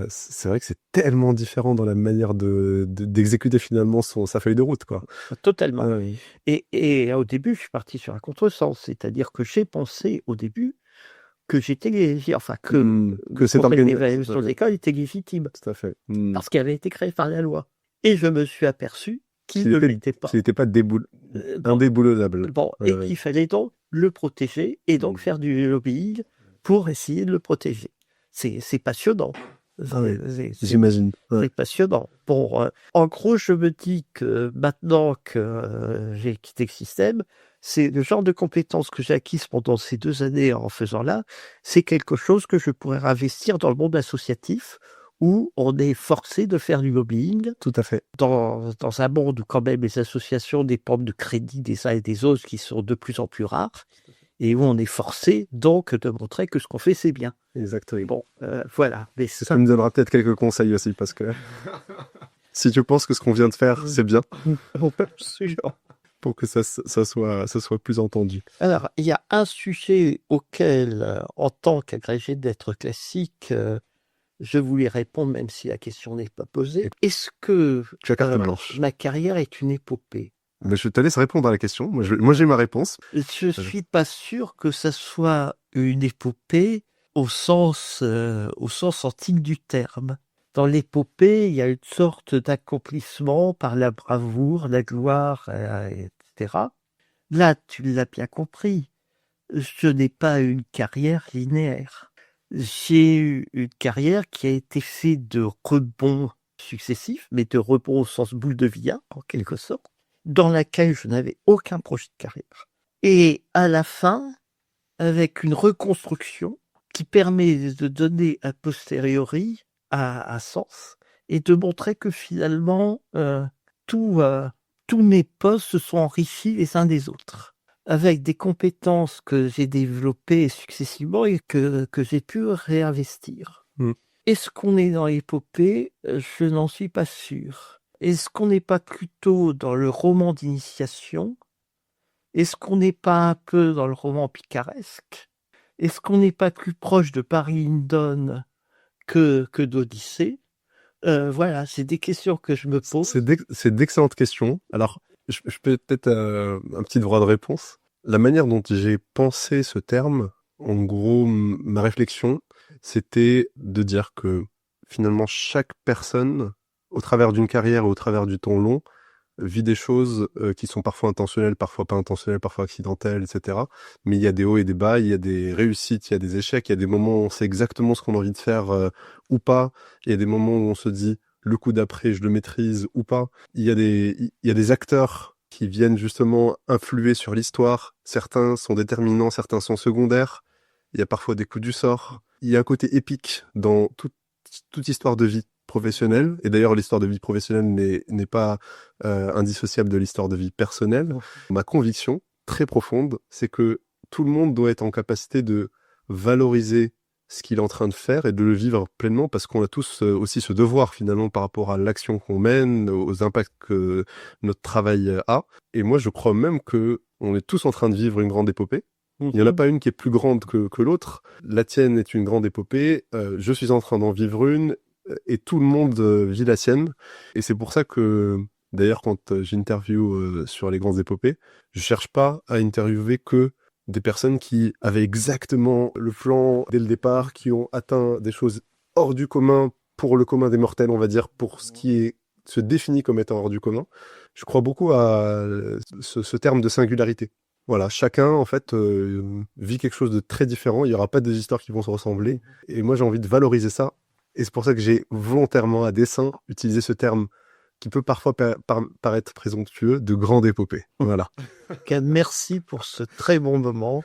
c'est vrai que c'est tellement différent dans la manière d'exécuter finalement sa feuille de route, quoi. Totalement. Ah oui. Et au début, je suis parti sur un contresens, c'est-à-dire que j'ai pensé au début que j'étais légitime, enfin que cette l'évaluation de l'école était légitime, Tout à fait. parce qu'elle avait été créée par la loi. Et je me suis aperçu qu'il ne l'était pas. Qu'il n'était pas indéboulonnable. Bon, et qu'il fallait donc le protéger et donc faire du lobbying pour essayer de le protéger. C'est passionnant. J'imagine. C'est passionnant. Bon, en gros, je me dis que maintenant que j'ai quitté le système, c'est le genre de compétences que j'ai acquises pendant ces 2 années en faisant là, c'est quelque chose que je pourrais investir dans le monde associatif où on est forcé de faire du lobbying. Tout à fait. Dans un monde où quand même les associations dépendent de crédits des uns et des autres qui sont de plus en plus rares et où on est forcé donc de montrer que ce qu'on fait c'est bien. Exactement. Bon, voilà. Mais ça me donnera peut-être quelques conseils aussi parce que si tu penses que ce qu'on vient de faire c'est bien, pour que ça soit plus entendu. Alors, il y a un sujet auquel, en tant qu'agrégé de lettres classiques, je voulais répondre même si la question n'est pas posée. Est-ce que Tu as carte blanche. Ma carrière est une épopée? Mais je te laisse répondre à la question. Moi j'ai ma réponse. Je suis pas sûr que ça soit une épopée au sens antique du terme. Dans l'épopée, il y a une sorte d'accomplissement par la bravoure, la gloire, etc. Là, tu l'as bien compris, je n'ai pas une carrière linéaire. J'ai eu une carrière qui a été faite de rebonds successifs, mais de rebonds au sens boule de billard, en quelque sorte, dans laquelle je n'avais aucun projet de carrière. Et à la fin, avec une reconstruction qui permet de donner a posteriori un sens et de montrer que finalement, tous mes postes se sont enrichis les uns des autres, avec des compétences que j'ai développées successivement et que j'ai pu réinvestir. Est-ce qu'on est dans l'épopée? Je n'en suis pas sûr. Est-ce qu'on n'est pas plutôt dans le roman d'initiation? Est-ce qu'on n'est pas un peu dans le roman picaresque? Est-ce qu'on n'est pas plus proche de Barry Lyndon que d'Odyssée? Voilà, c'est des questions que je me pose. C'est d'excellentes questions. Alors, je peux peut-être un petit droit de réponse. La manière dont j'ai pensé ce terme, en gros, ma réflexion, c'était de dire que finalement, chaque personne, au travers d'une carrière et au travers du temps long, vit des choses qui sont parfois intentionnelles, parfois pas intentionnelles, parfois accidentelles, etc. Mais il y a des hauts et des bas, il y a des réussites, il y a des échecs, il y a des moments où on sait exactement ce qu'on a envie de faire ou pas. Il y a des moments où on se dit le coup d'après, je le maîtrise ou pas. Il y a des acteurs qui viennent justement influer sur l'histoire. Certains sont déterminants, certains sont secondaires. Il y a parfois des coups du sort. Il y a un côté épique dans toute histoire de vie professionnelle. Et d'ailleurs, l'histoire de vie professionnelle n'est pas indissociable de l'histoire de vie personnelle. Ma conviction, très profonde, c'est que tout le monde doit être en capacité de valoriser ce qu'il est en train de faire et de le vivre pleinement, parce qu'on a tous aussi ce devoir finalement par rapport à l'action qu'on mène, aux impacts que notre travail a. Et moi, je crois même que on est tous en train de vivre une grande épopée. Il n'y en a pas une qui est plus grande que l'autre. La tienne est une grande épopée. Je suis en train d'en vivre une et tout le monde vit la sienne. Et c'est pour ça que D'ailleurs, quand j'interviewe sur les grandes épopées, je cherche pas à interviewer que des personnes qui avaient exactement le plan dès le départ, qui ont atteint des choses hors du commun pour le commun des mortels, on va dire, pour ce qui se définit comme étant hors du commun. Je crois beaucoup à ce terme de singularité. Voilà, chacun, en fait, vit quelque chose de très différent. Il n'y aura pas des histoires qui vont se ressembler. Et moi, j'ai envie de valoriser ça. Et c'est pour ça que j'ai volontairement, à dessein, utilisé ce terme qui peut parfois paraître présomptueux, de grande épopée. Voilà. Merci pour ce très bon moment.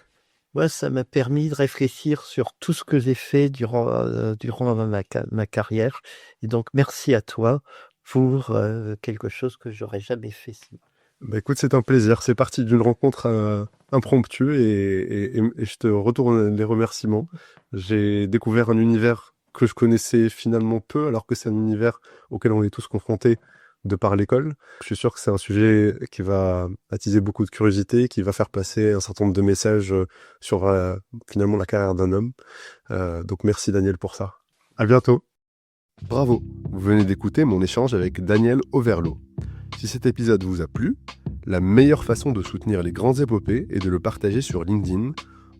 Moi, ça m'a permis de réfléchir sur tout ce que j'ai fait durant ma carrière. Et donc, merci à toi pour quelque chose que j'aurais jamais fait sinon. Bah écoute, c'est un plaisir. C'est parti d'une rencontre impromptue et je te retourne les remerciements. J'ai découvert un univers que je connaissais finalement peu, alors que c'est un univers auquel on est tous confrontés de par l'école. Je suis sûr que c'est un sujet qui va attiser beaucoup de curiosité, qui va faire passer un certain nombre de messages sur finalement la carrière d'un homme. Donc merci Daniel pour ça. À bientôt. Bravo, vous venez d'écouter mon échange avec Daniel Overlo. Si cet épisode vous a plu, la meilleure façon de soutenir les grandes épopées est de le partager sur LinkedIn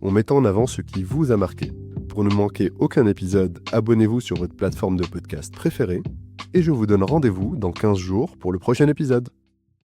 en mettant en avant ce qui vous a marqué. Pour ne manquer aucun épisode, abonnez-vous sur votre plateforme de podcast préférée et je vous donne rendez-vous dans 15 jours pour le prochain épisode.